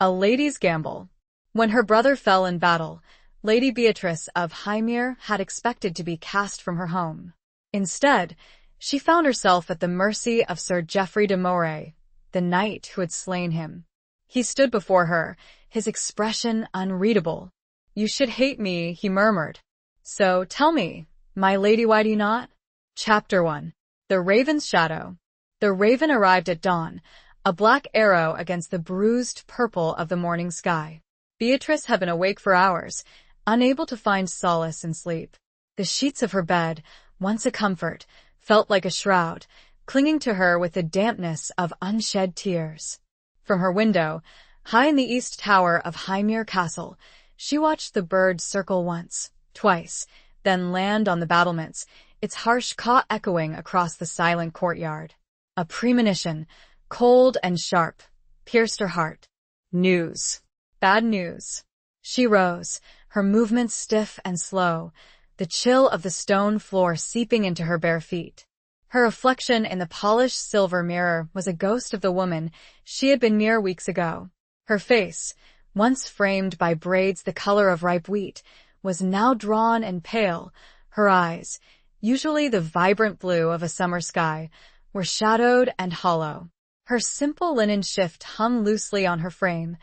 A Lady's Gamble. When her brother fell in battle, Lady Beatrice of Hymir had expected to be cast from her home. Instead, she found herself at the mercy of Sir Geoffrey de Moray, the knight who had slain him. He stood before her, his expression unreadable. "You should hate me," he murmured. "So tell me, my lady, why do you not?" Chapter 1. The Raven's Shadow. The raven arrived at dawn, a black arrow against the bruised purple of the morning sky. Beatrice had been awake for hours, unable to find solace in sleep. The sheets of her bed, once a comfort, felt like a shroud, clinging to her with the dampness of unshed tears. From her window, high in the east tower of Hymir Castle, she watched the bird circle once, twice, then land on the battlements, its harsh caw echoing across the silent courtyard. A premonition, cold and sharp, pierced her heart. News. Bad news. She rose, her movements stiff and slow, the chill of the stone floor seeping into her bare feet. Her reflection in the polished silver mirror was a ghost of the woman she had been mere weeks ago. Her face, once framed by braids the color of ripe wheat, was now drawn and pale. Her eyes, usually the vibrant blue of a summer sky, were shadowed and hollow. Her simple linen shift hung loosely on her frame,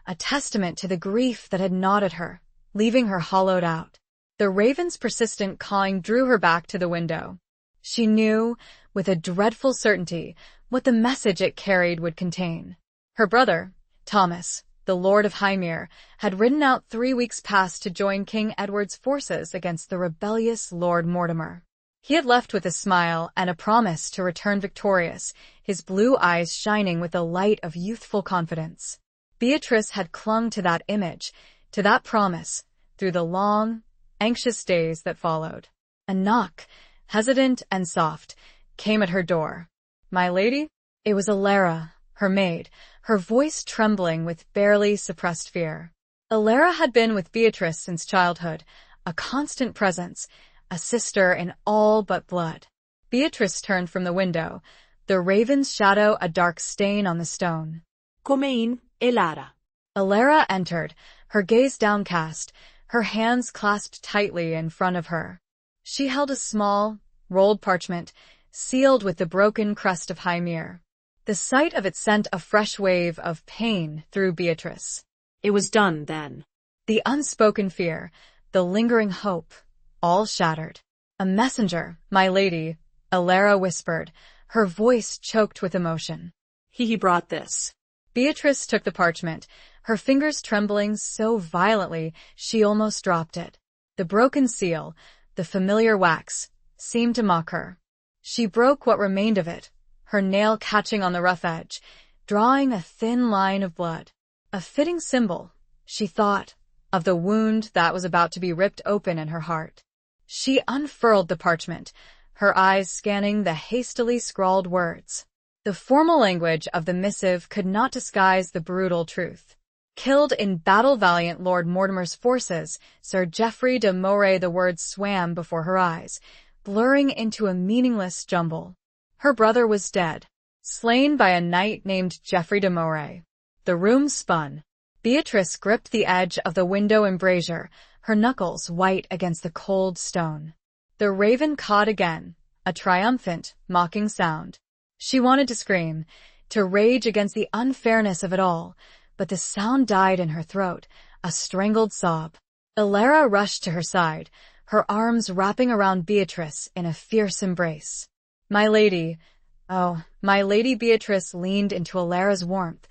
a testament to the grief that had gnawed at her, leaving her hollowed out. The raven's persistent cawing drew her back to the window. She knew, with a dreadful certainty, what the message it carried would contain. Her brother, Thomas, the Lord of Hymir, had ridden out 3 weeks past to join King Edward's forces against the rebellious Lord Mortimer. He had left with a smile and a promise to return victorious, his blue eyes shining with the light of youthful confidence. Beatrice had clung to that image, to that promise, through the long, anxious days that followed. A knock, hesitant and soft, came at her door. "My lady?" It was Alara, her maid, her voice trembling with barely suppressed fear. Alara had been with Beatrice since childhood, a constant presence, a sister in all but blood. Beatrice turned from the window, the raven's shadow a dark stain on the stone. "Come in, Alara." Alara entered, her gaze downcast, her hands clasped tightly in front of her. She held a small, rolled parchment, sealed with the broken crest of Hymir. The sight of it sent a fresh wave of pain through Beatrice. "It was done, then." The unspoken fear, the lingering hope, all shattered. "A messenger, my lady," Alara whispered, her voice choked with emotion. He brought this." Beatrice took the parchment, her fingers trembling so violently she almost dropped it. The broken seal, the familiar wax, seemed to mock her. She broke what remained of it, her nail catching on the rough edge, drawing a thin line of blood. A fitting symbol, she thought, of the wound that was about to be ripped open in her heart. She unfurled the parchment, her eyes scanning the hastily scrawled words. The formal language of the missive could not disguise the brutal truth. Killed in battle valiant Lord Mortimer's forces, Sir Geoffrey de Moray. The words swam before her eyes, blurring into a meaningless jumble. Her brother was dead, slain by a knight named Geoffrey de Moray. The room spun. Beatrice gripped the edge of the window embrasure, her knuckles white against the cold stone. The raven cawed again, a triumphant, mocking sound. She wanted to scream, to rage against the unfairness of it all, but the sound died in her throat, a strangled sob. Alara rushed to her side, her arms wrapping around Beatrice in a fierce embrace. "My lady," oh, my lady. Beatrice leaned into Alara's warmth,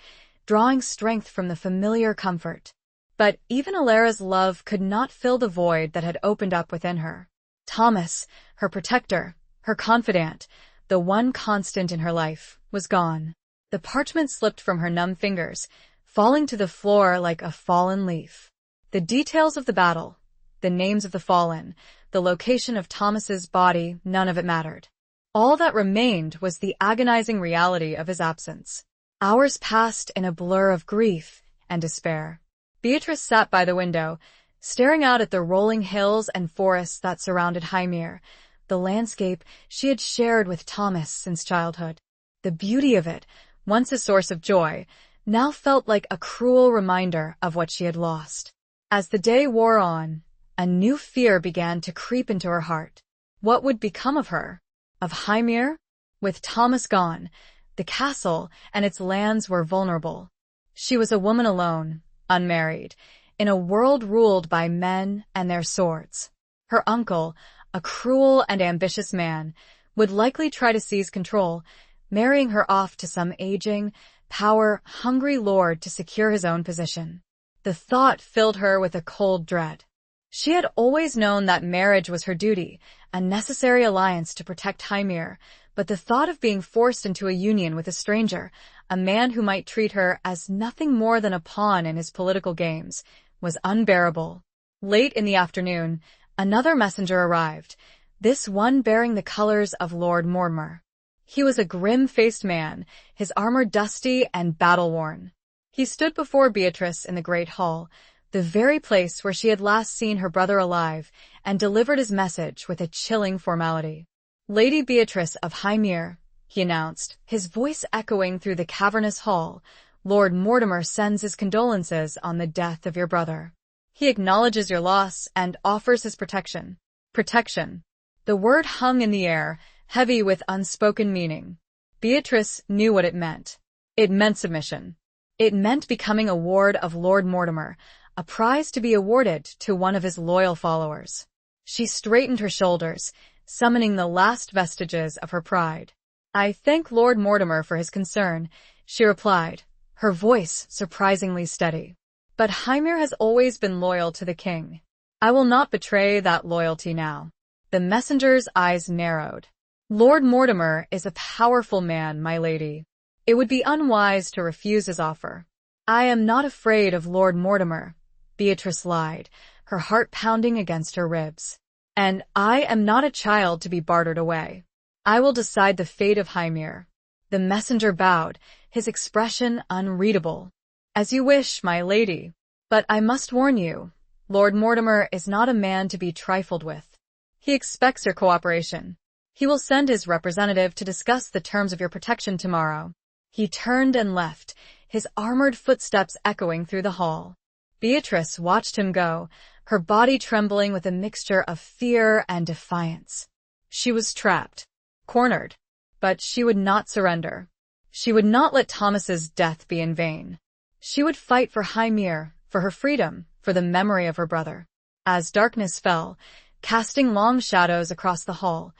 drawing strength from the familiar comfort. But even Alara's love could not fill the void that had opened up within her. Thomas, her protector, her confidant, the one constant in her life, was gone. The parchment slipped from her numb fingers, falling to the floor like a fallen leaf. The details of the battle, the names of the fallen, the location of Thomas's body, none of it mattered. All that remained was the agonizing reality of his absence. Hours passed in a blur of grief and despair. Beatrice sat by the window, staring out at the rolling hills and forests that surrounded Hymir, the landscape she had shared with Thomas since childhood. The beauty of it, once a source of joy, now felt like a cruel reminder of what she had lost. As the day wore on, a new fear began to creep into her heart. What would become of her? Of Hymir? With Thomas gone, the castle and its lands were vulnerable. She was a woman alone, unmarried, in a world ruled by men and their swords. Her uncle, a cruel and ambitious man, would likely try to seize control, marrying her off to some aging, power-hungry lord to secure his own position. The thought filled her with a cold dread. She had always known that marriage was her duty, a necessary alliance to protect Hymir, but the thought of being forced into a union with a stranger, a man who might treat her as nothing more than a pawn in his political games, was unbearable. Late in the afternoon, another messenger arrived, this one bearing the colors of Lord Mortimer. He was a grim-faced man, his armor dusty and battle-worn. He stood before Beatrice in the great hall, the very place where she had last seen her brother alive, and delivered his message with a chilling formality. "Lady Beatrice of Hymir," he announced, his voice echoing through the cavernous hall, "Lord Mortimer sends his condolences on the death of your brother. He acknowledges your loss and offers his protection." Protection. The word hung in the air, heavy with unspoken meaning. Beatrice knew what it meant. It meant submission. It meant becoming a ward of Lord Mortimer, a prize to be awarded to one of his loyal followers. She straightened her shoulders, summoning the last vestiges of her pride. "I thank Lord Mortimer for his concern," she replied, her voice surprisingly steady. "But Hymir has always been loyal to the king. I will not betray that loyalty now." The messenger's eyes narrowed. "Lord Mortimer is a powerful man, my lady. It would be unwise to refuse his offer." "I am not afraid of Lord Mortimer," Beatrice lied, her heart pounding against her ribs. "And I am not a child to be bartered away. I will decide the fate of Hymir." The messenger bowed, his expression unreadable. "As you wish, my lady. But I must warn you, Lord Mortimer is not a man to be trifled with. He expects your cooperation. He will send his representative to discuss the terms of your protection tomorrow." He turned and left, his armored footsteps echoing through the hall. Beatrice watched him go, her body trembling with a mixture of fear and defiance. She was trapped, cornered, but she would not surrender. She would not let Thomas's death be in vain. She would fight for Hymir, for her freedom, for the memory of her brother. As darkness fell, casting long shadows across the hall,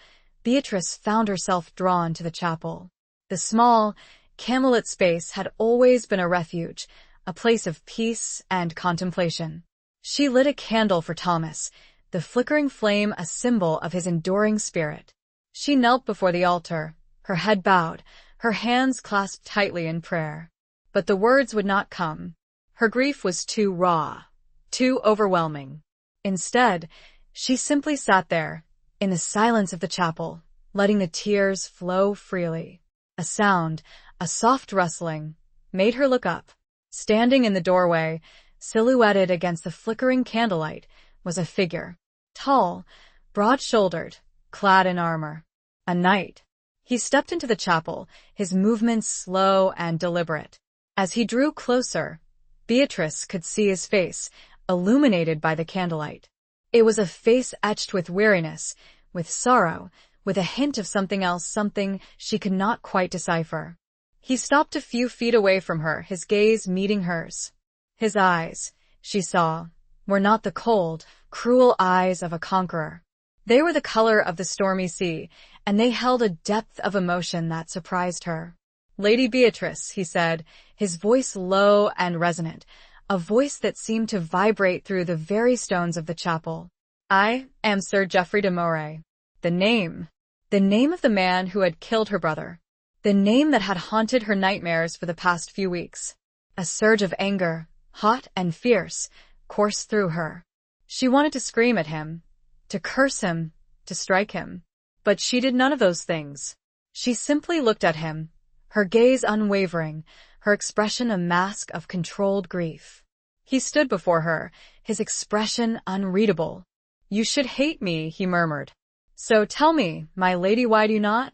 Beatrice found herself drawn to the chapel. The small, candlelit space had always been a refuge, a place of peace and contemplation. She lit a candle for Thomas, the flickering flame a symbol of his enduring spirit. She knelt before the altar, her head bowed, her hands clasped tightly in prayer. But the words would not come. Her grief was too raw, too overwhelming. Instead, she simply sat there, in the silence of the chapel, letting the tears flow freely. A sound, a soft rustling, made her look up. Standing in the doorway, silhouetted against the flickering candlelight, was a figure. Tall, broad-shouldered, clad in armor. A knight. He stepped into the chapel, his movements slow and deliberate. As he drew closer, Beatrice could see his face, illuminated by the candlelight. It was a face etched with weariness, with sorrow, with a hint of something else, something she could not quite decipher. He stopped a few feet away from her, his gaze meeting hers. His eyes, she saw, were not the cold, cruel eyes of a conqueror. They were the color of the stormy sea, and they held a depth of emotion that surprised her. "Lady Beatrice," he said, his voice low and resonant, a voice that seemed to vibrate through the very stones of the chapel. "I am Sir Geoffrey de Moray." The name of the man who had killed her brother. The name that had haunted her nightmares for the past few weeks. A surge of anger, hot and fierce, coursed through her. She wanted to scream at him, to curse him, to strike him. But she did none of those things. She simply looked at him, her gaze unwavering, her expression a mask of controlled grief. He stood before her, his expression unreadable. "You should hate me," he murmured. "So tell me, my lady, why do you not?"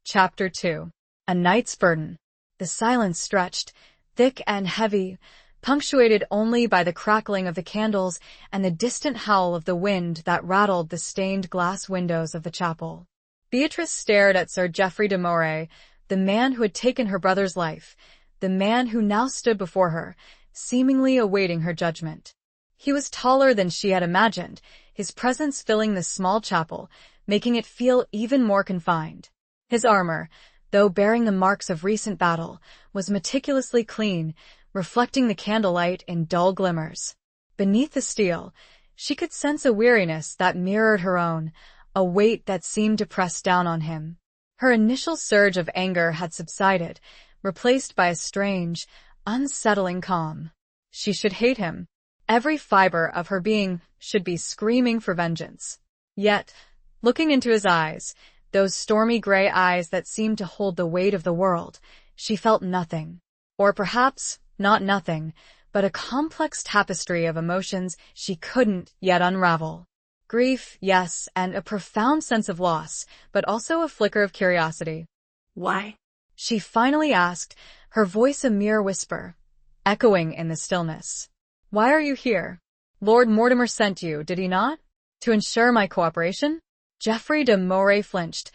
Chapter 2. A Knight's Burden. The silence stretched, thick and heavy, punctuated only by the crackling of the candles and the distant howl of the wind that rattled the stained glass windows of the chapel. Beatrice stared at Sir Geoffrey de Moray, the man who had taken her brother's life, the man who now stood before her, seemingly awaiting her judgment. He was taller than she had imagined, his presence filling the small chapel, making it feel even more confined. His armor, though bearing the marks of recent battle, was meticulously clean, reflecting the candlelight in dull glimmers. Beneath the steel, she could sense a weariness that mirrored her own, a weight that seemed to press down on him. Her initial surge of anger had subsided, replaced by a strange, unsettling calm. She should hate him. Every fiber of her being should be screaming for vengeance. Yet, looking into his eyes, those stormy gray eyes that seemed to hold the weight of the world, she felt nothing. Or perhaps not nothing, but a complex tapestry of emotions she couldn't yet unravel. Grief, yes, and a profound sense of loss, but also a flicker of curiosity. Why? She finally asked, her voice a mere whisper, echoing in the stillness. Why are you here? Lord Mortimer sent you, did he not? To ensure my cooperation? Geoffrey de Moray flinched,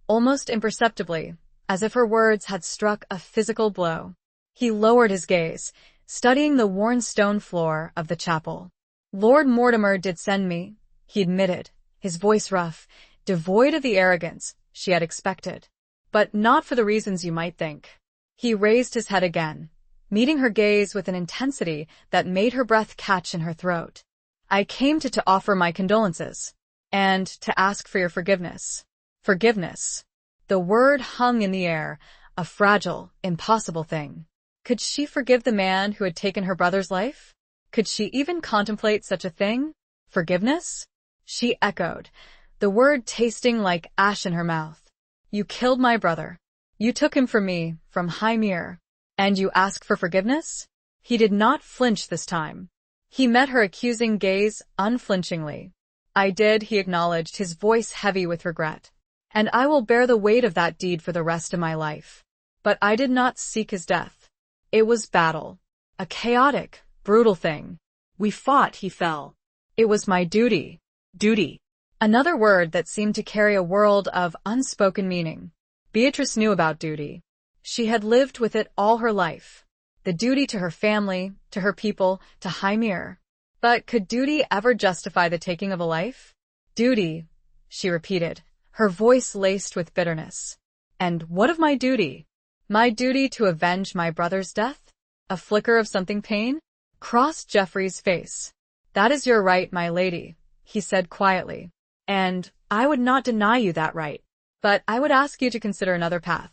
almost imperceptibly, as if her words had struck a physical blow. He lowered his gaze, studying the worn stone floor of the chapel. Lord Mortimer did send me, he admitted, his voice rough, devoid of the arrogance she had expected. But not for the reasons you might think. He raised his head again, meeting her gaze with an intensity that made her breath catch in her throat. I came to offer my condolences, and to ask for your forgiveness. Forgiveness. The word hung in the air, a fragile, impossible thing. Could she forgive the man who had taken her brother's life? Could she even contemplate such a thing? Forgiveness? She echoed, the word tasting like ash in her mouth. You killed my brother. You took him from me, from Hymir. And you ask for forgiveness? He did not flinch this time. He met her accusing gaze unflinchingly. I did, he acknowledged, his voice heavy with regret. And I will bear the weight of that deed for the rest of my life. But I did not seek his death. It was battle. A chaotic, brutal thing. We fought, he fell. It was my duty. Duty. Another word that seemed to carry a world of unspoken meaning. Beatrice knew about duty. She had lived with it all her life. The duty to her family, to her people, to Hymir. But could duty ever justify the taking of a life? Duty, she repeated, her voice laced with bitterness. And what of my duty? My duty to avenge my brother's death? A flicker of something pain crossed Geoffrey's face. That is your right, my lady, he said quietly. And I would not deny you that right. But I would ask you to consider another path.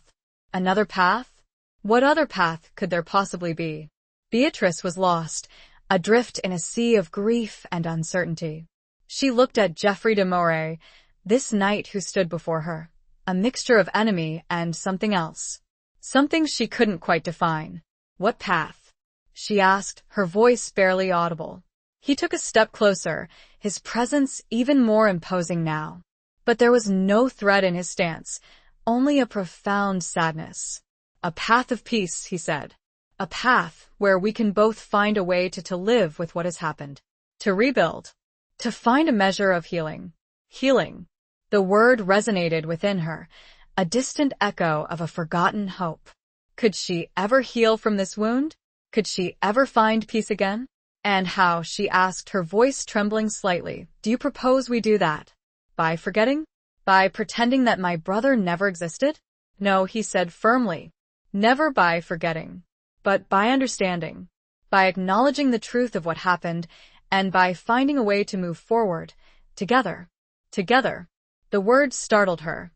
Another path? What other path could there possibly be? Beatrice was lost, adrift in a sea of grief and uncertainty. She looked at Geoffrey de Moray, this knight who stood before her, a mixture of enemy and something else. Something she couldn't quite define. What path? She asked, her voice barely audible. He took a step closer, his presence even more imposing now. But there was no threat in his stance, only a profound sadness. A path of peace, he said. A path where we can both find a way to live with what has happened. To rebuild. To find a measure of healing. Healing. The word resonated within her, a distant echo of a forgotten hope. Could she ever heal from this wound? Could she ever find peace again? And how, she asked, her voice trembling slightly, do you propose we do that? By forgetting? By pretending that my brother never existed? No, he said firmly. Never by forgetting. But by understanding. By acknowledging the truth of what happened, and by finding a way to move forward. Together. Together. The word startled her.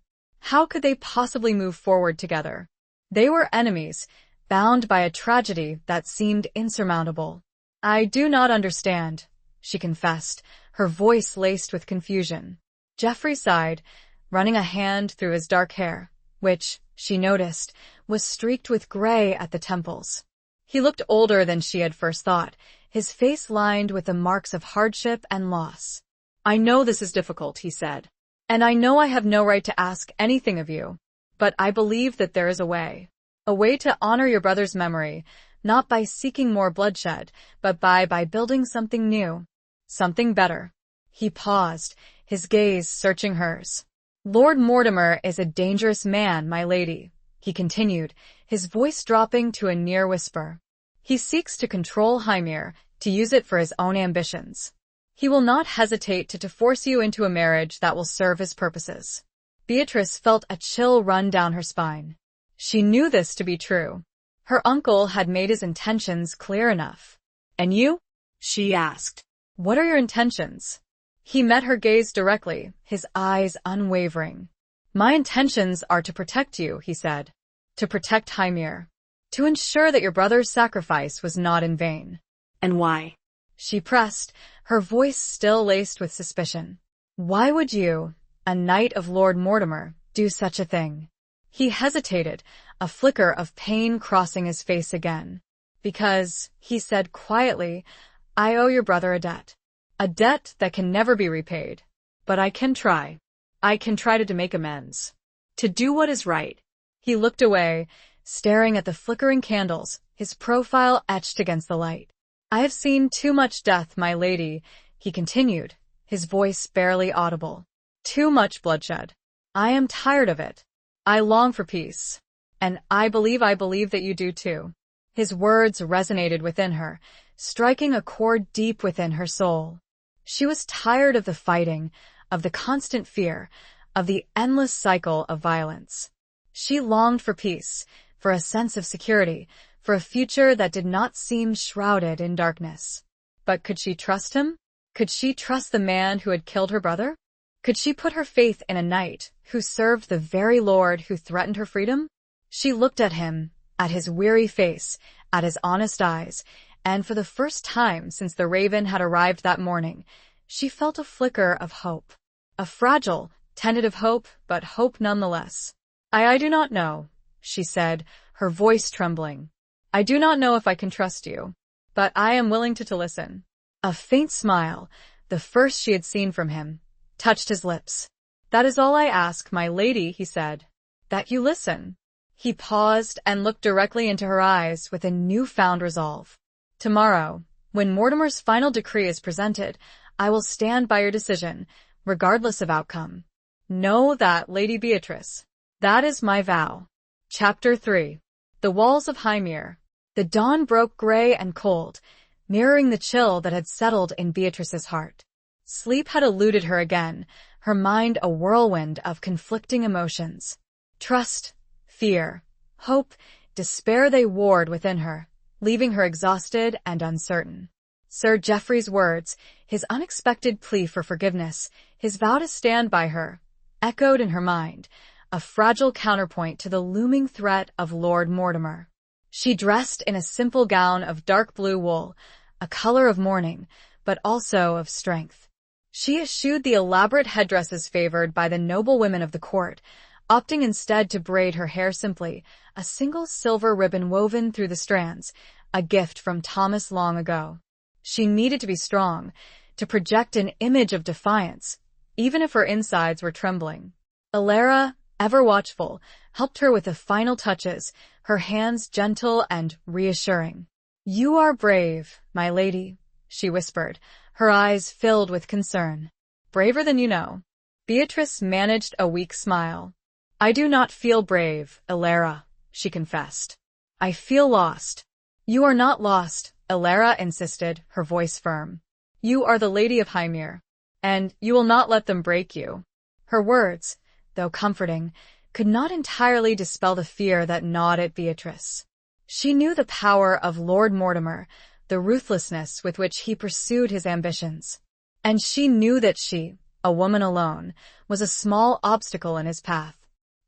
How could they possibly move forward together? They were enemies, bound by a tragedy that seemed insurmountable. I do not understand, she confessed, her voice laced with confusion. Geoffrey sighed, running a hand through his dark hair, which, she noticed, was streaked with gray at the temples. He looked older than she had first thought, his face lined with the marks of hardship and loss. I know this is difficult, he said. And I know I have no right to ask anything of you. But I believe that there is a way. A way to honor your brother's memory, not by seeking more bloodshed, but by building something new, something better. He paused, his gaze searching hers. Lord Mortimer is a dangerous man, my lady, he continued, his voice dropping to a near whisper. He seeks to control Hymir, to use it for his own ambitions. He will not hesitate to force you into a marriage that will serve his purposes. Beatrice felt a chill run down her spine. She knew this to be true. Her uncle had made his intentions clear enough. And you? She asked. What are your intentions? He met her gaze directly, his eyes unwavering. My intentions are to protect you, he said. To protect Hymir. To ensure that your brother's sacrifice was not in vain. And why? She pressed, her voice still laced with suspicion. Why would you, a knight of Lord Mortimer, do such a thing? He hesitated, a flicker of pain crossing his face again. Because, he said quietly, I owe your brother a debt. A debt that can never be repaid. But I can try. I can try to make amends. To do what is right. He looked away, staring at the flickering candles, his profile etched against the light. I have seen too much death, my lady, he continued, his voice barely audible. Too much bloodshed. I am tired of it. I long for peace. And I believe that you do too. His words resonated within her, striking a chord deep within her soul. She was tired of the fighting, of the constant fear, of the endless cycle of violence. She longed for peace, for a sense of security, for a future that did not seem shrouded in darkness. But could she trust him? Could she trust the man who had killed her brother? Could she put her faith in a knight who served the very lord who threatened her freedom? She looked at him, at his weary face, at his honest eyes, and for the first time since the raven had arrived that morning, she felt a flicker of hope. A fragile, tentative hope, but hope nonetheless. I do not know, she said, her voice trembling. I do not know if I can trust you, but I am willing to listen. A faint smile, the first she had seen from him, touched his lips. That is all I ask, my lady, he said. That you listen. He paused and looked directly into her eyes with a newfound resolve. Tomorrow, when Mortimer's final decree is presented, I will stand by your decision, regardless of outcome. Know that, Lady Beatrice. That is my vow. Chapter 3. The Walls of Hymir. The dawn broke gray and cold, mirroring the chill that had settled in Beatrice's heart. Sleep had eluded her again, her mind a whirlwind of conflicting emotions. Trust, fear, hope, despair they warred within her, leaving her exhausted and uncertain. Sir Geoffrey's words, his unexpected plea for forgiveness, his vow to stand by her, echoed in her mind, a fragile counterpoint to the looming threat of Lord Mortimer. She dressed in a simple gown of dark blue wool, a color of mourning, but also of strength. She eschewed the elaborate headdresses favored by the noble women of the court, opting instead to braid her hair simply, a single silver ribbon woven through the strands, a gift from Thomas long ago. She needed to be strong, to project an image of defiance, even if her insides were trembling. Alara, ever watchful, helped her with the final touches, her hands gentle and reassuring. You are brave, my lady, she whispered, her eyes filled with concern. Braver than you know. Beatrice managed a weak smile. I do not feel brave, Alara, she confessed. I feel lost. You are not lost, Alara insisted, her voice firm. You are the Lady of Hymir, and you will not let them break you. Her words, though comforting, could not entirely dispel the fear that gnawed at Beatrice. She knew the power of Lord Mortimer, the ruthlessness with which he pursued his ambitions. And she knew that she, a woman alone, was a small obstacle in his path.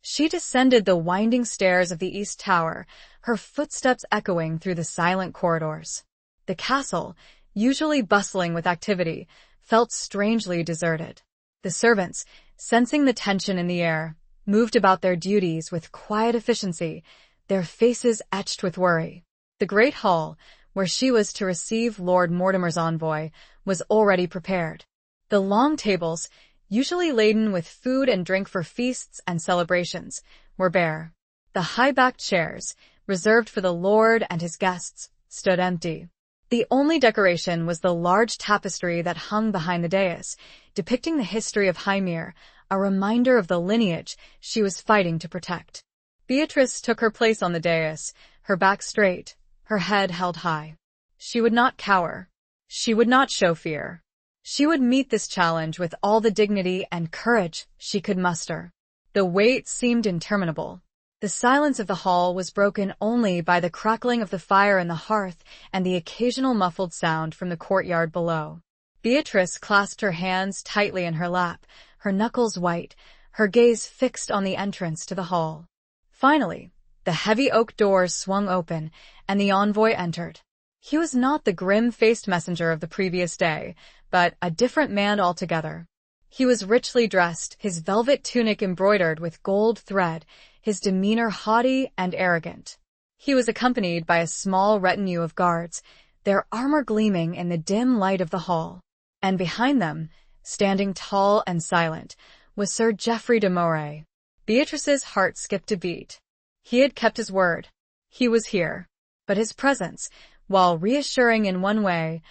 She descended the winding stairs of the East Tower, her footsteps echoing through the silent corridors. The castle, usually bustling with activity, felt strangely deserted. The servants, sensing the tension in the air, moved about their duties with quiet efficiency, their faces etched with worry. The great hall, where she was to receive Lord Mortimer's envoy, was already prepared. The long tables, usually laden with food and drink for feasts and celebrations, were bare. The high-backed chairs, reserved for the lord and his guests, stood empty. The only decoration was the large tapestry that hung behind the dais, depicting the history of Hymir, a reminder of the lineage she was fighting to protect. Beatrice took her place on the dais, her back straight, her head held high. She would not cower. She would not show fear. She would meet this challenge with all the dignity and courage she could muster. The wait seemed interminable. The silence of the hall was broken only by the crackling of the fire in the hearth and the occasional muffled sound from the courtyard below. Beatrice clasped her hands tightly in her lap, her knuckles white, her gaze fixed on the entrance to the hall. Finally, the heavy oak doors swung open, and the envoy entered. He was not the grim-faced messenger of the previous day, but a different man altogether. He was richly dressed, his velvet tunic embroidered with gold thread, his demeanor haughty and arrogant. He was accompanied by a small retinue of guards, their armor gleaming in the dim light of the hall. And behind them, standing tall and silent, was Sir Geoffrey de Moray. Beatrice's heart skipped a beat. He had kept his word. He was here. But his presence, while reassuring in one way,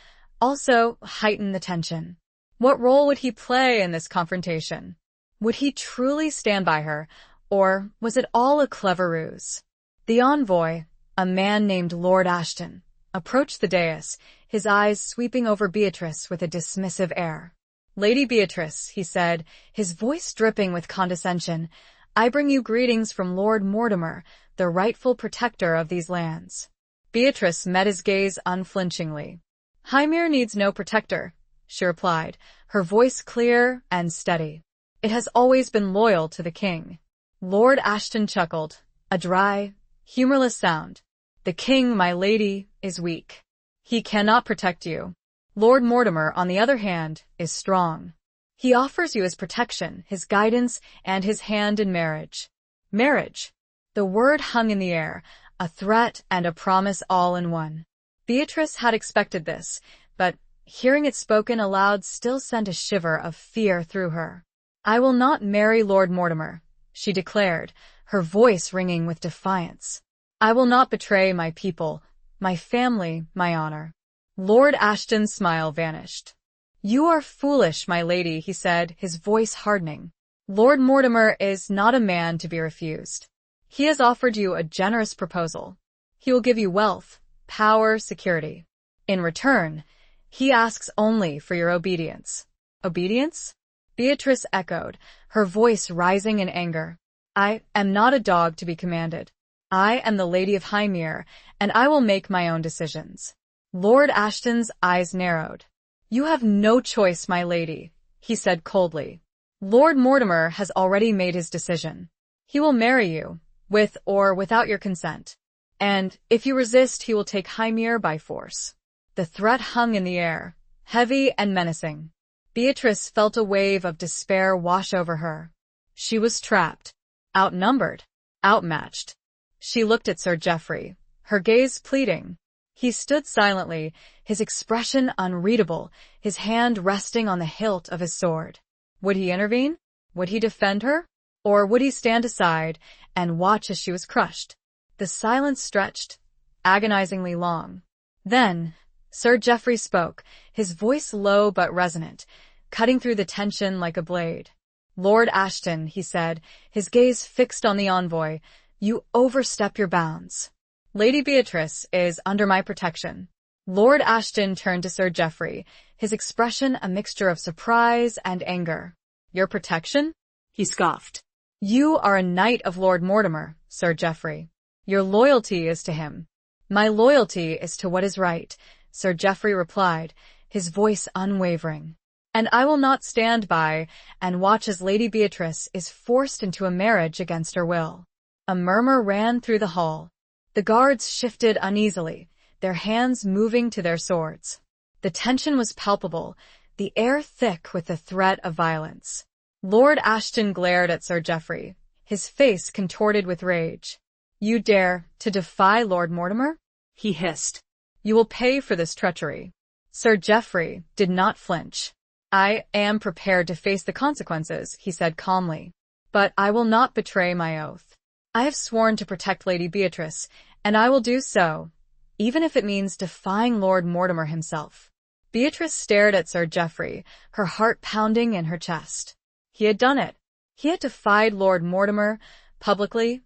also heightened the tension. What role would he play in this confrontation? Would he truly stand by her, or was it all a clever ruse? The envoy, a man named Lord Ashton, approached the dais, his eyes sweeping over Beatrice with a dismissive air. "Lady Beatrice," he said, his voice dripping with condescension, "I bring you greetings from Lord Mortimer, the rightful protector of these lands." Beatrice met his gaze unflinchingly. "Hymir needs no protector," she replied, her voice clear and steady. "It has always been loyal to the king." Lord Ashton chuckled, a dry, humorless sound. "The king, my lady, is weak. He cannot protect you. Lord Mortimer, on the other hand, is strong. He offers you his protection, his guidance, and his hand in marriage." Marriage. The word hung in the air, a threat and a promise all in one. Beatrice had expected this, but hearing it spoken aloud still sent a shiver of fear through her. "I will not marry Lord Mortimer," she declared, her voice ringing with defiance. "I will not betray my people, my family, my honor." Lord Ashton's smile vanished. "You are foolish, my lady," he said, his voice hardening. "Lord Mortimer is not a man to be refused. He has offered you a generous proposal. He will give you wealth, power, security. In return, he asks only for your obedience." "Obedience?" Beatrice echoed, her voice rising in anger. "I am not a dog to be commanded. I am the Lady of Hymir, and I will make my own decisions." Lord Ashton's eyes narrowed. "You have no choice, my lady," he said coldly. "Lord Mortimer has already made his decision. He will marry you, with or without your consent. And if you resist, he will take Hymir by force." The threat hung in the air, heavy and menacing. Beatrice felt a wave of despair wash over her. She was trapped, outnumbered, outmatched. She looked at Sir Geoffrey, her gaze pleading. He stood silently, his expression unreadable, his hand resting on the hilt of his sword. Would he intervene? Would he defend her? Or would he stand aside and watch as she was crushed? The silence stretched, agonizingly long. Then, Sir Geoffrey spoke, his voice low but resonant, cutting through the tension like a blade. "Lord Ashton," he said, his gaze fixed on the envoy, "you overstep your bounds. Lady Beatrice is under my protection." Lord Ashton turned to Sir Geoffrey, his expression a mixture of surprise and anger. "Your protection?" He scoffed. "You are a knight of Lord Mortimer, Sir Geoffrey. Your loyalty is to him." "My loyalty is to what is right," Sir Geoffrey replied, his voice unwavering. "And I will not stand by and watch as Lady Beatrice is forced into a marriage against her will." A murmur ran through the hall. The guards shifted uneasily, their hands moving to their swords. The tension was palpable, the air thick with the threat of violence. Lord Ashton glared at Sir Geoffrey, his face contorted with rage. "You dare to defy Lord Mortimer?" he hissed. "You will pay for this treachery." Sir Geoffrey did not flinch. "I am prepared to face the consequences," he said calmly. "But I will not betray my oath. I have sworn to protect Lady Beatrice, And I will do so, even if it means defying Lord Mortimer himself. Beatrice stared at Sir Geoffrey, her heart pounding in her chest. He had done it. He had defied Lord Mortimer, publicly,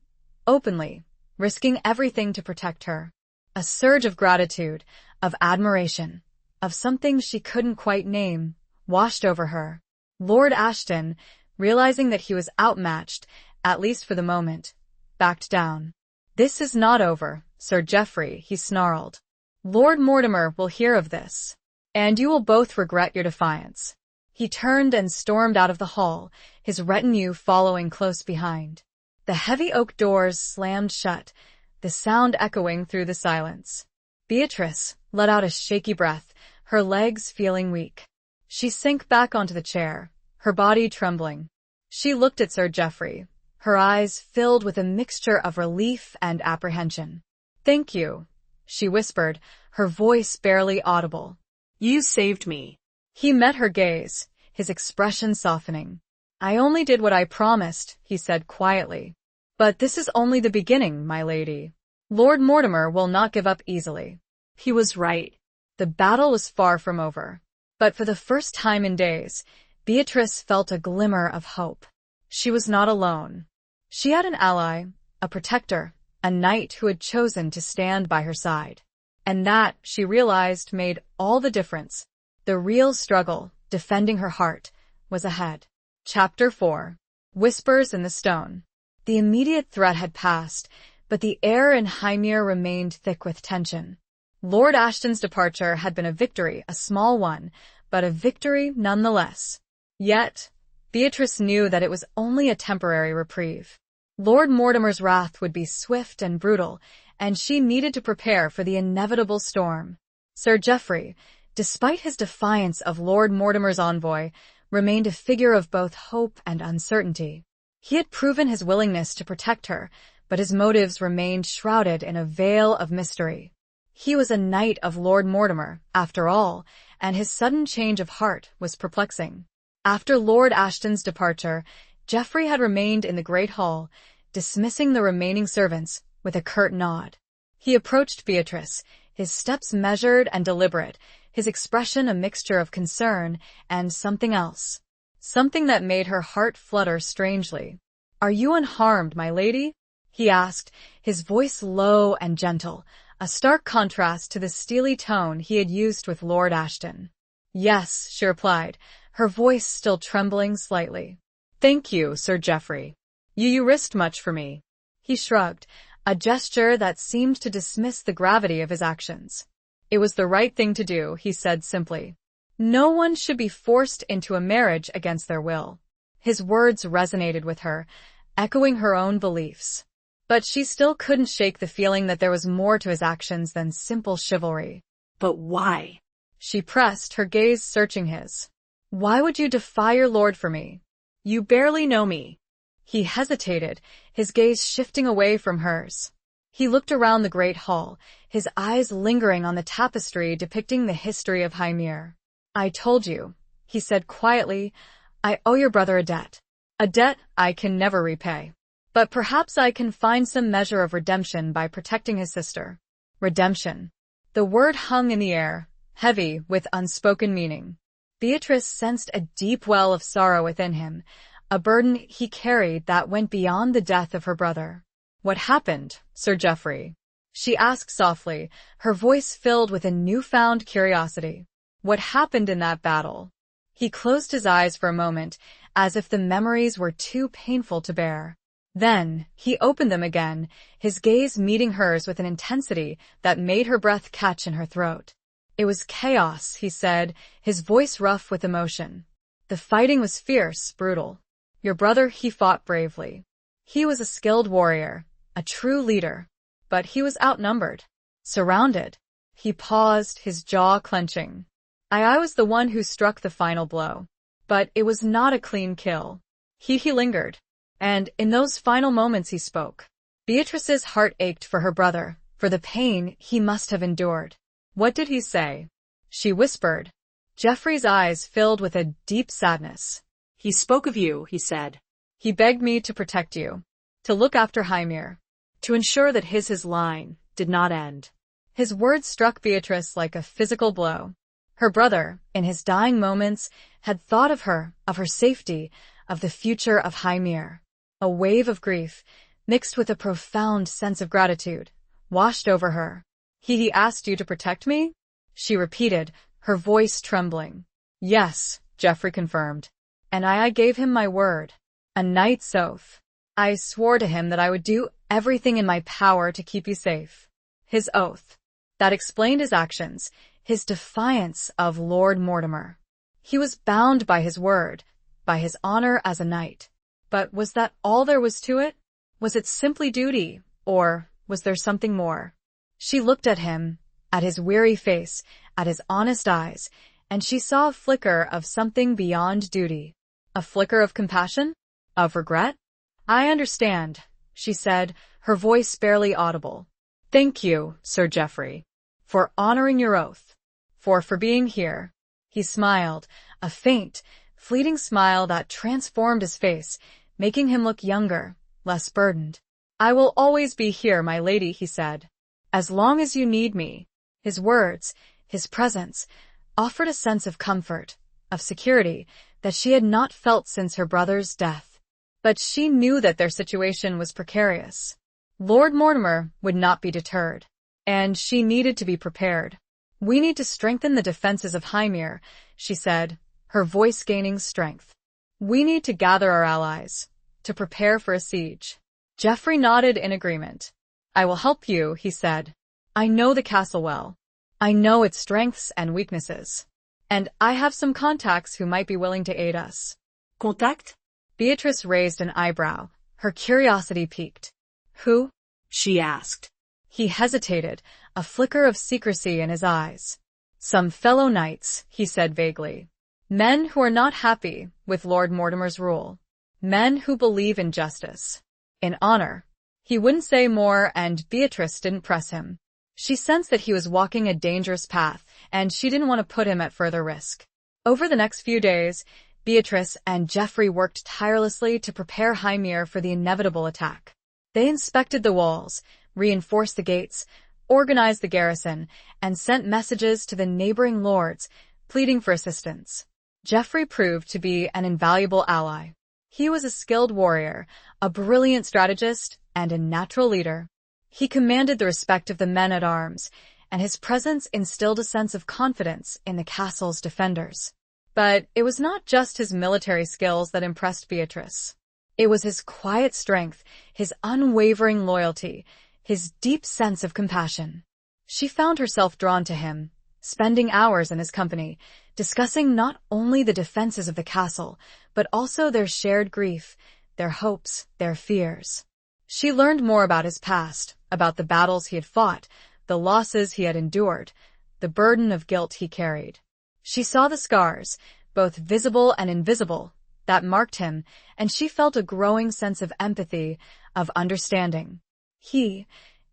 openly, risking everything to protect her. A surge of gratitude, of admiration, of something she couldn't quite name, washed over her. Lord Ashton, realizing that he was outmatched, at least for the moment, backed down. "This is not over, Sir Geoffrey," he snarled. "Lord Mortimer will hear of this, and you will both regret your defiance." He turned and stormed out of the hall, his retinue following close behind. The heavy oak doors slammed shut, the sound echoing through the silence. Beatrice let out a shaky breath, her legs feeling weak. She sank back onto the chair, her body trembling. She looked at Sir Geoffrey, her eyes filled with a mixture of relief and apprehension. "Thank you," she whispered, her voice barely audible. "You saved me." He met her gaze, his expression softening. "I only did what I promised," he said quietly. "But this is only the beginning, my lady. Lord Mortimer will not give up easily." He was right. The battle was far from over. But for the first time in days, Beatrice felt a glimmer of hope. She was not alone. She had an ally, a protector, a knight who had chosen to stand by her side. And that, she realized, made all the difference. The real struggle, defending her heart, was ahead. Chapter 4. Whispers in the Stone. The immediate threat had passed, but the air in Hymir remained thick with tension. Lord Ashton's departure had been a victory, a small one, but a victory nonetheless. Yet, Beatrice knew that it was only a temporary reprieve. Lord Mortimer's wrath would be swift and brutal, and she needed to prepare for the inevitable storm. Sir Geoffrey, despite his defiance of Lord Mortimer's envoy, remained a figure of both hope and uncertainty. He had proven his willingness to protect her, but his motives remained shrouded in a veil of mystery. He was a knight of Lord Mortimer, after all, and his sudden change of heart was perplexing. After Lord Ashton's departure, Geoffrey had remained in the great hall, dismissing the remaining servants with a curt nod. He approached Beatrice, his steps measured and deliberate, his expression a mixture of concern and something else. Something that made her heart flutter strangely. "Are you unharmed, my lady?" he asked, his voice low and gentle, a stark contrast to the steely tone he had used with Lord Ashton. "Yes," she replied, her voice still trembling slightly. "Thank you, Sir Geoffrey. You risked much for me." He shrugged, a gesture that seemed to dismiss the gravity of his actions. "It was the right thing to do," he said simply. "No one should be forced into a marriage against their will." His words resonated with her, echoing her own beliefs. But she still couldn't shake the feeling that there was more to his actions than simple chivalry. "But why?" She pressed, her gaze searching his. "Why would you defy your lord for me? You barely know me." He hesitated, his gaze shifting away from hers. He looked around the great hall, his eyes lingering on the tapestry depicting the history of Hymir. "I told you," he said quietly, "I owe your brother a debt. A debt I can never repay. But perhaps I can find some measure of redemption by protecting his sister." Redemption. The word hung in the air, heavy with unspoken meaning. Beatrice sensed a deep well of sorrow within him, a burden he carried that went beyond the death of her brother. "What happened, Sir Geoffrey?" she asked softly, her voice filled with a newfound curiosity. "What happened in that battle?" He closed his eyes for a moment, as if the memories were too painful to bear. Then, he opened them again, his gaze meeting hers with an intensity that made her breath catch in her throat. "It was chaos," he said, his voice rough with emotion. "The fighting was fierce, brutal. Your brother, he fought bravely. He was a skilled warrior, a true leader. But he was outnumbered, surrounded." He paused, his jaw clenching. I was the one who struck the final blow. But it was not a clean kill." He lingered. And in those final moments he spoke. Beatrice's heart ached for her brother, for the pain he must have endured. "What did he say?" she whispered. Geoffrey's eyes filled with a deep sadness. "He spoke of you," he said. "He begged me to protect you, to look after Hymir, to ensure that his line, did not end. His words struck Beatrice like a physical blow. Her brother, in his dying moments, had thought of her safety, of the future of Hymir. A wave of grief, mixed with a profound sense of gratitude, washed over her. He asked you to protect me? She repeated, her voice trembling. Yes, Geoffrey confirmed. And I gave him my word. A knight's oath. I swore to him that I would do everything in my power to keep you safe. His oath. That explained his actions, his defiance of Lord Mortimer. He was bound by his word, by his honor as a knight. But was that all there was to it? Was it simply duty, or was there something more? She looked at him, at his weary face, at his honest eyes, and she saw a flicker of something beyond duty. A flicker of compassion? Of regret? I understand, she said, her voice barely audible. Thank you, Sir Geoffrey, for honoring your oath, for being here. He smiled, a faint, fleeting smile that transformed his face, making him look younger, less burdened. I will always be here, my lady, he said. As long as you need me. His words, his presence, offered a sense of comfort, of security, that she had not felt since her brother's death. But she knew that their situation was precarious. Lord Mortimer would not be deterred, and she needed to be prepared. We need to strengthen the defenses of Hymir, she said, her voice gaining strength. We need to gather our allies, to prepare for a siege. Geoffrey nodded in agreement. I will help you, he said. I know the castle well. I know its strengths and weaknesses. And I have some contacts who might be willing to aid us. Contact? Beatrice raised an eyebrow, her curiosity piqued. Who? She asked. He hesitated, a flicker of secrecy in his eyes. Some fellow knights, he said vaguely. Men who are not happy with Lord Mortimer's rule. Men who believe in justice. In honor. He wouldn't say more, and Beatrice didn't press him. She sensed that he was walking a dangerous path, and she didn't want to put him at further risk. Over the next few days, Beatrice and Geoffrey worked tirelessly to prepare Hymir for the inevitable attack. They inspected the walls, reinforced the gates, organized the garrison, and sent messages to the neighboring lords, pleading for assistance. Geoffrey proved to be an invaluable ally. He was a skilled warrior, a brilliant strategist, and a natural leader. He commanded the respect of the men-at-arms, and his presence instilled a sense of confidence in the castle's defenders. But it was not just his military skills that impressed Beatrice. It was his quiet strength, his unwavering loyalty, his deep sense of compassion. She found herself drawn to him, spending hours in his company, discussing not only the defenses of the castle, but also their shared grief, their hopes, their fears. She learned more about his past, about the battles he had fought, the losses he had endured, the burden of guilt he carried. She saw the scars, both visible and invisible, that marked him, and she felt a growing sense of empathy, of understanding. He,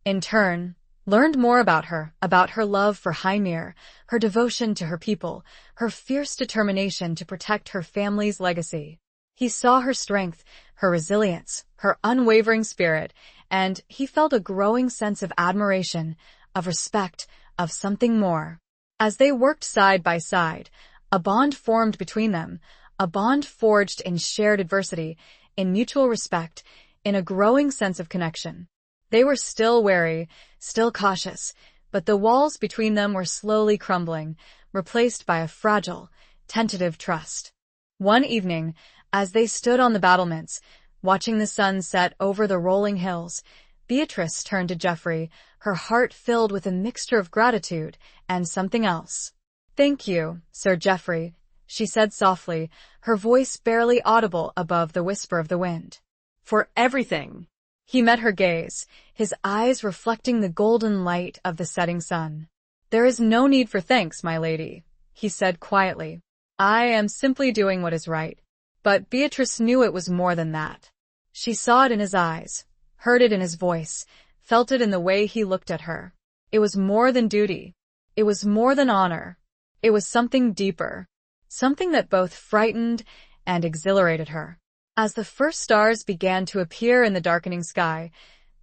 in turn, learned more about her love for Hymir, her devotion to her people, her fierce determination to protect her family's legacy. He saw her strength, her resilience, her unwavering spirit, and he felt a growing sense of admiration, of respect, of something more. As they worked side by side, a bond formed between them, a bond forged in shared adversity, in mutual respect, in a growing sense of connection. They were still wary, still cautious, but the walls between them were slowly crumbling, replaced by a fragile, tentative trust. One evening, as they stood on the battlements, watching the sun set over the rolling hills, Beatrice turned to Geoffrey, her heart filled with a mixture of gratitude and something else. Thank you, Sir Geoffrey, she said softly, her voice barely audible above the whisper of the wind. For everything. He met her gaze, his eyes reflecting the golden light of the setting sun. There is no need for thanks, my lady, he said quietly. I am simply doing what is right. But Beatrice knew it was more than that. She saw it in his eyes, heard it in his voice, felt it in the way he looked at her. It was more than duty. It was more than honor. It was something deeper, something that both frightened and exhilarated her. As the first stars began to appear in the darkening sky,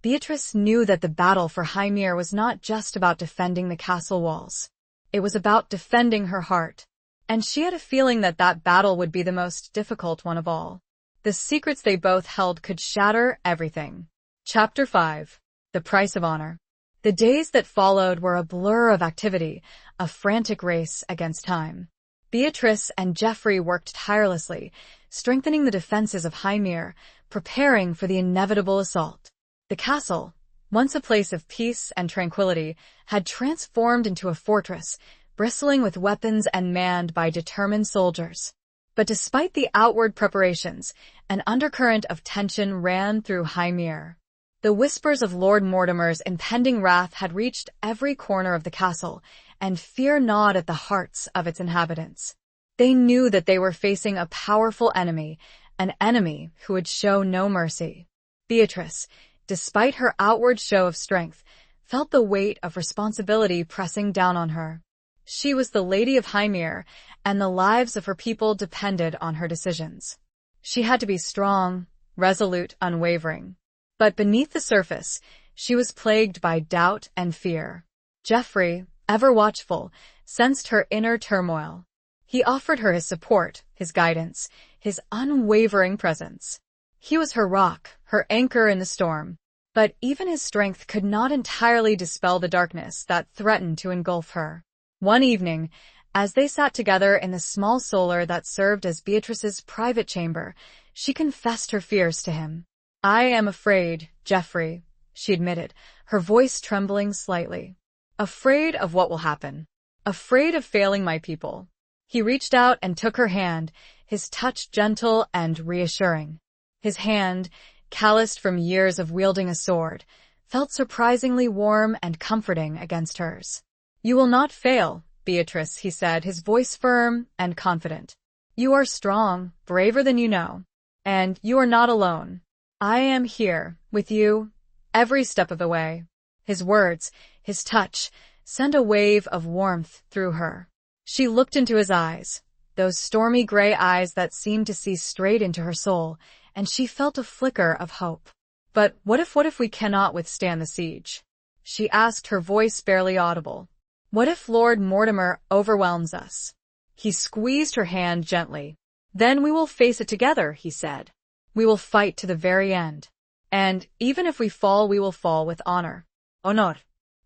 Beatrice knew that the battle for Hymir was not just about defending the castle walls. It was about defending her heart. And she had a feeling that that battle would be the most difficult one of all. The secrets they both held could shatter everything. Chapter 5. The Price of Honor. The days that followed were a blur of activity, a frantic race against time. Beatrice and Geoffrey worked tirelessly, strengthening the defenses of Hymir, preparing for the inevitable assault. The castle, once a place of peace and tranquility, had transformed into a fortress, bristling with weapons and manned by determined soldiers. But despite the outward preparations, an undercurrent of tension ran through Hymir. The whispers of Lord Mortimer's impending wrath had reached every corner of the castle, and fear gnawed at the hearts of its inhabitants. They knew that they were facing a powerful enemy, an enemy who would show no mercy. Beatrice, despite her outward show of strength, felt the weight of responsibility pressing down on her. She was the Lady of Hymir, and the lives of her people depended on her decisions. She had to be strong, resolute, unwavering. But beneath the surface, she was plagued by doubt and fear. Geoffrey, ever watchful, sensed her inner turmoil. He offered her his support, his guidance, his unwavering presence. He was her rock, her anchor in the storm. But even his strength could not entirely dispel the darkness that threatened to engulf her. One evening, as they sat together in the small solar that served as Beatrice's private chamber, she confessed her fears to him. "I am afraid, Geoffrey," she admitted, her voice trembling slightly. "Afraid of what will happen. Afraid of failing my people." He reached out and took her hand, his touch gentle and reassuring. His hand, calloused from years of wielding a sword, felt surprisingly warm and comforting against hers. "You will not fail, Beatrice," he said, his voice firm and confident. "You are strong, braver than you know. And you are not alone. I am here, with you, every step of the way." His words, his touch, sent a wave of warmth through her. She looked into his eyes, those stormy gray eyes that seemed to see straight into her soul, and she felt a flicker of hope. "But what if we cannot withstand the siege?" she asked, her voice barely audible. "What if Lord Mortimer overwhelms us?" He squeezed her hand gently. "Then we will face it together," he said. "We will fight to the very end. And even if we fall, we will fall with honor." Honor.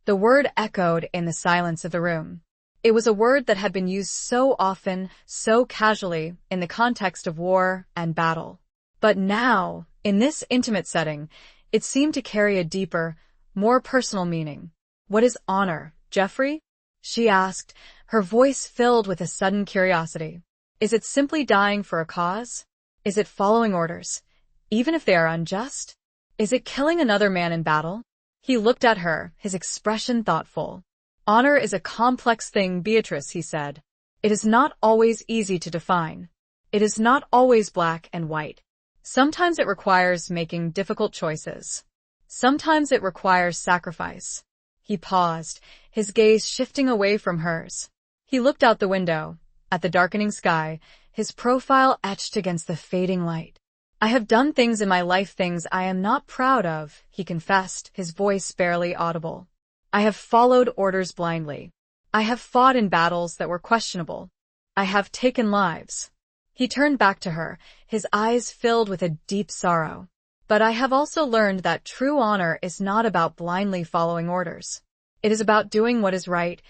The word echoed in the silence of the room. It was a word that had been used so often, so casually, in the context of war and battle. But now, in this intimate setting, it seemed to carry a deeper, more personal meaning. "What is honor, Geoffrey?" she asked, her voice filled with a sudden curiosity. "Is it simply dying for a cause? Is it following orders, even if they are unjust? Is it killing another man in battle?" He looked at her, his expression thoughtful. "Honor is a complex thing, Beatrice," he said. "It is not always easy to define. It is not always black and white. Sometimes it requires making difficult choices. Sometimes it requires sacrifice." He paused, his gaze shifting away from hers. He looked out the window, at the darkening sky, his profile etched against the fading light. "I have done things in my life, things I am not proud of," he confessed, his voice barely audible. "I have followed orders blindly. I have fought in battles that were questionable. I have taken lives." He turned back to her, his eyes filled with a deep sorrow. "But I have also learned that true honor is not about blindly following orders. It is about doing what is right,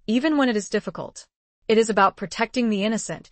even when it is difficult. It is about protecting the innocent,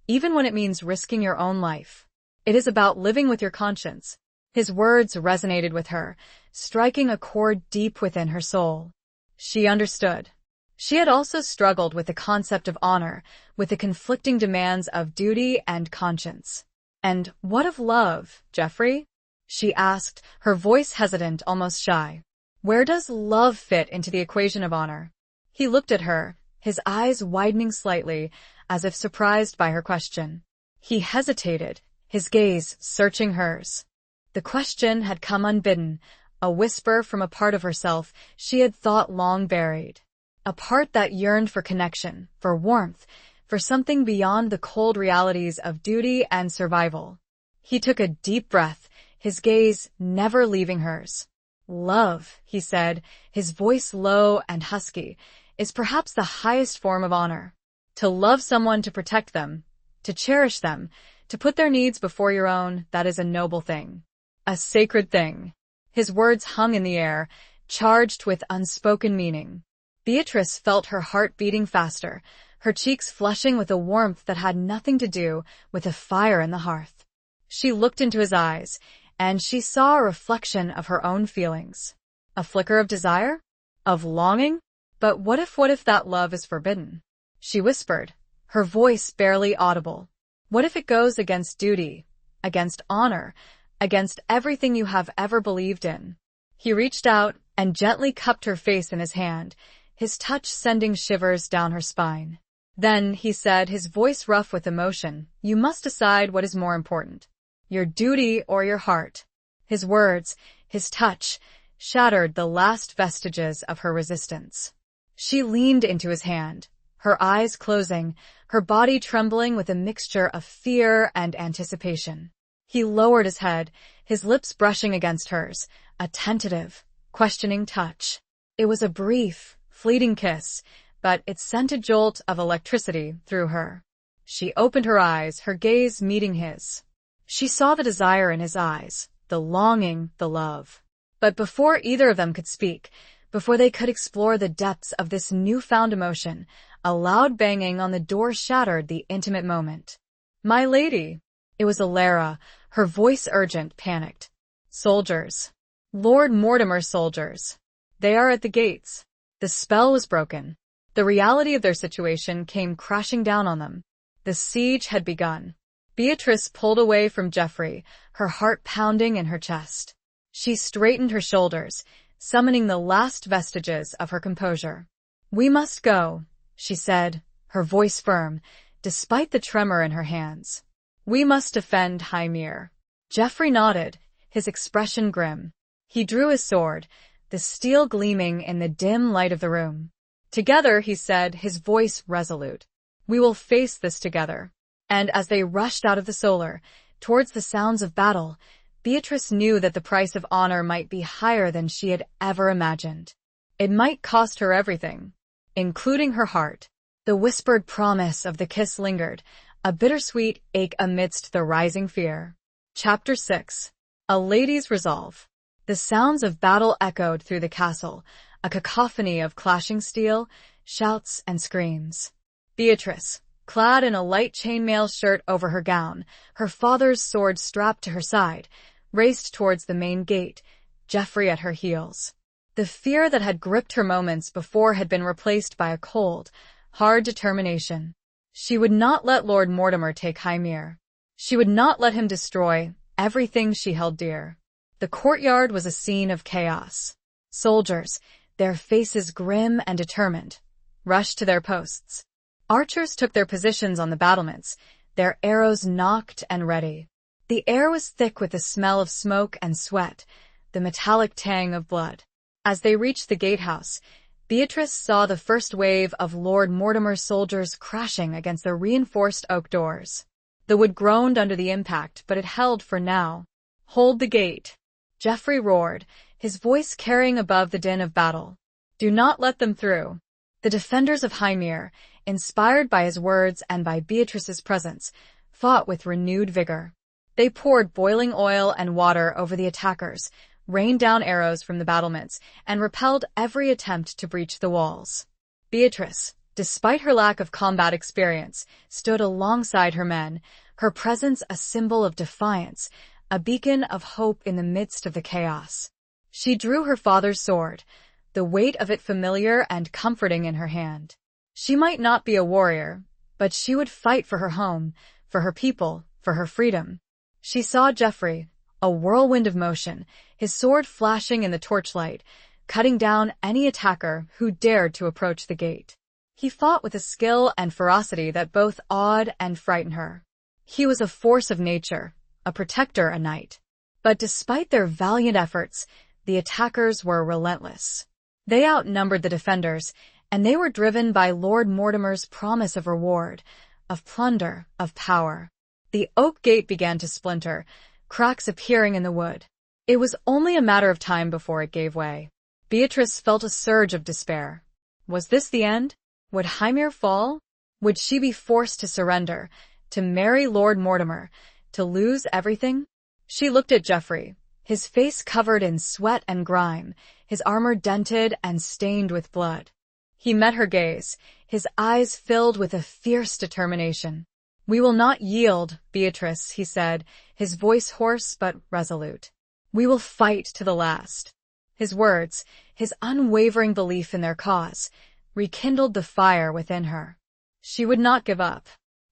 even when it means risking your own life. It is about living with your conscience." His words resonated with her, striking a chord deep within her soul. She understood. She had also struggled with the concept of honor, with the conflicting demands of duty and conscience. "And what of love, Geoffrey?" she asked, her voice hesitant, almost shy. "Where does love fit into the equation of honor?" He looked at her, his eyes widening slightly, as if surprised by her question. He hesitated, his gaze searching hers. The question had come unbidden, a whisper from a part of herself she had thought long buried. A part that yearned for connection, for warmth, for something beyond the cold realities of duty and survival. He took a deep breath, his gaze never leaving hers. Love, he said, his voice low and husky, is perhaps the highest form of honor. To love someone, to protect them, to cherish them, to put their needs before your own, that is a noble thing. A sacred thing. His words hung in the air, charged with unspoken meaning. Beatrice felt her heart beating faster, her cheeks flushing with a warmth that had nothing to do with the fire in the hearth. She looked into his eyes, and she saw a reflection of her own feelings. A flicker of desire? Of longing? But what if that love is forbidden? She whispered, her voice barely audible. What if it goes against duty, against honor, against everything you have ever believed in? He reached out and gently cupped her face in his hand, his touch sending shivers down her spine. Then, he said, his voice rough with emotion, you must decide what is more important, your duty or your heart. His words, his touch, shattered the last vestiges of her resistance. She leaned into his hand, her eyes closing, her body trembling with a mixture of fear and anticipation. He lowered his head, his lips brushing against hers, a tentative, questioning touch. It was a brief, fleeting kiss, but it sent a jolt of electricity through her. She opened her eyes, her gaze meeting his. She saw the desire in his eyes, the longing, the love. But before either of them could speak, before they could explore the depths of this newfound emotion, a loud banging on the door shattered the intimate moment. My lady! It was Alara, her voice urgent, panicked. Soldiers. Lord Mortimer's soldiers. They are at the gates. The spell was broken. The reality of their situation came crashing down on them. The siege had begun. Beatrice pulled away from Geoffrey, her heart pounding in her chest. She straightened her shoulders, summoning the last vestiges of her composure. We must go, she said, her voice firm, despite the tremor in her hands. We must defend Hymir. Geoffrey nodded, his expression grim. He drew his sword, the steel gleaming in the dim light of the room. Together, he said, his voice resolute. We will face this together. And as they rushed out of the solar, towards the sounds of battle, Beatrice knew that the price of honor might be higher than she had ever imagined. It might cost her everything, including her heart. The whispered promise of the kiss lingered, a bittersweet ache amidst the rising fear. Chapter 6. A Lady's Resolve. The sounds of battle echoed through the castle, a cacophony of clashing steel, shouts, and screams. Beatrice, clad in a light chainmail shirt over her gown, her father's sword strapped to her side, raced towards the main gate, Geoffrey at her heels. The fear that had gripped her moments before had been replaced by a cold, hard determination. She would not let Lord Mortimer take Hymir. She would not let him destroy everything she held dear. The courtyard was a scene of chaos. Soldiers, their faces grim and determined, rushed to their posts. Archers took their positions on the battlements, their arrows nocked and ready. The air was thick with the smell of smoke and sweat, the metallic tang of blood. As they reached the gatehouse, Beatrice saw the first wave of Lord Mortimer's soldiers crashing against the reinforced oak doors. The wood groaned under the impact, but it held for now. Hold the gate, Geoffrey roared, his voice carrying above the din of battle. Do not let them through. The defenders of Hymir, inspired by his words and by Beatrice's presence, fought with renewed vigor. They poured boiling oil and water over the attackers, rained down arrows from the battlements, and repelled every attempt to breach the walls. Beatrice, despite her lack of combat experience, stood alongside her men, her presence a symbol of defiance, a beacon of hope in the midst of the chaos. She drew her father's sword, the weight of it familiar and comforting in her hand. She might not be a warrior, but she would fight for her home, for her people, for her freedom. She saw Geoffrey, a whirlwind of motion, his sword flashing in the torchlight, cutting down any attacker who dared to approach the gate. He fought with a skill and ferocity that both awed and frightened her. He was a force of nature, a protector, a knight. But despite their valiant efforts, the attackers were relentless. They outnumbered the defenders, and they were driven by Lord Mortimer's promise of reward, of plunder, of power. The oak gate began to splinter, cracks appearing in the wood. It was only a matter of time before it gave way. Beatrice felt a surge of despair. Was this the end? Would Hymir fall? Would she be forced to surrender, to marry Lord Mortimer, to lose everything? She looked at Geoffrey, his face covered in sweat and grime, his armor dented and stained with blood. He met her gaze, his eyes filled with a fierce determination. "We will not yield, Beatrice," he said, his voice hoarse but resolute. "We will fight to the last." His words, his unwavering belief in their cause, rekindled the fire within her. She would not give up.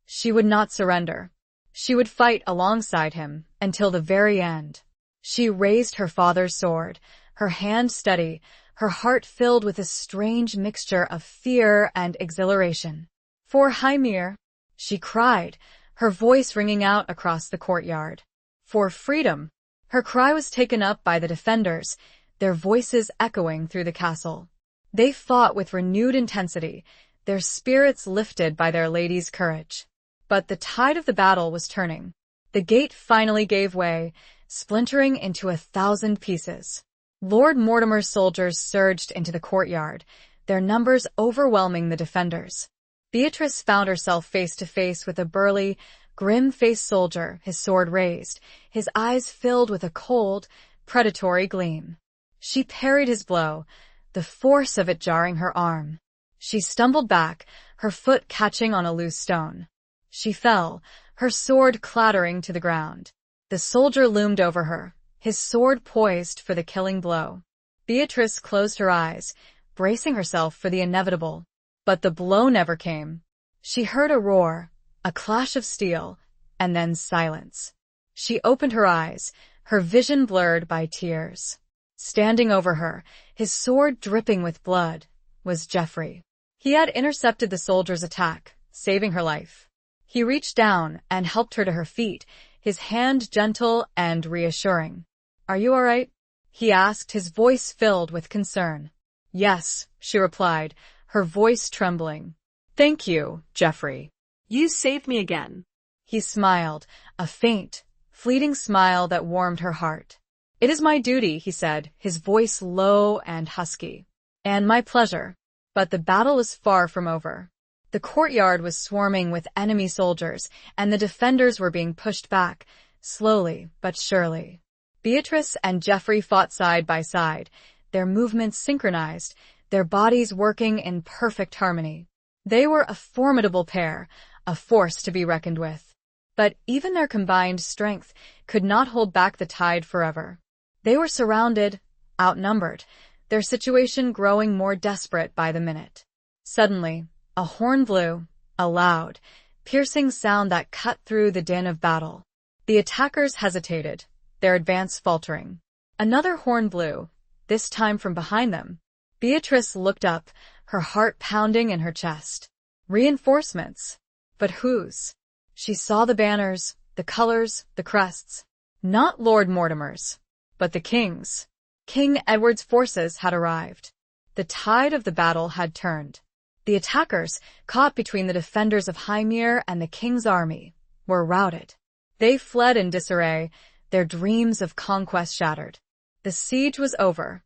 She would not surrender. She would fight alongside him until the very end. She raised her father's sword, her hand steady, her heart filled with a strange mixture of fear and exhilaration. "For Hymir," she cried, her voice ringing out across the courtyard. "For freedom." Her cry was taken up by the defenders, their voices echoing through the castle. They fought with renewed intensity, their spirits lifted by their lady's courage. But the tide of the battle was turning. The gate finally gave way, splintering into 1,000 pieces. Lord Mortimer's soldiers surged into the courtyard, their numbers overwhelming the defenders. Beatrice found herself face to face with a burly, grim-faced soldier, his sword raised, his eyes filled with a cold, predatory gleam. She parried his blow, the force of it jarring her arm. She stumbled back, her foot catching on a loose stone. She fell, her sword clattering to the ground. The soldier loomed over her, his sword poised for the killing blow. Beatrice closed her eyes, bracing herself for the inevitable. But the blow never came. She heard a roar, a clash of steel, and then silence. She opened her eyes, her vision blurred by tears. Standing over her, his sword dripping with blood, was Geoffrey. He had intercepted the soldier's attack, saving her life. He reached down and helped her to her feet, his hand gentle and reassuring. "Are you all right?" he asked, his voice filled with concern. "Yes," she replied, her voice trembling. "Thank you, Geoffrey." You saved me again. He smiled, a faint, fleeting smile that warmed her heart. "It is my duty," he said, his voice low and husky. "And my pleasure." But the battle was far from over. The courtyard was swarming with enemy soldiers, and the defenders were being pushed back, slowly but surely. Beatrice and Geoffrey fought side by side, their movements synchronized, their bodies working in perfect harmony. They were a formidable pair, a force to be reckoned with. But even their combined strength could not hold back the tide forever. They were surrounded, outnumbered, their situation growing more desperate by the minute. Suddenly, a horn blew, a loud, piercing sound that cut through the din of battle. The attackers hesitated, their advance faltering. Another horn blew, this time from behind them. Beatrice looked up, her heart pounding in her chest. Reinforcements. But whose? She saw the banners, the colors, the crests. Not Lord Mortimer's, but the king's. King Edward's forces had arrived. The tide of the battle had turned. The attackers, caught between the defenders of Hymir and the king's army, were routed. They fled in disarray, their dreams of conquest shattered. The siege was over.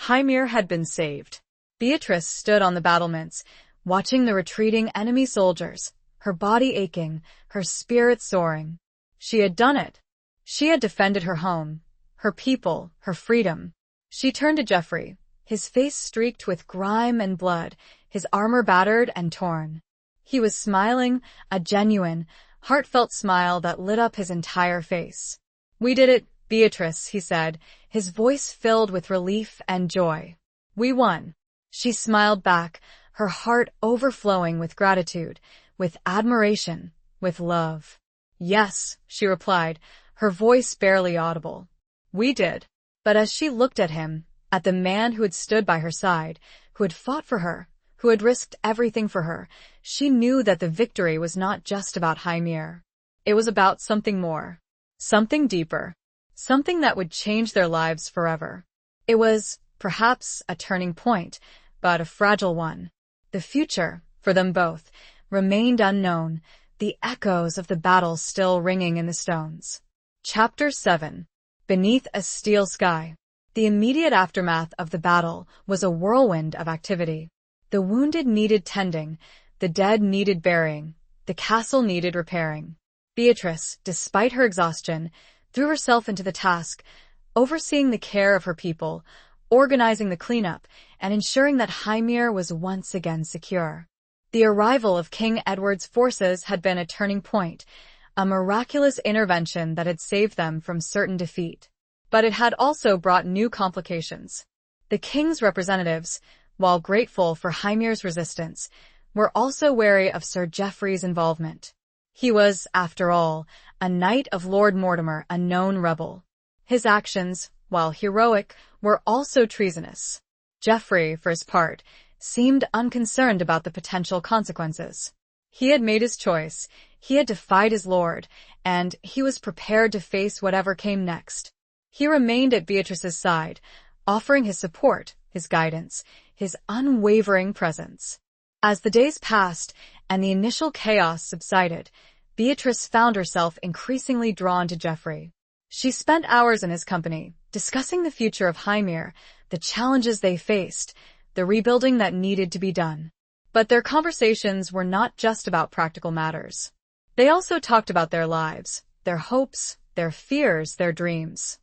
Hymir had been saved. Beatrice stood on the battlements, watching the retreating enemy soldiers, her body aching, her spirit soaring. She had done it. She had defended her home, her people, her freedom. She turned to Geoffrey, his face streaked with grime and blood, his armor battered and torn. He was smiling, a genuine, heartfelt smile that lit up his entire face. "We did it, Beatrice," he said, his voice filled with relief and joy. "We won." She smiled back, her heart overflowing with gratitude, with admiration, with love. "Yes," she replied, her voice barely audible. "We did." But as she looked at him, at the man who had stood by her side, who had fought for her, who had risked everything for her, she knew that the victory was not just about Hymir. It was about something more, something deeper, something that would change their lives forever. It was, perhaps, a turning point, but a fragile one. The future, for them both, remained unknown, the echoes of the battle still ringing in the stones. Chapter 7. beneath a steel sky. The immediate aftermath of the battle was a whirlwind of activity. The wounded needed tending, the dead needed burying, the castle needed repairing. Beatrice, despite her exhaustion, threw herself into the task, overseeing the care of her people, organizing the cleanup, and ensuring that Hymir was once again secure. The arrival of King Edward's forces had been a turning point, a miraculous intervention that had saved them from certain defeat. But it had also brought new complications. The king's representatives, while grateful for Hymir's resistance, were also wary of Sir Geoffrey's involvement. He was, after all, a knight of Lord Mortimer, a known rebel. His actions, while heroic, were also treasonous. Geoffrey, for his part, seemed unconcerned about the potential consequences. He had made his choice, he had defied his lord, and he was prepared to face whatever came next. He remained at Beatrice's side, offering his support, his guidance, his unwavering presence. As the days passed and the initial chaos subsided, Beatrice found herself increasingly drawn to Geoffrey. She spent hours in his company, discussing the future of Hymir, the challenges they faced, the rebuilding that needed to be done. But their conversations were not just about practical matters. They also talked about their lives, their hopes, their fears, their dreams.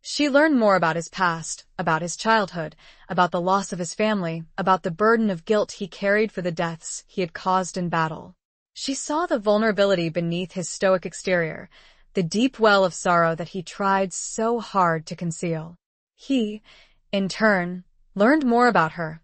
She learned more about his past, about his childhood, about the loss of his family, about the burden of guilt he carried for the deaths he had caused in battle. She saw the vulnerability beneath his stoic exterior, the deep well of sorrow that he tried so hard to conceal. He, in turn, learned more about her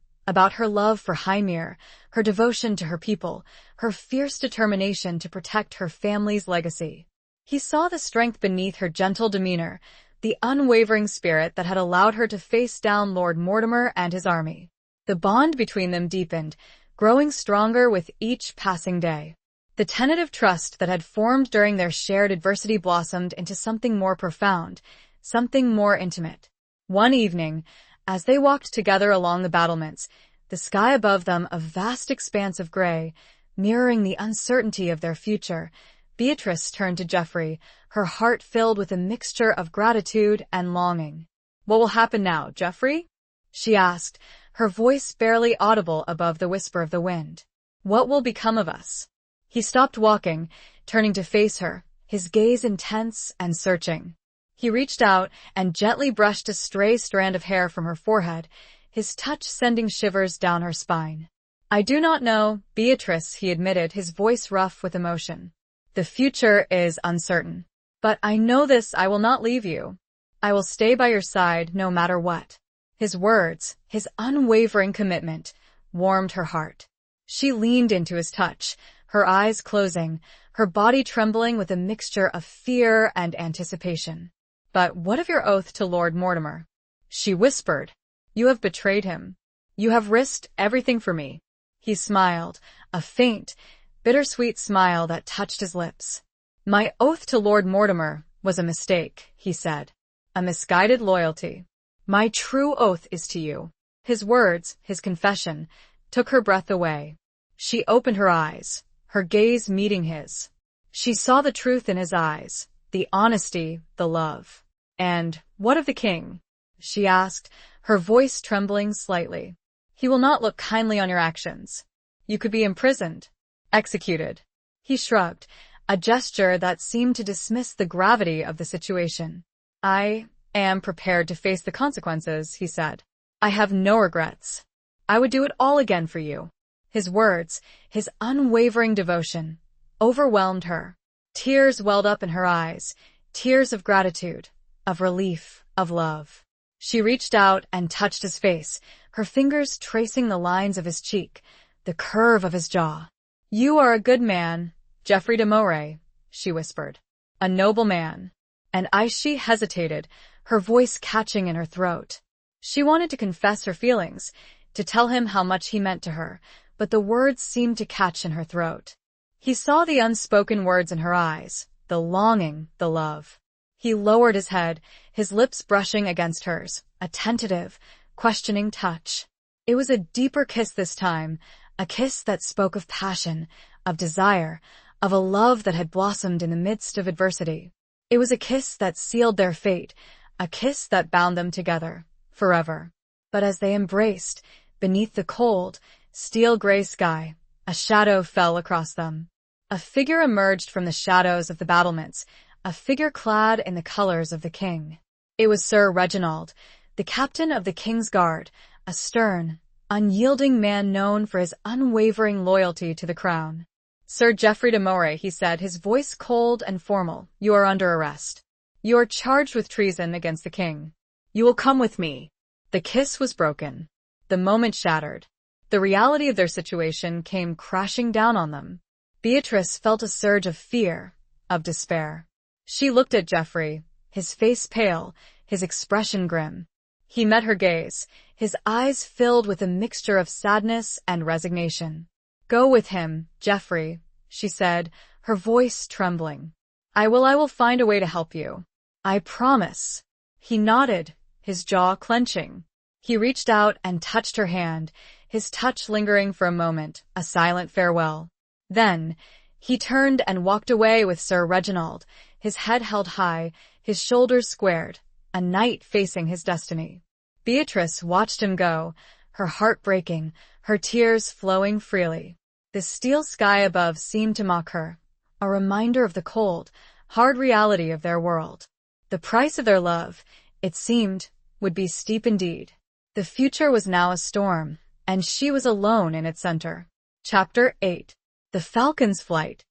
love for Hymir, her devotion to her people, her fierce determination to protect her family's legacy. He saw the strength beneath her gentle demeanor, the unwavering spirit that had allowed her to face down Lord Mortimer and his army. The bond between them deepened, growing stronger with each passing day. The tentative trust that had formed during their shared adversity blossomed into something more profound, something more intimate. One evening, as they walked together along the battlements, the sky above them a vast expanse of gray, mirroring the uncertainty of their future, Beatrice turned to Geoffrey, her heart filled with a mixture of gratitude and longing. "What will happen now, Geoffrey?" she asked, her voice barely audible above the whisper of the wind. "What will become of us?" He stopped walking, turning to face her, his gaze intense and searching. He reached out and gently brushed a stray strand of hair from her forehead, his touch sending shivers down her spine. "I do not know, Beatrice," he admitted, his voice rough with emotion. "The future is uncertain. But I know this, I will not leave you. I will stay by your side no matter what." His words, his unwavering commitment, warmed her heart. She leaned into his touch, her eyes closing, her body trembling with a mixture of fear and anticipation. "But what of your oath to Lord Mortimer?" she whispered. "You have betrayed him. You have risked everything for me." He smiled, a faint, bittersweet smile that touched his lips. "My oath to Lord Mortimer was a mistake," he said. "A misguided loyalty. My true oath is to you." His words, his confession, took her breath away. She opened her eyes, her gaze meeting his. She saw the truth in his eyes, the honesty, the love. "And what of the king?" she asked, her voice trembling slightly. "He will not look kindly on your actions. You could be imprisoned, executed." He shrugged, a gesture that seemed to dismiss the gravity of the situation. "I am prepared to face the consequences," he said. "I have no regrets. I would do it all again for you." His words, his unwavering devotion, overwhelmed her. Tears welled up in her eyes, tears of gratitude, of relief, of love. She reached out and touched his face, her fingers tracing the lines of his cheek, the curve of his jaw. "You are a good man, Geoffrey de Moray," she whispered. "A noble man." And as she hesitated, her voice catching in her throat. She wanted to confess her feelings, to tell him how much he meant to her, but the words seemed to catch in her throat. He saw the unspoken words in her eyes, the longing, the love. He lowered his head, his lips brushing against hers, a tentative, questioning touch. It was a deeper kiss this time, a kiss that spoke of passion, of desire, of a love that had blossomed in the midst of adversity. It was a kiss that sealed their fate, a kiss that bound them together, forever. But as they embraced, beneath the cold, steel-gray sky, a shadow fell across them. A figure emerged from the shadows of the battlements, a figure clad in the colors of the king. It was Sir Reginald, the captain of the king's guard, a stern, unyielding man known for his unwavering loyalty to the crown. "Sir Geoffrey de Moray," he said, his voice cold and formal, "you are under arrest. You are charged with treason against the king. You will come with me." The kiss was broken. The moment shattered. The reality of their situation came crashing down on them. Beatrice felt a surge of fear, of despair. She looked at Geoffrey, his face pale, his expression grim. He met her gaze, his eyes filled with a mixture of sadness and resignation. "Go with him, Geoffrey," she said, her voice trembling. I will find a way to help you. I promise." He nodded, his jaw clenching. He reached out and touched her hand, his touch lingering for a moment, a silent farewell. Then, he turned and walked away with Sir Reginald, his head held high, his shoulders squared, a knight facing his destiny. Beatrice watched him go, her heart breaking, her tears flowing freely. The steel sky above seemed to mock her, a reminder of the cold, hard reality of their world. The price of their love, it seemed, would be steep indeed. The future was now a storm, and she was alone in its center. Chapter 8. The Falcon's Flight.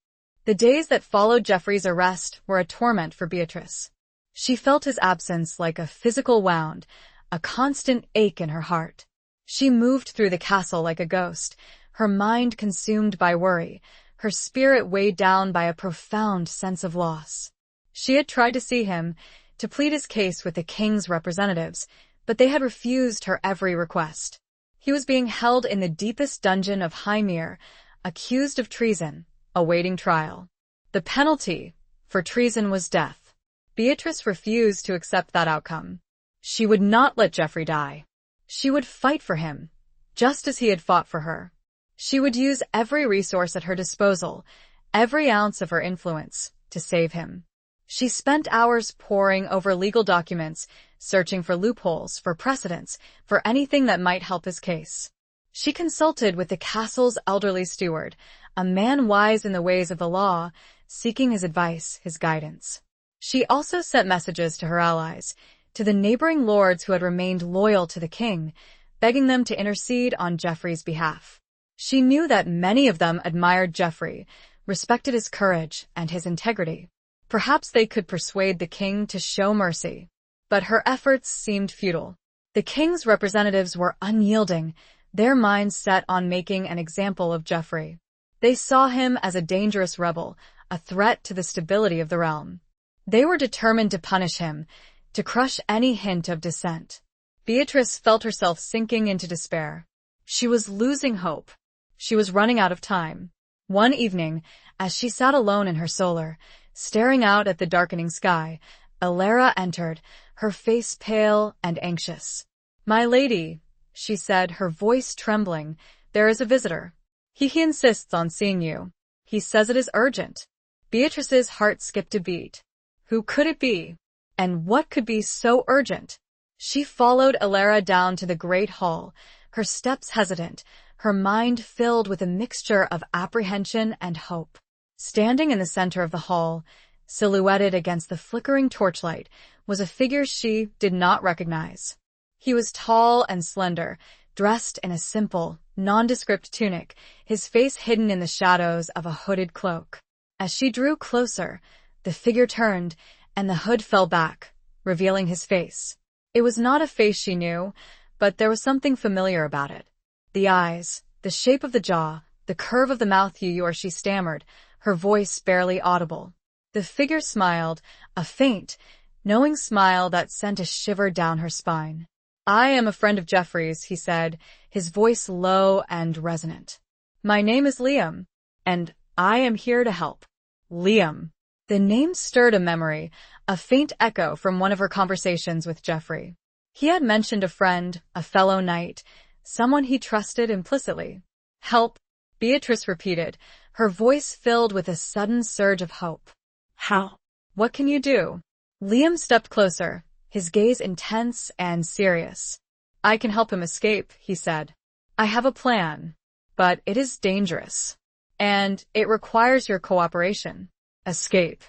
The days that followed Geoffrey's arrest were a torment for Beatrice. She felt his absence like a physical wound, a constant ache in her heart. She moved through the castle like a ghost, her mind consumed by worry, her spirit weighed down by a profound sense of loss. She had tried to see him, to plead his case with the king's representatives, but they had refused her every request. He was being held in the deepest dungeon of Hymir, accused of treason, awaiting trial. The penalty for treason was death. Beatrice refused to accept that outcome. She would not let Geoffrey die. She would fight for him, just as he had fought for her. She would use every resource at her disposal, every ounce of her influence, to save him. She spent hours poring over legal documents, searching for loopholes, for precedents, for anything that might help his case. She consulted with the castle's elderly steward, a man wise in the ways of the law, seeking his advice, his guidance. She also sent messages to her allies, to the neighboring lords who had remained loyal to the king, begging them to intercede on Geoffrey's behalf. She knew that many of them admired Geoffrey, respected his courage and his integrity. Perhaps they could persuade the king to show mercy. But her efforts seemed futile. The king's representatives were unyielding, their minds set on making an example of Geoffrey. They saw him as a dangerous rebel, a threat to the stability of the realm. They were determined to punish him, to crush any hint of dissent. Beatrice felt herself sinking into despair. She was losing hope. She was running out of time. One evening, as she sat alone in her solar, staring out at the darkening sky, Alara entered, her face pale and anxious. "My lady," she said, her voice trembling, "there is a visitor. He insists on seeing you. He says it is urgent." Beatrice's heart skipped a beat. Who could it be? And what could be so urgent? She followed Alara down to the great hall, her steps hesitant, her mind filled with a mixture of apprehension and hope. Standing in the center of the hall, silhouetted against the flickering torchlight, was a figure she did not recognize. He was tall and slender, dressed in a simple, nondescript tunic, his face hidden in the shadows of a hooded cloak. As she drew closer, the figure turned, and the hood fell back, revealing his face. It was not a face she knew, but there was something familiar about it. The eyes, the shape of the jaw, the curve of the mouth. She stammered, her voice barely audible. The figure smiled, a faint, knowing smile that sent a shiver down her spine. "I am a friend of Geoffrey's," he said, his voice low and resonant. "My name is Liam, and I am here to help." Liam. The name stirred a memory, a faint echo from one of her conversations with Geoffrey. He had mentioned a friend, a fellow knight, someone he trusted implicitly. "Help," Beatrice repeated, her voice filled with a sudden surge of hope. "How? What can you do?" Liam stepped closer, his gaze intense and serious. "I can help him escape," he said. "I have a plan, but it is dangerous, and it requires your cooperation." Escape.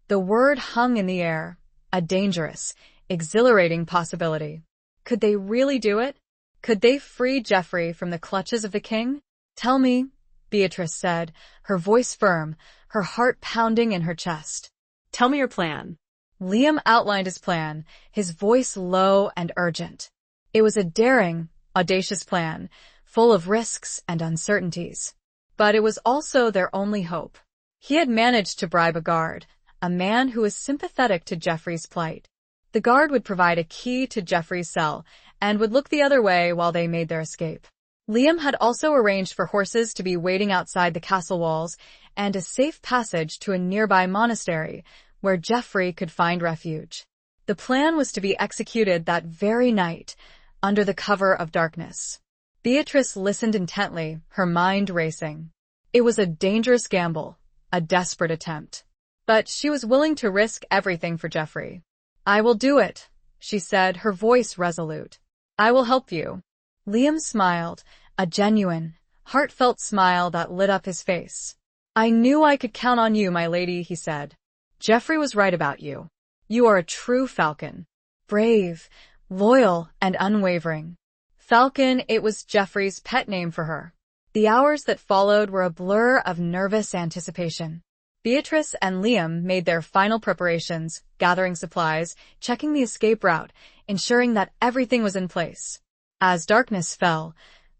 The word hung in the air, a dangerous, exhilarating possibility. Could they really do it? Could they free Geoffrey from the clutches of the king? "Tell me," Beatrice said, her voice firm, her heart pounding in her chest. Tell me your plan. Liam outlined his plan, his voice low and urgent. It was a daring, audacious plan, full of risks and uncertainties. But it was also their only hope. He had managed to bribe a guard, a man who was sympathetic to Geoffrey's plight. The guard would provide a key to Geoffrey's cell and would look the other way while they made their escape. Liam had also arranged for horses to be waiting outside the castle walls and a safe passage to a nearby monastery where Geoffrey could find refuge. The plan was to be executed that very night, under the cover of darkness. Beatrice listened intently, her mind racing. It was a dangerous gamble, a desperate attempt. But she was willing to risk everything for Geoffrey. "I will do it," she said, her voice resolute. "I will help you." Liam smiled, a genuine, heartfelt smile that lit up his face. "I knew I could count on you, my lady," he said. "Geoffrey was right about you. You are a true falcon. Brave, loyal, and unwavering." Falcon, it was Geoffrey's pet name for her. The hours that followed were a blur of nervous anticipation. Beatrice and Liam made their final preparations, gathering supplies, checking the escape route, ensuring that everything was in place. As darkness fell,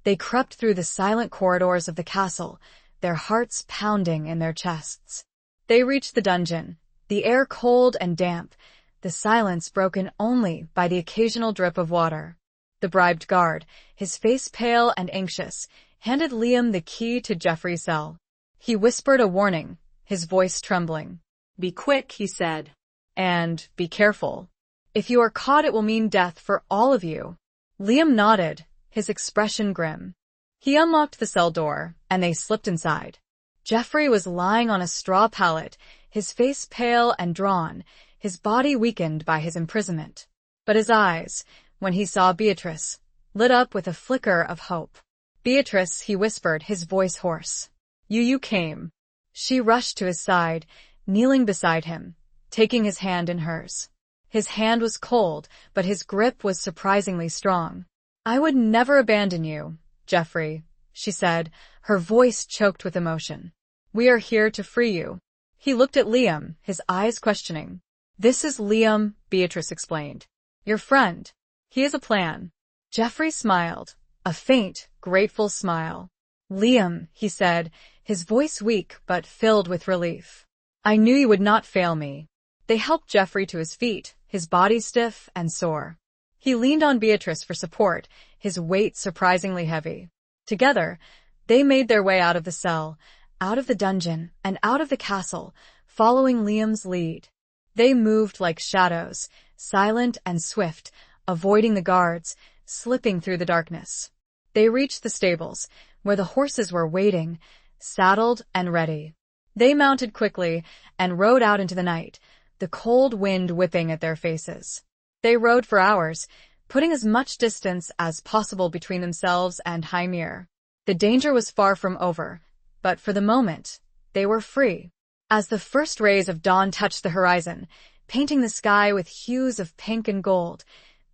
they crept through the silent corridors of the castle, their hearts pounding in their chests. They reached the dungeon, the air cold and damp, the silence broken only by the occasional drip of water. The bribed guard, his face pale and anxious, handed Liam the key to Geoffrey's cell. He whispered a warning, his voice trembling. "Be quick," he said. "And be careful. If you are caught, it will mean death for all of you." Liam nodded, his expression grim. He unlocked the cell door, and they slipped inside. Geoffrey was lying on a straw pallet, his face pale and drawn, his body weakened by his imprisonment. But his eyes, when he saw Beatrice, lit up with a flicker of hope. "Beatrice," he whispered, his voice hoarse. You came." She rushed to his side, kneeling beside him, taking his hand in hers. His hand was cold, but his grip was surprisingly strong. "I would never abandon you, Geoffrey," she said, her voice choked with emotion. "We are here to free you." He looked at Liam, his eyes questioning. "This is Liam," Beatrice explained. "Your friend. He has a plan." Geoffrey smiled, a faint, grateful smile. "Liam," he said, his voice weak but filled with relief. "I knew you would not fail me." They helped Geoffrey to his feet, his body stiff and sore. He leaned on Beatrice for support, his weight surprisingly heavy. Together, they made their way out of the cell, out of the dungeon, and out of the castle, following Liam's lead. They moved like shadows, silent and swift, avoiding the guards, slipping through the darkness. They reached the stables, where the horses were waiting, saddled and ready. They mounted quickly and rode out into the night, the cold wind whipping at their faces. They rode for hours, putting as much distance as possible between themselves and Hymir. The danger was far from over, but for the moment, they were free. As the first rays of dawn touched the horizon, painting the sky with hues of pink and gold,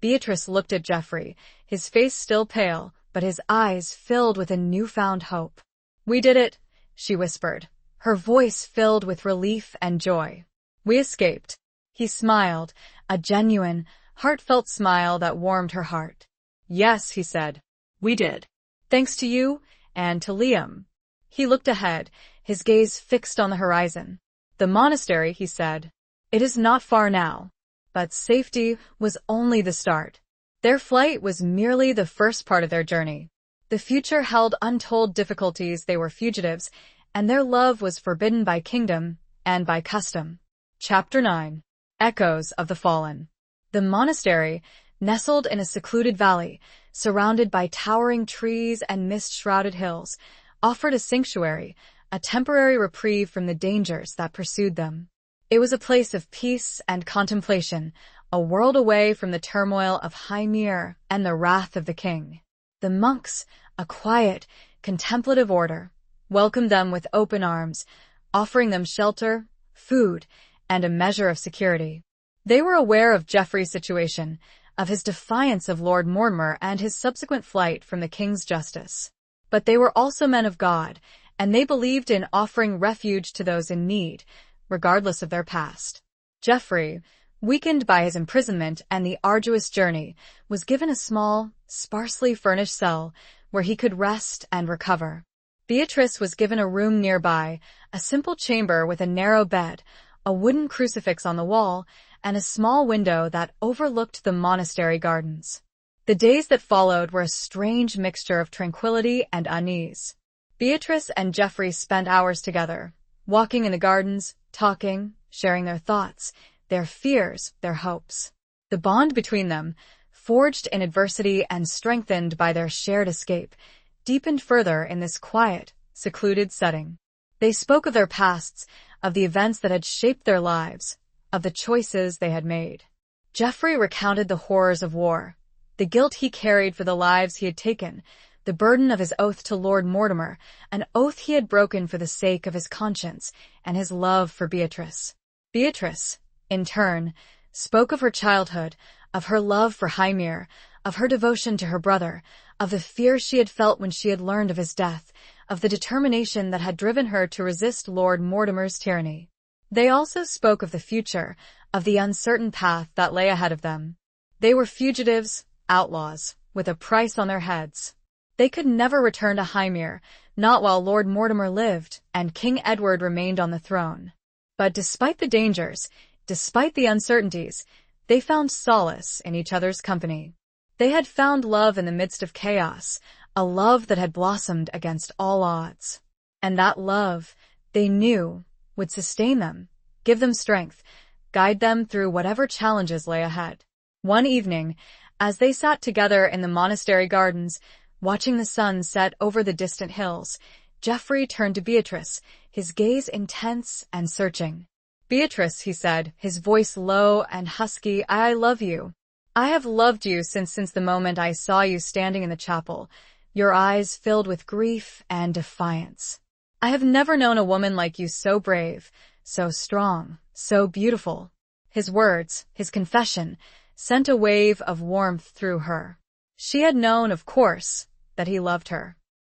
Beatrice looked at Geoffrey, his face still pale, but his eyes filled with a newfound hope. "We did it," she whispered, her voice filled with relief and joy. "We escaped." He smiled, a genuine, heartfelt smile that warmed her heart. "Yes," he said. "We did. Thanks to you and to Liam." He looked ahead, his gaze fixed on the horizon. "The monastery," he said. "It is not far now." But safety was only the start. Their flight was merely the first part of their journey. The future held untold difficulties. They were fugitives, and their love was forbidden by kingdom and by custom. Chapter 9. Echoes of the Fallen. The monastery, nestled in a secluded valley, surrounded by towering trees and mist-shrouded hills, offered a sanctuary, a temporary reprieve from the dangers that pursued them. It was a place of peace and contemplation, a world away from the turmoil of Hymir and the wrath of the king. The monks, a quiet, contemplative order, welcomed them with open arms, offering them shelter, food, and a measure of security. They were aware of Geoffrey's situation, of his defiance of Lord Mortimer and his subsequent flight from the king's justice. But they were also men of God, and they believed in offering refuge to those in need, regardless of their past. Geoffrey, weakened by his imprisonment and the arduous journey, was given a small, sparsely furnished cell where he could rest and recover. Beatrice was given a room nearby, a simple chamber with a narrow bed, a wooden crucifix on the wall, and a small window that overlooked the monastery gardens. The days that followed were a strange mixture of tranquility and unease. Beatrice and Geoffrey spent hours together, walking in the gardens, talking, sharing their thoughts, their fears, their hopes. The bond between them, forged in adversity and strengthened by their shared escape, deepened further in this quiet, secluded setting. They spoke of their pasts, of the events that had shaped their lives, of the choices they had made. Geoffrey recounted the horrors of war, the guilt he carried for the lives he had taken, the burden of his oath to Lord Mortimer, an oath he had broken for the sake of his conscience and his love for Beatrice. Beatrice, in turn, spoke of her childhood, of her love for Hymir, of her devotion to her brother, of the fear she had felt when she had learned of his death, of the determination that had driven her to resist Lord Mortimer's tyranny. They also spoke of the future, of the uncertain path that lay ahead of them. They were fugitives, outlaws, with a price on their heads. They could never return to Hymir, not while Lord Mortimer lived and King Edward remained on the throne. But despite the dangers, despite the uncertainties, they found solace in each other's company. They had found love in the midst of chaos, a love that had blossomed against all odds. And that love, they knew, would sustain them, give them strength, guide them through whatever challenges lay ahead. One evening, as they sat together in the monastery gardens, watching the sun set over the distant hills, Geoffrey turned to Beatrice, his gaze intense and searching. "Beatrice," he said, his voice low and husky, "I love you. I have loved you since the moment I saw you standing in the chapel, your eyes filled with grief and defiance. I have never known a woman like you, so brave, so strong, so beautiful." His words, his confession, sent a wave of warmth through her. She had known, of course, that he loved her.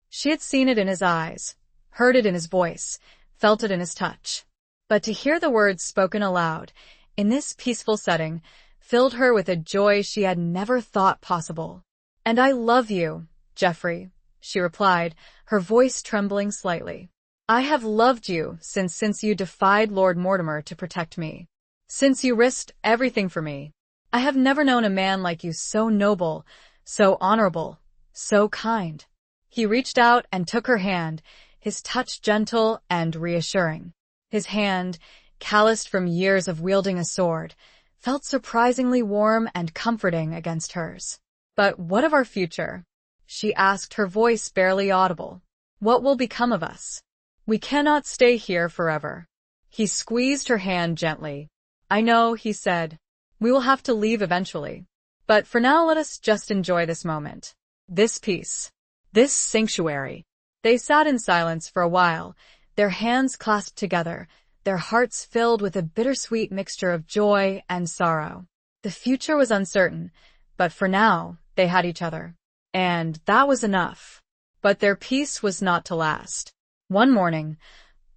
She had seen it in his eyes, heard it in his voice, felt it in his touch. But to hear the words spoken aloud, in this peaceful setting, filled her with a joy she had never thought possible. "And I love you, Geoffrey," she replied, her voice trembling slightly. "I have loved you since you defied Lord Mortimer to protect me. Since you risked everything for me. I have never known a man like you, so noble, so honorable, so kind." He reached out and took her hand, his touch gentle and reassuring. His hand, calloused from years of wielding a sword, felt surprisingly warm and comforting against hers. "But what of our future?" she asked, her voice barely audible. "What will become of us? We cannot stay here forever." He squeezed her hand gently. "I know," he said. "We will have to leave eventually. But for now, let us just enjoy this moment. This peace. This sanctuary." They sat in silence for a while, their hands clasped together, their hearts filled with a bittersweet mixture of joy and sorrow. The future was uncertain, but for now, they had each other. And that was enough. But their peace was not to last. One morning,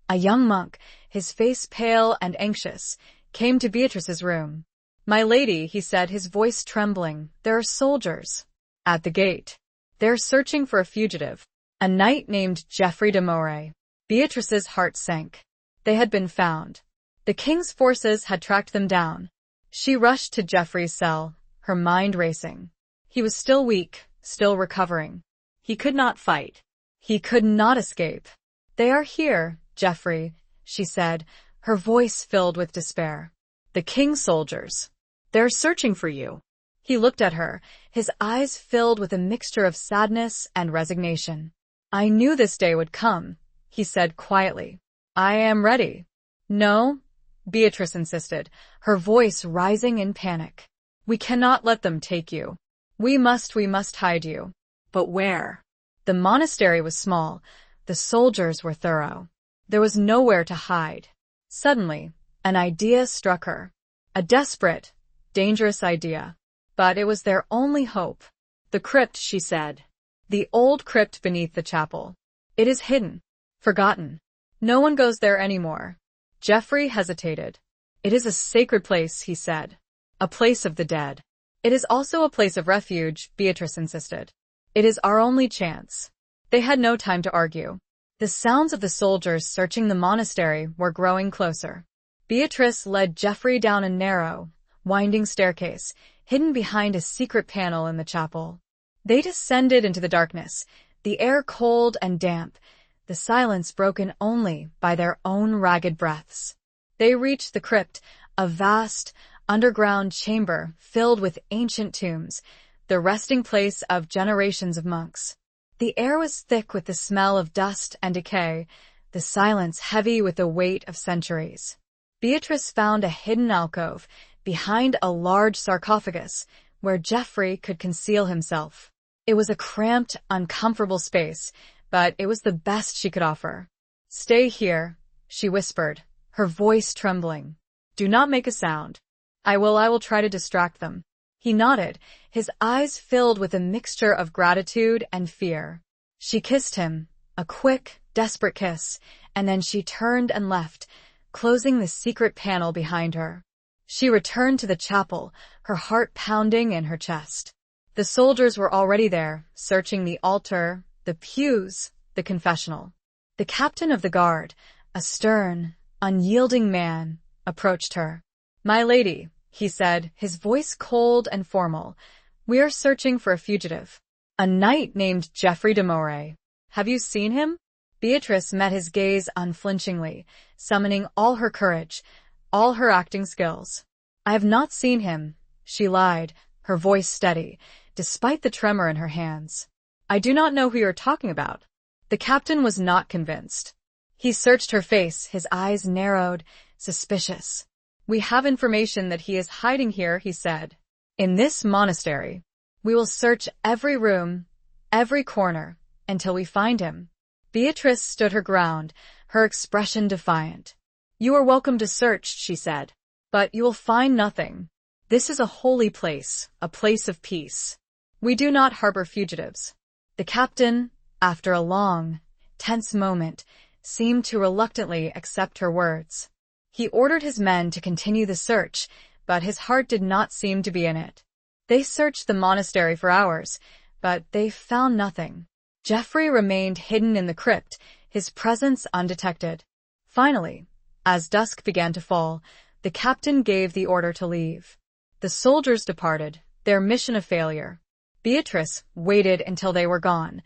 a young monk, his face pale and anxious, came to Beatrice's room. "My lady," he said, his voice trembling, "there are soldiers at the gate. They're searching for a fugitive, a knight named Geoffrey de Moray." Beatrice's heart sank. They had been found. The king's forces had tracked them down. She rushed to Geoffrey's cell, her mind racing. He was still weak, still recovering. He could not fight. He could not escape. "They are here, Geoffrey," she said, her voice filled with despair. "The king's soldiers. They're searching for you." He looked at her, his eyes filled with a mixture of sadness and resignation. "I knew this day would come," he said quietly. "I am ready." "No," Beatrice insisted, her voice rising in panic. We cannot let them take you. We must hide you. But where? The monastery was small. The soldiers were thorough. There was nowhere to hide. Suddenly, an idea struck her. A desperate, dangerous idea. But it was their only hope. The crypt, she said. The old crypt beneath the chapel. It is hidden, forgotten. No one goes there anymore. Geoffrey hesitated. It is a sacred place, he said. A place of the dead. It is also a place of refuge, Beatrice insisted. It is our only chance. They had no time to argue. The sounds of the soldiers searching the monastery were growing closer. Beatrice led Geoffrey down a narrow, winding staircase, hidden behind a secret panel in the chapel. They descended into the darkness, the air cold and damp, the silence broken only by their own ragged breaths. They reached the crypt, a vast, underground chamber filled with ancient tombs, the resting place of generations of monks. The air was thick with the smell of dust and decay, the silence heavy with the weight of centuries. Beatrice found a hidden alcove behind a large sarcophagus where Geoffrey could conceal himself. It was a cramped, uncomfortable space, but it was the best she could offer. "Stay here," she whispered, her voice trembling. "Do not make a sound. I will try to distract them." He nodded, his eyes filled with a mixture of gratitude and fear. She kissed him, a quick, desperate kiss, and then she turned and left, closing the secret panel behind her. She returned to the chapel, her heart pounding in her chest. The soldiers were already there, searching the altar, the pews, the confessional. The captain of the guard, a stern, unyielding man, approached her. "My lady," he said, his voice cold and formal, "we are searching for a fugitive. A knight named Geoffrey de Moray. Have you seen him?" Beatrice met his gaze unflinchingly, summoning all her courage, all her acting skills. "I have not seen him," she lied, her voice steady, despite the tremor in her hands. "I do not know who you are talking about." The captain was not convinced. He searched her face, his eyes narrowed, suspicious. "We have information that he is hiding here," he said. "In this monastery. We will search every room, every corner, until we find him." Beatrice stood her ground, her expression defiant. "You are welcome to search," she said, "but you will find nothing. This is a holy place, a place of peace. We do not harbor fugitives." The captain, after a long, tense moment, seemed to reluctantly accept her words. He ordered his men to continue the search, but his heart did not seem to be in it. They searched the monastery for hours, but they found nothing. Geoffrey remained hidden in the crypt, his presence undetected. Finally, as dusk began to fall, the captain gave the order to leave. The soldiers departed, their mission a failure. Beatrice waited until they were gone,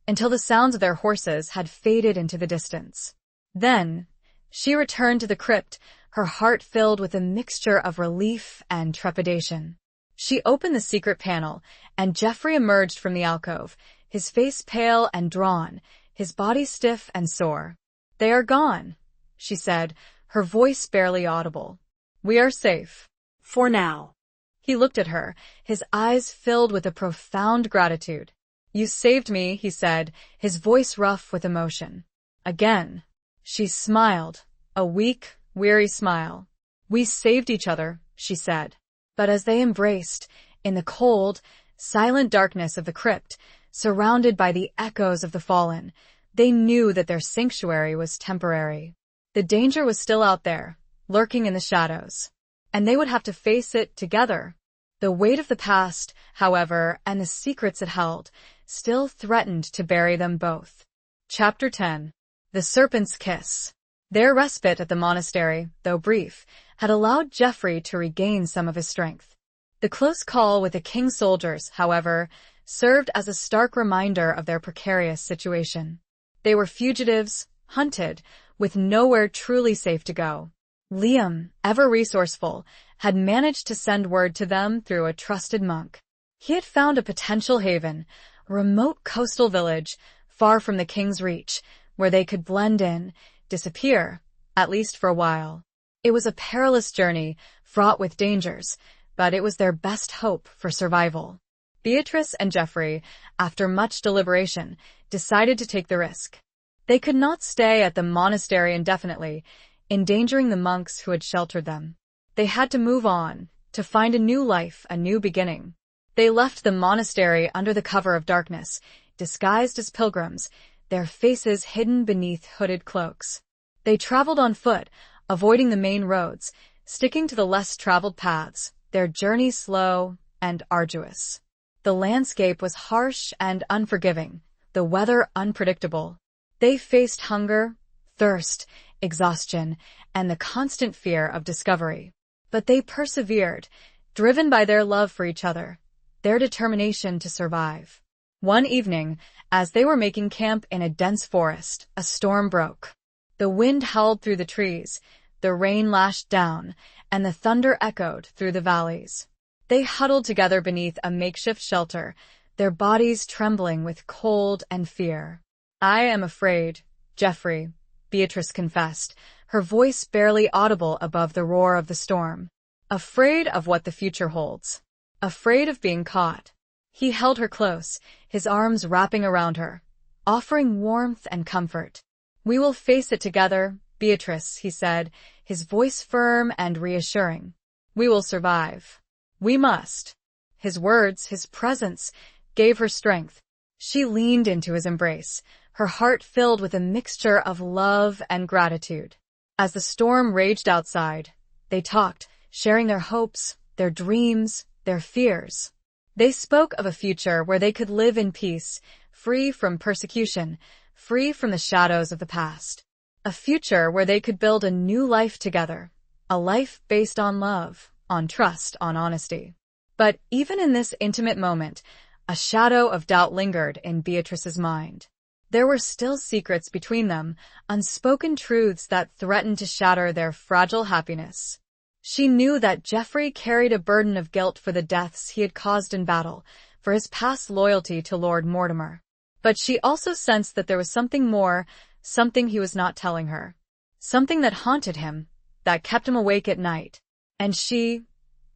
until the sounds of their horses had faded into the distance. Then, she returned to the crypt, her heart filled with a mixture of relief and trepidation. She opened the secret panel, and Geoffrey emerged from the alcove, his face pale and drawn, his body stiff and sore. "They are gone," she said, her voice barely audible. "We are safe. For now." He looked at her, his eyes filled with a profound gratitude. "You saved me," he said, his voice rough with emotion. Again, she smiled, a weak, weary smile. "We saved each other," she said. But as they embraced, in the cold, silent darkness of the crypt, surrounded by the echoes of the fallen, they knew that their sanctuary was temporary. The danger was still out there, lurking in the shadows. And they would have to face it together. The weight of the past, however, and the secrets it held, still threatened to bury them both. Chapter 10. The Serpent's Kiss. Their respite at the monastery, though brief, had allowed Geoffrey to regain some of his strength. The close call with the king's soldiers, however, served as a stark reminder of their precarious situation. They were fugitives, hunted, with nowhere truly safe to go. Liam, ever resourceful, had managed to send word to them through a trusted monk. He had found a potential haven, a remote coastal village, far from the king's reach, where they could blend in, disappear, at least for a while. It was a perilous journey, fraught with dangers, but it was their best hope for survival. Beatrice and Geoffrey, after much deliberation, decided to take the risk. They could not stay at the monastery indefinitely, endangering the monks who had sheltered them. They had to move on, to find a new life, a new beginning. They left the monastery under the cover of darkness, disguised as pilgrims, their faces hidden beneath hooded cloaks. They traveled on foot, avoiding the main roads, sticking to the less traveled paths, their journey slow and arduous. The landscape was harsh and unforgiving, the weather unpredictable. They faced hunger, thirst, exhaustion, and the constant fear of discovery. But they persevered, driven by their love for each other, their determination to survive. One evening, as they were making camp in a dense forest, a storm broke. The wind howled through the trees, the rain lashed down, and the thunder echoed through the valleys. They huddled together beneath a makeshift shelter, their bodies trembling with cold and fear. "I am afraid, Geoffrey," Beatrice confessed, her voice barely audible above the roar of the storm. "Afraid of what the future holds. Afraid of being caught." He held her close, his arms wrapping around her, offering warmth and comfort. "We will face it together, Beatrice," he said, his voice firm and reassuring. "We will survive. We must." His words, his presence, gave her strength. She leaned into his embrace, her heart filled with a mixture of love and gratitude. As the storm raged outside, they talked, sharing their hopes, their dreams, their fears. They spoke of a future where they could live in peace, free from persecution, free from the shadows of the past. A future where they could build a new life together, a life based on love, on trust, on honesty. But even in this intimate moment, a shadow of doubt lingered in Beatrice's mind. There were still secrets between them, unspoken truths that threatened to shatter their fragile happiness. She knew that Geoffrey carried a burden of guilt for the deaths he had caused in battle, for his past loyalty to Lord Mortimer. But she also sensed that there was something more, something he was not telling her. Something that haunted him, that kept him awake at night. And she,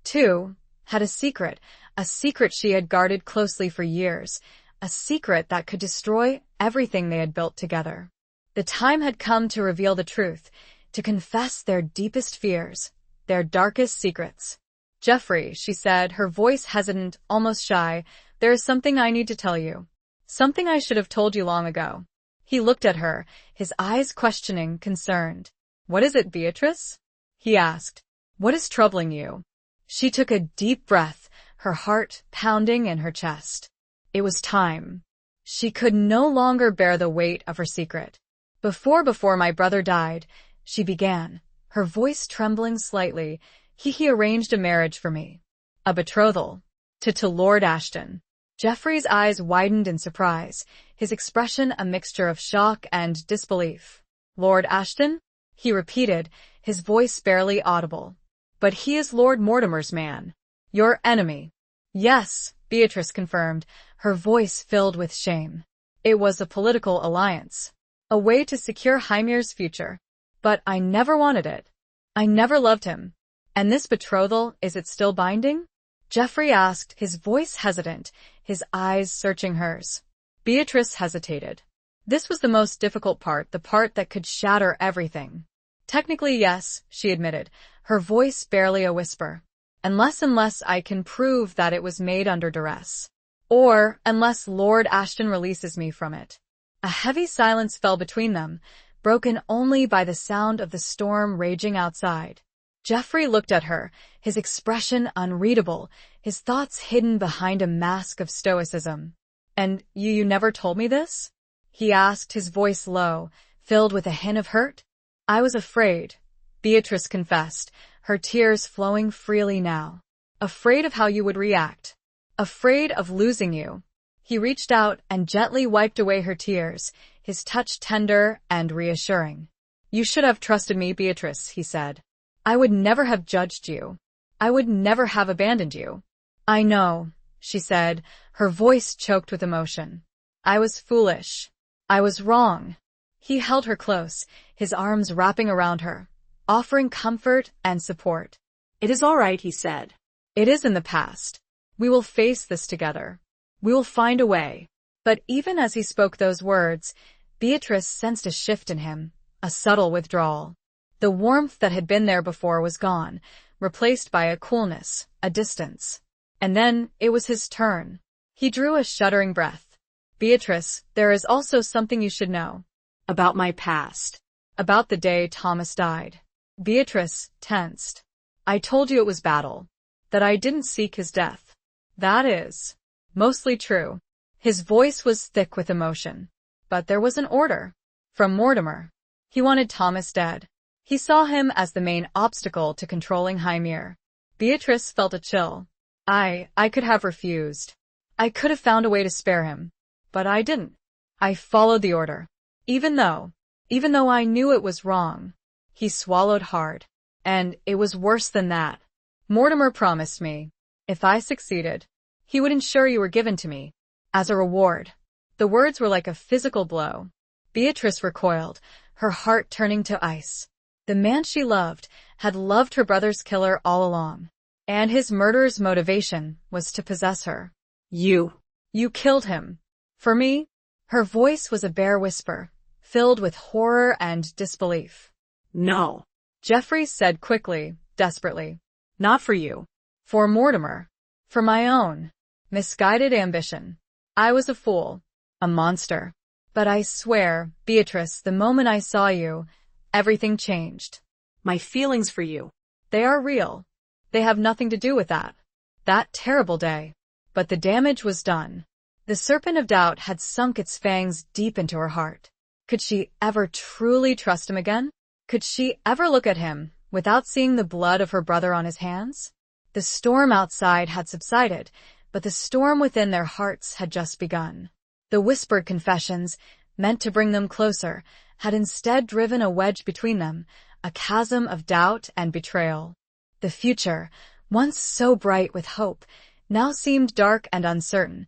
too, had a secret she had guarded closely for years, a secret that could destroy everything they had built together. The time had come to reveal the truth, to confess their deepest fears, their darkest secrets. "Geoffrey," she said, her voice hesitant, almost shy, "there is something I need to tell you. Something I should have told you long ago." He looked at her, his eyes questioning, concerned. "What is it, Beatrice?" he asked. "What is troubling you?" She took a deep breath, her heart pounding in her chest. It was time. She could no longer bear the weight of her secret. Before my brother died," she began, her voice trembling slightly, he arranged a marriage for me. A betrothal. To Lord Ashton." Geoffrey's eyes widened in surprise, his expression a mixture of shock and disbelief. "Lord Ashton?" he repeated, his voice barely audible. "But he is Lord Mortimer's man. Your enemy." "Yes," Beatrice confirmed, her voice filled with shame. "It was a political alliance. A way to secure Hymir's future. But I never wanted it. I never loved him. And this betrothal, is it still binding?" Geoffrey asked, his voice hesitant, his eyes searching hers. Beatrice hesitated. This was the most difficult part, the part that could shatter everything. "Technically, yes," she admitted, her voice barely a whisper. Unless I can prove that it was made under duress. Or unless Lord Ashton releases me from it." A heavy silence fell between them, broken only by the sound of the storm raging outside. Geoffrey looked at her, his expression unreadable, his thoughts hidden behind a mask of stoicism. "And you never told me this?" he asked, his voice low, filled with a hint of hurt. "I was afraid," Beatrice confessed, her tears flowing freely now. "Afraid of how you would react. Afraid of losing you." He reached out and gently wiped away her tears, his touch tender and reassuring. "You should have trusted me, Beatrice," he said. "I would never have judged you. I would never have abandoned you." "I know," she said, her voice choked with emotion. "I was foolish. I was wrong." He held her close, his arms wrapping around her, offering comfort and support. "It is all right," he said. It is in the past. We will face this together. We will find a way. But even as he spoke those words, Beatrice sensed a shift in him, a subtle withdrawal. The warmth that had been there before was gone, replaced by a coolness, a distance. And then it was his turn. He drew a shuddering breath. Beatrice, there is also something you should know. About my past. About the day Thomas died. Beatrice tensed. I told you it was battle. That I didn't seek his death. That is mostly true. His voice was thick with emotion. But there was an order. From Mortimer. He wanted Thomas dead. He saw him as the main obstacle to controlling Hymir. Beatrice felt a chill. I could have refused. I could have found a way to spare him. But I didn't. I followed the order. Even though I knew it was wrong. He swallowed hard. And it was worse than that. Mortimer promised me, if I succeeded, he would ensure you were given to me. As a reward. The words were like a physical blow. Beatrice recoiled, her heart turning to ice. The man she loved had loved her brother's killer all along. And his murderer's motivation was to possess her. You killed him. For me? Her voice was a bare whisper, filled with horror and disbelief. No. Geoffrey said quickly, desperately. Not for you. For Mortimer. For my own misguided ambition. I was a fool. A monster. But I swear, Beatrice, the moment I saw you, everything changed. My feelings for you. They are real. They have nothing to do with that terrible day. But the damage was done. The serpent of doubt had sunk its fangs deep into her heart. Could she ever truly trust him again? Could she ever look at him without seeing the blood of her brother on his hands? The storm outside had subsided, but the storm within their hearts had just begun. The whispered confessions, meant to bring them closer, had instead driven a wedge between them, a chasm of doubt and betrayal. The future, once so bright with hope, now seemed dark and uncertain,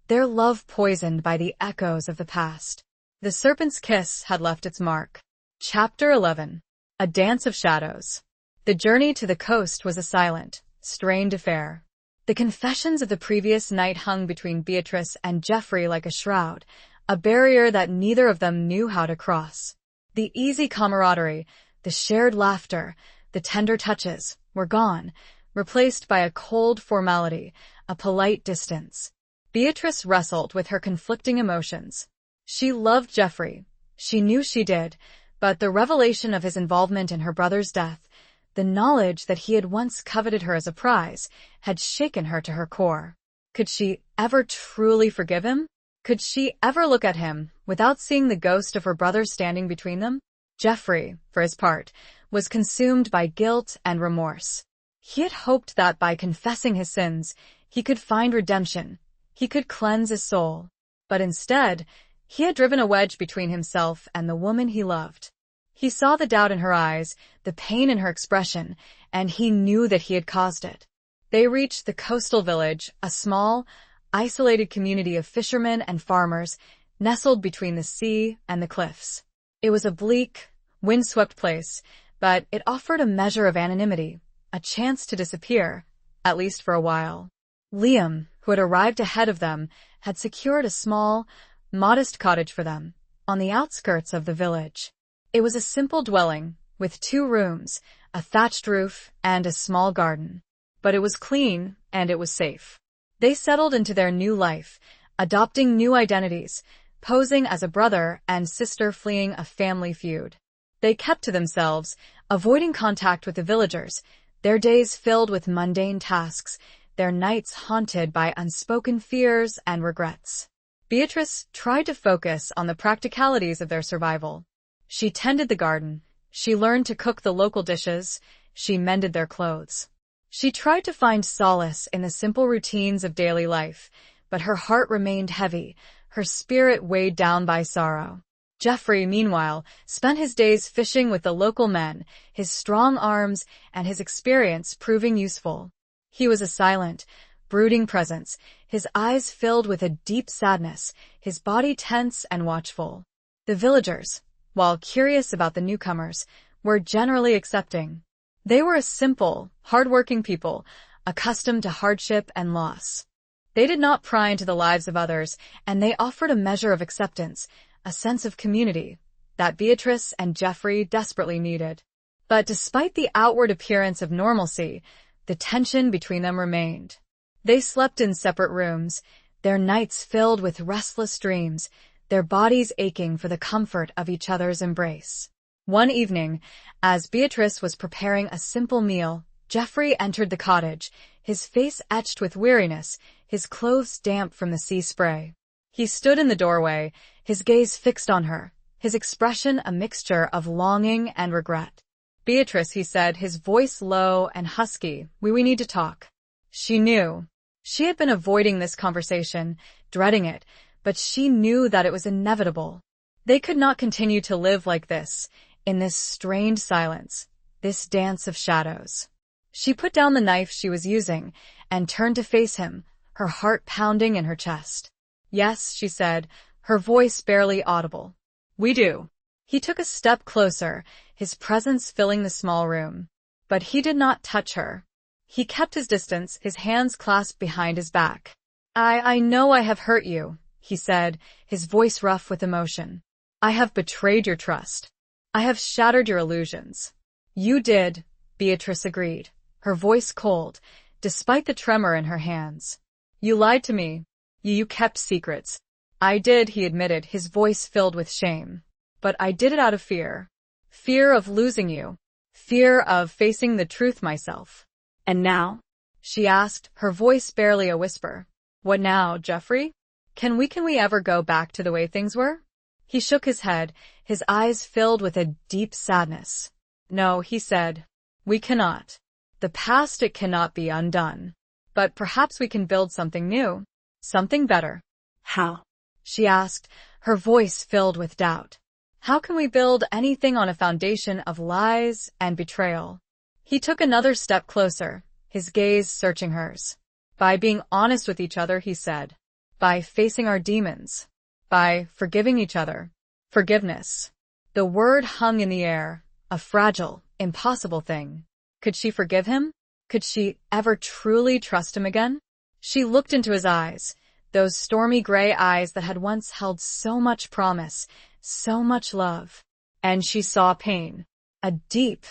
their love poisoned by the echoes of the past. The serpent's kiss had left its mark. Chapter 11. A Dance of Shadows. The journey to the coast was a silent, strained affair. The confessions of the previous night hung between Beatrice and Geoffrey like a shroud, a barrier that neither of them knew how to cross. The easy camaraderie, the shared laughter, the tender touches, were gone, replaced by a cold formality, a polite distance. Beatrice wrestled with her conflicting emotions. She loved Geoffrey. She knew she did, but the revelation of his involvement in her brother's death, the knowledge that he had once coveted her as a prize, had shaken her to her core. Could she ever truly forgive him? Could she ever look at him without seeing the ghost of her brother standing between them? Geoffrey, for his part, was consumed by guilt and remorse. He had hoped that by confessing his sins, he could find redemption. He could cleanse his soul. But instead, he had driven a wedge between himself and the woman he loved. He saw the doubt in her eyes, the pain in her expression, and he knew that he had caused it. They reached the coastal village, a small, isolated community of fishermen and farmers, nestled between the sea and the cliffs. It was a bleak, windswept place, but it offered a measure of anonymity, a chance to disappear, at least for a while. Liam, who had arrived ahead of them, had secured a small, modest cottage for them, on the outskirts of the village. It was a simple dwelling, with 2 rooms, a thatched roof, and a small garden. But it was clean, and it was safe. They settled into their new life, adopting new identities, posing as a brother and sister fleeing a family feud. They kept to themselves, avoiding contact with the villagers, their days filled with mundane tasks, their nights haunted by unspoken fears and regrets. Beatrice tried to focus on the practicalities of their survival. She tended the garden, she learned to cook the local dishes, she mended their clothes. She tried to find solace in the simple routines of daily life, but her heart remained heavy, her spirit weighed down by sorrow. Geoffrey, meanwhile, spent his days fishing with the local men, his strong arms and his experience proving useful. He was a silent, brooding presence, his eyes filled with a deep sadness, his body tense and watchful. The villagers, while curious about the newcomers, were generally accepting. They were a simple, hard-working people, accustomed to hardship and loss. They did not pry into the lives of others, and they offered a measure of acceptance, a sense of community, that Beatrice and Geoffrey desperately needed. But despite the outward appearance of normalcy, the tension between them remained. They slept in separate rooms, their nights filled with restless dreams, their bodies aching for the comfort of each other's embrace. One evening, as Beatrice was preparing a simple meal, Geoffrey entered the cottage, his face etched with weariness, his clothes damp from the sea spray. He stood in the doorway, his gaze fixed on her, his expression a mixture of longing and regret. "Beatrice," he said, his voice low and husky, we need to talk." She knew. She had been avoiding this conversation, dreading it, but she knew that it was inevitable. They could not continue to live like this, in this strained silence, this dance of shadows. She put down the knife she was using and turned to face him, her heart pounding in her chest. "Yes," she said, her voice barely audible. "We do." He took a step closer, his presence filling the small room. But he did not touch her. He kept his distance, his hands clasped behind his back. I know I have hurt you," he said, his voice rough with emotion. "I have betrayed your trust. I have shattered your illusions." "You did," Beatrice agreed, her voice cold, despite the tremor in her hands. "You lied to me. You kept secrets." "I did," he admitted, his voice filled with shame. "But I did it out of fear. Fear of losing you. Fear of facing the truth myself." "And now?" she asked, her voice barely a whisper. "What now, Geoffrey? Can we ever go back to the way things were?" He shook his head, his eyes filled with a deep sadness. "No," he said. "We cannot. The past, it cannot be undone. But perhaps we can build something new. Something better." "How?" she asked, her voice filled with doubt. "How can we build anything on a foundation of lies and betrayal?" He took another step closer, his gaze searching hers. "By being honest with each other," he said. "By facing our demons. By forgiving each other." Forgiveness. The word hung in the air, a fragile, impossible thing. Could she forgive him? Could she ever truly trust him again? She looked into his eyes, those stormy gray eyes that had once held so much promise, so much love. And she saw pain. A deep,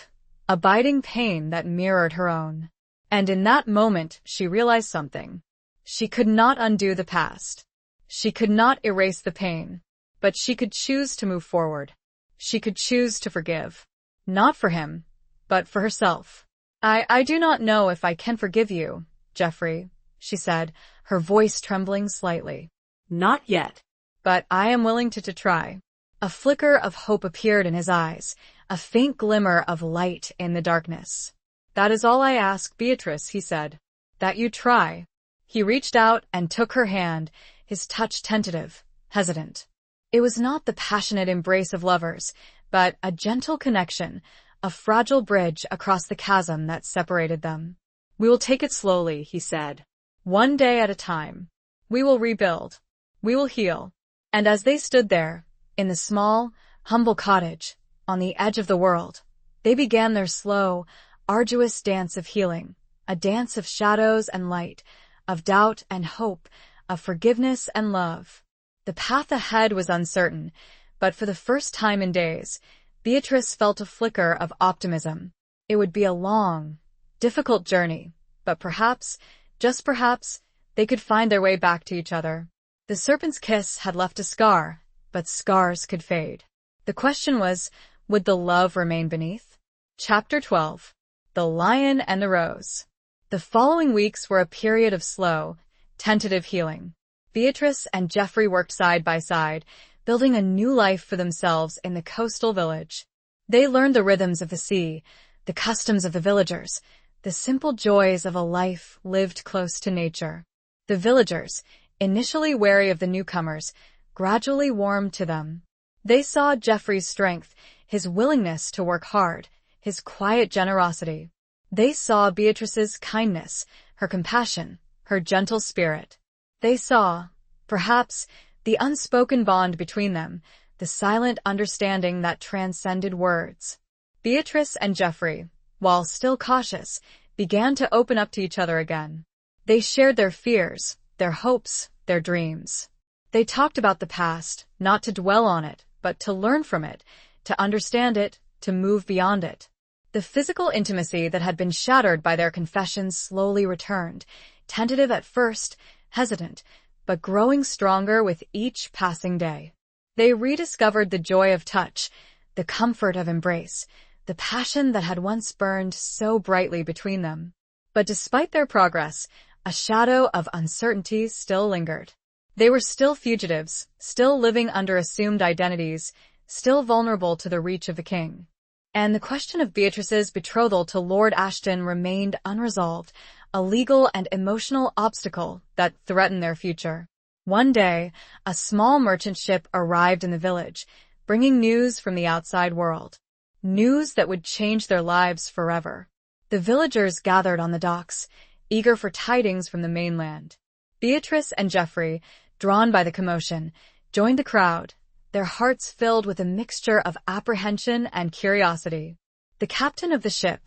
abiding pain that mirrored her own. And in that moment, she realized something. She could not undo the past. She could not erase the pain. But she could choose to move forward. She could choose to forgive. Not for him, but for herself. I do not know if I can forgive you, Geoffrey," she said, her voice trembling slightly. "Not yet." "But I am willing to try." A flicker of hope appeared in his eyes, a faint glimmer of light in the darkness. "That is all I ask, Beatrice," he said. "That you try." He reached out and took her hand, his touch tentative, hesitant. It was not the passionate embrace of lovers, but a gentle connection, a fragile bridge across the chasm that separated them. "We will take it slowly," he said. "One day at a time. We will rebuild. We will heal." And as they stood there, in the small, humble cottage, on the edge of the world, they began their slow, arduous dance of healing, a dance of shadows and light, of doubt and hope, of forgiveness and love. The path ahead was uncertain, but for the first time in days, Beatrice felt a flicker of optimism. It would be a long, difficult journey, but perhaps, just perhaps, they could find their way back to each other. The serpent's kiss had left a scar, but scars could fade. The question was, would the love remain beneath? Chapter 12. The Lion and the Rose. The following weeks were a period of slow, tentative healing. Beatrice and Geoffrey worked side by side, building a new life for themselves in the coastal village. They learned the rhythms of the sea, the customs of the villagers, the simple joys of a life lived close to nature. The villagers, initially wary of the newcomers, gradually warmed to them. They saw Geoffrey's strength, his willingness to work hard, his quiet generosity. They saw Beatrice's kindness, her compassion, her gentle spirit. They saw, perhaps, the unspoken bond between them, the silent understanding that transcended words. Beatrice and Geoffrey, while still cautious, began to open up to each other again. They shared their fears, their hopes, their dreams. They talked about the past, not to dwell on it, but to learn from it, to understand it, to move beyond it. The physical intimacy that had been shattered by their confessions slowly returned, tentative at first, hesitant, but growing stronger with each passing day. They rediscovered the joy of touch, the comfort of embrace, the passion that had once burned so brightly between them. But despite their progress, a shadow of uncertainty still lingered. They were still fugitives, still living under assumed identities, still vulnerable to the reach of the king. And the question of Beatrice's betrothal to Lord Ashton remained unresolved, a legal and emotional obstacle that threatened their future. One day, a small merchant ship arrived in the village, bringing news from the outside world. News that would change their lives forever. The villagers gathered on the docks, eager for tidings from the mainland. Beatrice and Geoffrey, drawn by the commotion, joined the crowd, their hearts filled with a mixture of apprehension and curiosity. The captain of the ship,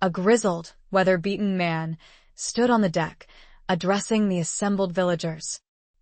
a grizzled, weather-beaten man, stood on the deck, addressing the assembled villagers.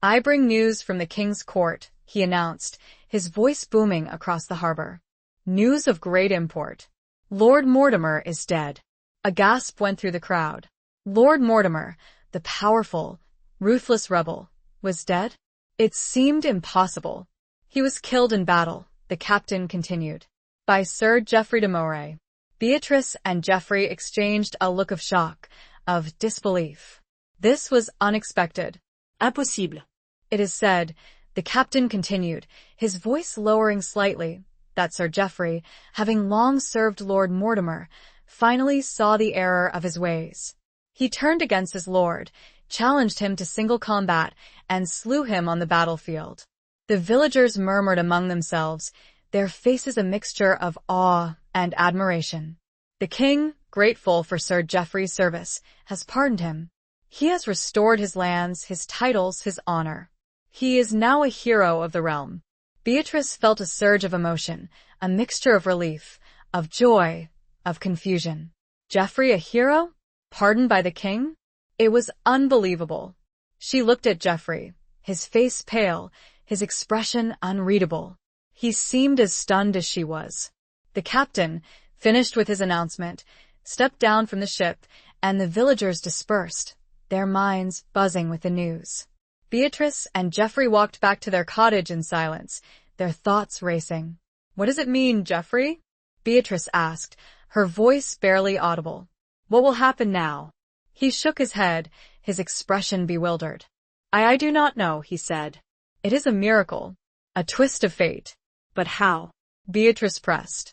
"I bring news from the king's court," he announced, his voice booming across the harbor. "News of great import. Lord Mortimer is dead." A gasp went through the crowd. Lord Mortimer, the powerful, ruthless rebel, was dead? It seemed impossible. "He was killed in battle," the captain continued, "by Sir Geoffrey de Moray." Beatrice and Geoffrey exchanged a look of shock, of disbelief. This was unexpected. Impossible. "It is said," the captain continued, his voice lowering slightly, "that Sir Geoffrey, having long served Lord Mortimer, finally saw the error of his ways. He turned against his lord, challenged him to single combat, and slew him on the battlefield." The villagers murmured among themselves, their faces a mixture of awe and admiration. "The king, grateful for Sir Geoffrey's service, has pardoned him. He has restored his lands, his titles, his honor. He is now a hero of the realm." Beatrice felt a surge of emotion, a mixture of relief, of joy, of confusion. Geoffrey a hero? Pardoned by the king? It was unbelievable. She looked at Geoffrey, his face pale, his expression unreadable. He seemed as stunned as she was. The captain, finished with his announcement, stepped down from the ship, and the villagers dispersed, their minds buzzing with the news. Beatrice and Geoffrey walked back to their cottage in silence, their thoughts racing. "What does it mean, Geoffrey?" Beatrice asked, her voice barely audible. "What will happen now?" He shook his head, his expression bewildered. I do not know," he said. "It is a miracle, a twist of fate." "But how?" Beatrice pressed.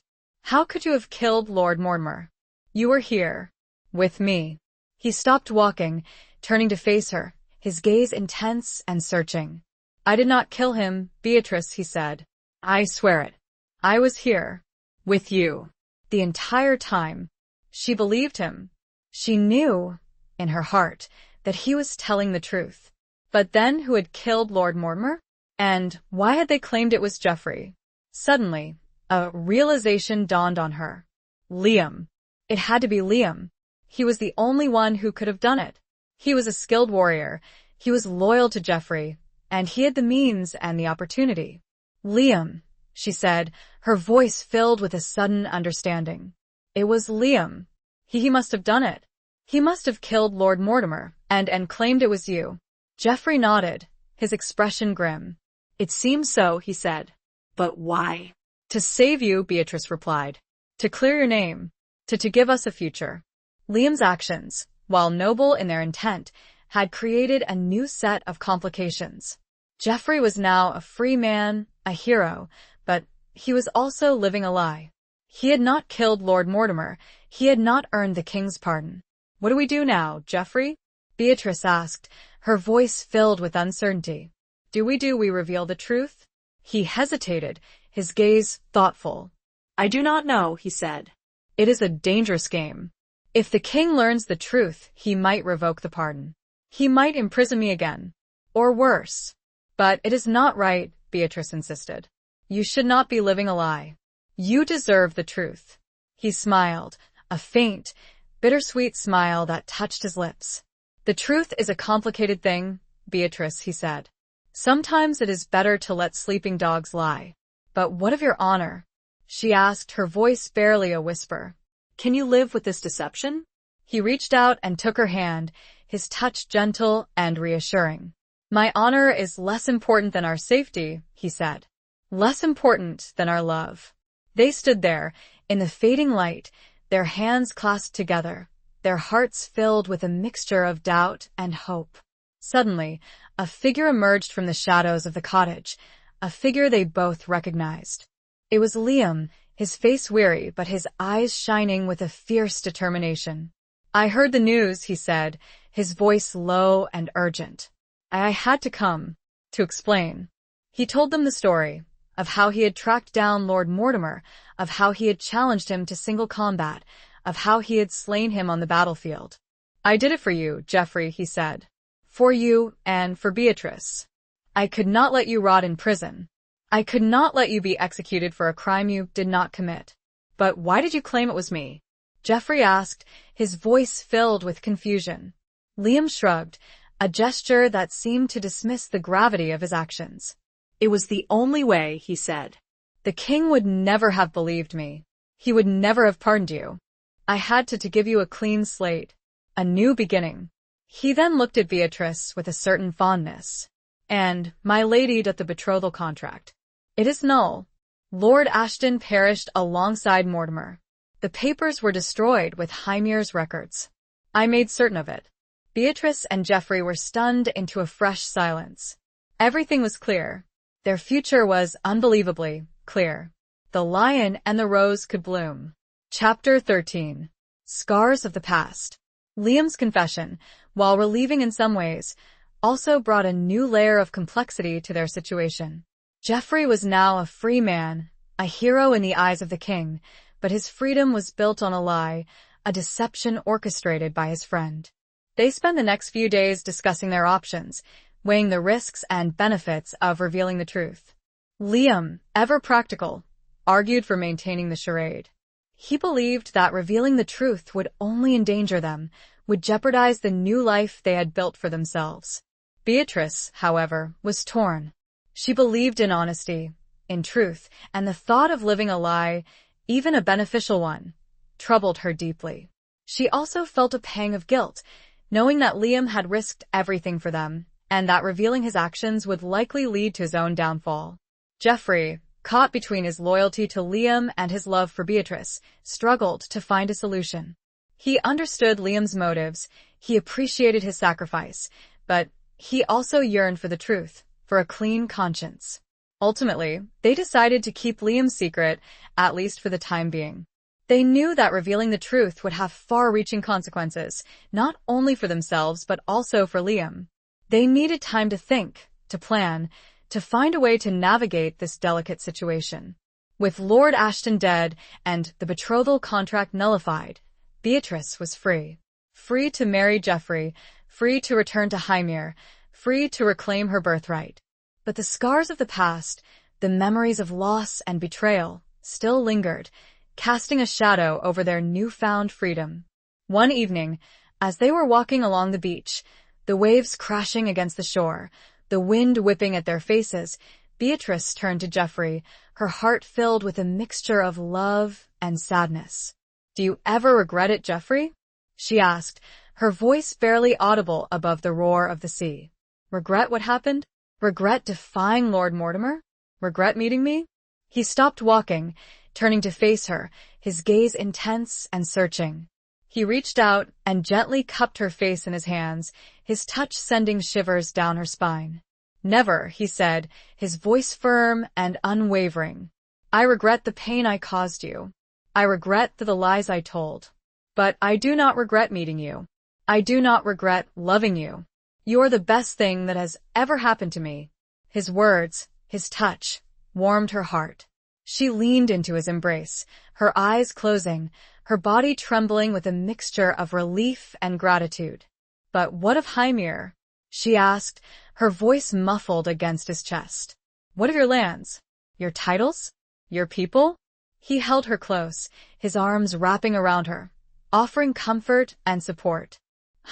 "How could you have killed Lord Mortimer? You were here, with me." He stopped walking, turning to face her, his gaze intense and searching. "I did not kill him, Beatrice," he said. "I swear it. I was here, with you, the entire time." She believed him. She knew, in her heart, that he was telling the truth. But then who had killed Lord Mortimer? And why had they claimed it was Geoffrey? Suddenly, a realization dawned on her. Liam. It had to be Liam. He was the only one who could have done it. He was a skilled warrior, he was loyal to Geoffrey, and he had the means and the opportunity. "Liam," she said, her voice filled with a sudden understanding. "It was Liam. He must have done it. He must have killed Lord Mortimer, and claimed it was you." Geoffrey nodded, his expression grim. "It seems so," he said. "But why?" "To save you," Beatrice replied. "To clear your name. To give us a future." Liam's actions, while noble in their intent, had created a new set of complications. Geoffrey was now a free man, a hero, but he was also living a lie. He had not killed Lord Mortimer, he had not earned the king's pardon. "What do we do now, Geoffrey?" Beatrice asked, her voice filled with uncertainty. Do we reveal the truth?" He hesitated, his gaze thoughtful. "I do not know," he said. "It is a dangerous game. If the king learns the truth, he might revoke the pardon. He might imprison me again. Or worse. But it is not right," Beatrice insisted. "You should not be living a lie. You deserve the truth." He smiled, a faint, bittersweet smile that touched his lips. "The truth is a complicated thing, Beatrice," he said. "Sometimes it is better to let sleeping dogs lie." "But what of your honor?" she asked, her voice barely a whisper. Can you live with this deception? He reached out and took her hand, his touch gentle and reassuring. "My honor is less important than our safety," he said. "Less important than our love." They stood there, in the fading light, their hands clasped together, their hearts filled with a mixture of doubt and hope. Suddenly, a figure emerged from the shadows of the cottage, a figure they both recognized. It was Liam, his face weary but his eyes shining with a fierce determination. "I heard the news," he said, his voice low and urgent. "I had to come, to explain." He told them the story, of how he had tracked down Lord Mortimer, of how he had challenged him to single combat, of how he had slain him on the battlefield. "I did it for you, Geoffrey," he said. "For you and for Beatrice. I could not let you rot in prison. I could not let you be executed for a crime you did not commit." "But why did you claim it was me?" Geoffrey asked, his voice filled with confusion. Liam shrugged, a gesture that seemed to dismiss the gravity of his actions. "It was the only way," he said. "The king would never have believed me. He would never have pardoned you. I had to give you a clean slate, a new beginning." He then looked at Beatrice with a certain fondness. "And, my lady, doth the betrothal contract. It is null. Lord Ashton perished alongside Mortimer. The papers were destroyed with Hymir's records. I made certain of it." Beatrice and Geoffrey were stunned into a fresh silence. Everything was clear. Their future was unbelievably clear. The lion and the rose could bloom. Chapter 13. Scars of the Past. Liam's confession, while relieving in some ways, also brought a new layer of complexity to their situation. Geoffrey was now a free man, a hero in the eyes of the king, but his freedom was built on a lie, a deception orchestrated by his friend. They spent the next few days discussing their options, weighing the risks and benefits of revealing the truth. Liam, ever practical, argued for maintaining the charade. He believed that revealing the truth would only endanger them, would jeopardize the new life they had built for themselves. Beatrice, however, was torn. She believed in honesty, in truth, and the thought of living a lie, even a beneficial one, troubled her deeply. She also felt a pang of guilt, knowing that Liam had risked everything for them, and that revealing his actions would likely lead to his own downfall. Geoffrey, caught between his loyalty to Liam and his love for Beatrice, struggled to find a solution. He understood Liam's motives, he appreciated his sacrifice, but he also yearned for the truth, for a clean conscience. Ultimately, they decided to keep Liam's secret, at least for the time being. They knew that revealing the truth would have far-reaching consequences, not only for themselves but also for Liam. They needed time to think, to plan, to find a way to navigate this delicate situation. With Lord Ashton dead and the betrothal contract nullified, Beatrice was free. Free to marry Geoffrey, free to return to Hymir, free to reclaim her birthright. But the scars of the past, the memories of loss and betrayal, still lingered, casting a shadow over their newfound freedom. One evening, as they were walking along the beach, the waves crashing against the shore, the wind whipping at their faces, Beatrice turned to Geoffrey, her heart filled with a mixture of love and sadness. "Do you ever regret it, Geoffrey?" she asked, her voice barely audible above the roar of the sea. "Regret what happened? Regret defying Lord Mortimer? Regret meeting me?" He stopped walking, turning to face her, his gaze intense and searching. He reached out and gently cupped her face in his hands, his touch sending shivers down her spine. "Never," he said, his voice firm and unwavering. "I regret the pain I caused you. I regret the lies I told. But I do not regret meeting you. I do not regret loving you. You're the best thing that has ever happened to me." His words, his touch, warmed her heart. She leaned into his embrace, her eyes closing, her body trembling with a mixture of relief and gratitude. "But what of Hymir?" she asked, her voice muffled against his chest. "What of your lands? Your titles? Your people?" He held her close, his arms wrapping around her, offering comfort and support.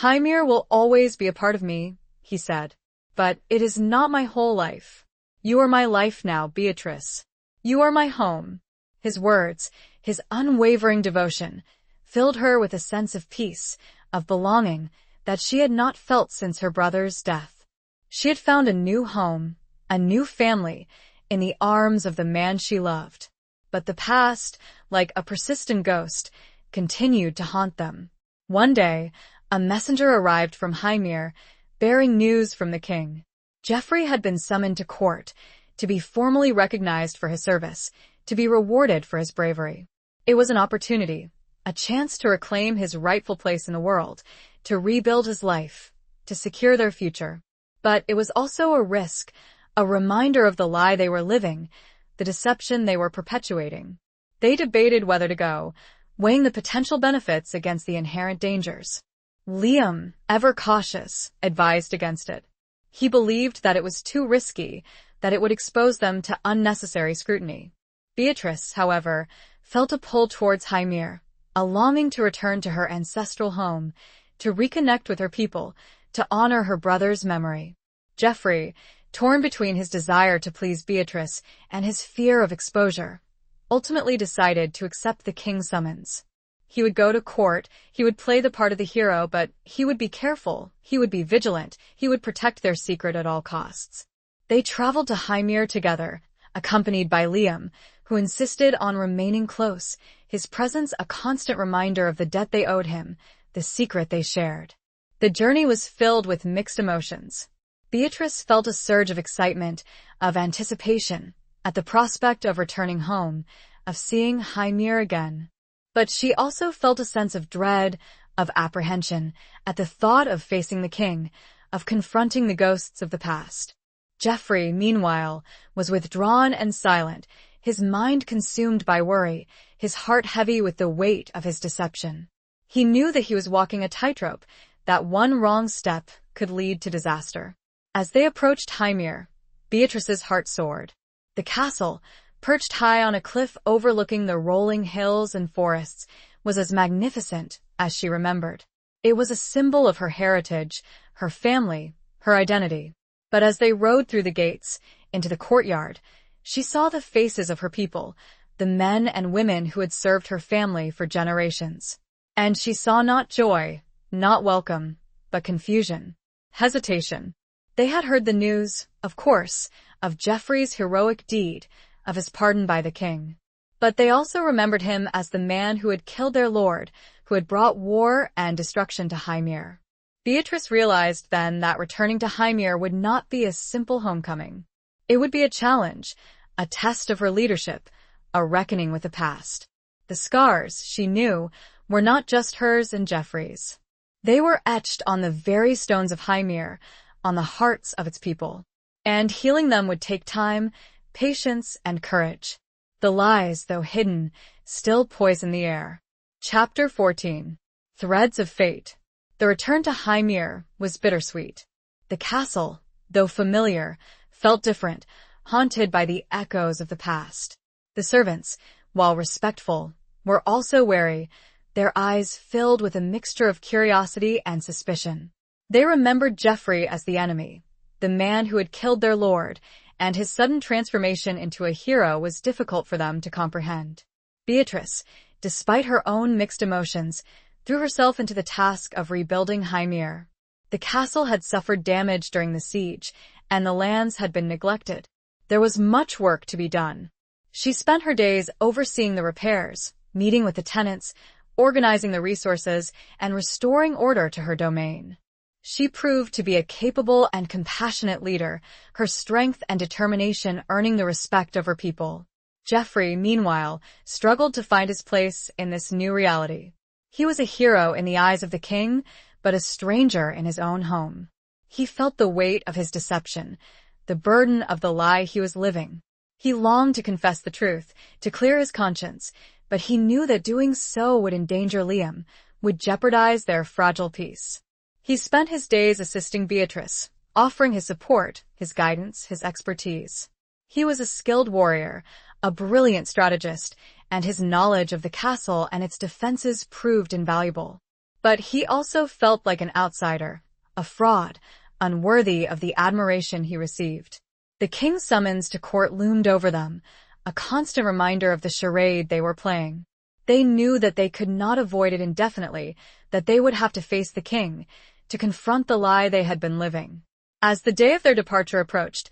"Hymir will always be a part of me," he said. "But it is not my whole life. You are my life now, Beatrice. You are my home." His words, his unwavering devotion, filled her with a sense of peace, of belonging, that she had not felt since her brother's death. She had found a new home, a new family, in the arms of the man she loved. But the past, like a persistent ghost, continued to haunt them. One day, a messenger arrived from Hymir, bearing news from the king. Geoffrey had been summoned to court, to be formally recognized for his service, to be rewarded for his bravery. It was an opportunity, a chance to reclaim his rightful place in the world, to rebuild his life, to secure their future. But it was also a risk, a reminder of the lie they were living, the deception they were perpetuating. They debated whether to go, weighing the potential benefits against the inherent dangers. Liam, ever cautious, advised against it. He believed that it was too risky, that it would expose them to unnecessary scrutiny. Beatrice, however, felt a pull towards Hymir, a longing to return to her ancestral home, to reconnect with her people, to honor her brother's memory. Geoffrey, torn between his desire to please Beatrice and his fear of exposure, ultimately decided to accept the king's summons. He would go to court, he would play the part of the hero, but he would be careful, he would be vigilant, he would protect their secret at all costs. They traveled to Hymir together, accompanied by Liam, who insisted on remaining close, his presence a constant reminder of the debt they owed him, the secret they shared. The journey was filled with mixed emotions. Beatrice felt a surge of excitement, of anticipation, at the prospect of returning home, of seeing Hymir again. But she also felt a sense of dread, of apprehension, at the thought of facing the king, of confronting the ghosts of the past. Geoffrey, meanwhile, was withdrawn and silent, his mind consumed by worry, his heart heavy with the weight of his deception. He knew that he was walking a tightrope, that one wrong step could lead to disaster. As they approached Hymir, Beatrice's heart soared. The castle, perched high on a cliff overlooking the rolling hills and forests, was as magnificent as she remembered. It was a symbol of her heritage, her family, her identity. But as they rode through the gates, into the courtyard, she saw the faces of her people, the men and women who had served her family for generations. And she saw not joy, not welcome, but confusion, hesitation. They had heard the news, of course, of Geoffrey's heroic deed, of his pardon by the king. But they also remembered him as the man who had killed their lord, who had brought war and destruction to Hymir. Beatrice realized then that returning to Hymir would not be a simple homecoming. It would be a challenge, a test of her leadership, a reckoning with the past. The scars, she knew, were not just hers and Geoffrey's. They were etched on the very stones of Hymir, on the hearts of its people. And healing them would take time, patience, and courage. The lies, though hidden, still poison the air. Chapter 14. Threads of Fate. The return to Hymir was bittersweet. The castle, though familiar, felt different, haunted by the echoes of the past. The servants, while respectful, were also wary, their eyes filled with a mixture of curiosity and suspicion. They remembered Geoffrey as the enemy, the man who had killed their lord, and his sudden transformation into a hero was difficult for them to comprehend. Beatrice, despite her own mixed emotions, threw herself into the task of rebuilding Hymir. The castle had suffered damage during the siege, and the lands had been neglected. There was much work to be done. She spent her days overseeing the repairs, meeting with the tenants, organizing the resources, and restoring order to her domain. She proved to be a capable and compassionate leader, her strength and determination earning the respect of her people. Geoffrey, meanwhile, struggled to find his place in this new reality. He was a hero in the eyes of the king, but a stranger in his own home. He felt the weight of his deception, the burden of the lie he was living. He longed to confess the truth, to clear his conscience, but he knew that doing so would endanger Liam, would jeopardize their fragile peace. He spent his days assisting Beatrice, offering his support, his guidance, his expertise. He was a skilled warrior, a brilliant strategist, and his knowledge of the castle and its defenses proved invaluable. But he also felt like an outsider, a fraud, unworthy of the admiration he received. The king's summons to court loomed over them, a constant reminder of the charade they were playing. They knew that they could not avoid it indefinitely, that they would have to face the king, to confront the lie they had been living. As the day of their departure approached,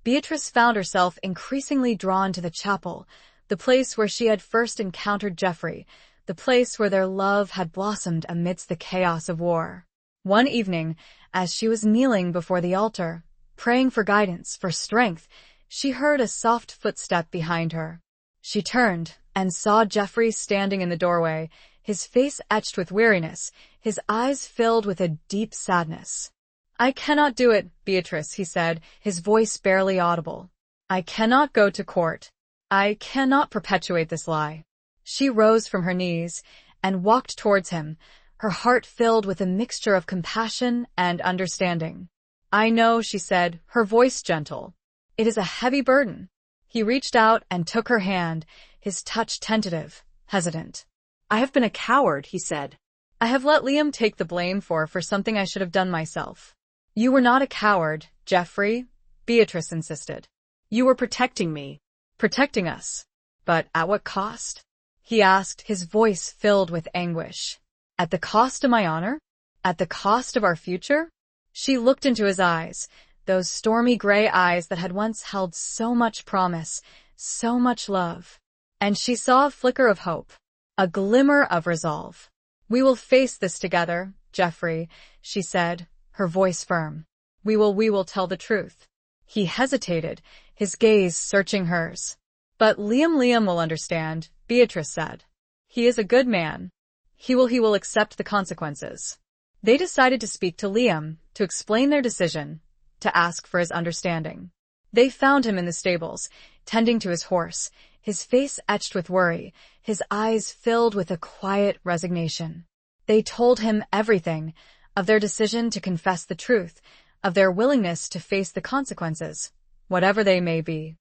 Beatrice found herself increasingly drawn to the chapel, the place where she had first encountered Geoffrey, the place where their love had blossomed amidst the chaos of war. One evening, as she was kneeling before the altar, praying for guidance, for strength, she heard a soft footstep behind her. She turned and saw Geoffrey standing in the doorway, his face etched with weariness, his eyes filled with a deep sadness. "I cannot do it, Beatrice," he said, his voice barely audible. "I cannot go to court. I cannot perpetuate this lie." She rose from her knees and walked towards him, her heart filled with a mixture of compassion and understanding. "I know," she said, her voice gentle. "It is a heavy burden." He reached out and took her hand, his touch tentative, hesitant. "I have been a coward," he said. "I have let Liam take the blame for something I should have done myself." "You were not a coward, Geoffrey," Beatrice insisted. "You were protecting me." "Protecting us. But at what cost?" he asked, his voice filled with anguish. "At the cost of my honor? At the cost of our future?" She looked into his eyes, those stormy gray eyes that had once held so much promise, so much love. And she saw a flicker of hope, a glimmer of resolve. "We will face this together, Geoffrey," she said, her voice firm. We will tell the truth." He hesitated, his gaze searching hers. "But Liam will understand," Beatrice said. "He is a good man. He will accept the consequences." They decided to speak to Liam, to explain their decision, to ask for his understanding. They found him in the stables, tending to his horse, his face etched with worry, his eyes filled with a quiet resignation. They told him everything, of their decision to confess the truth, of their willingness to face the consequences, whatever they may be.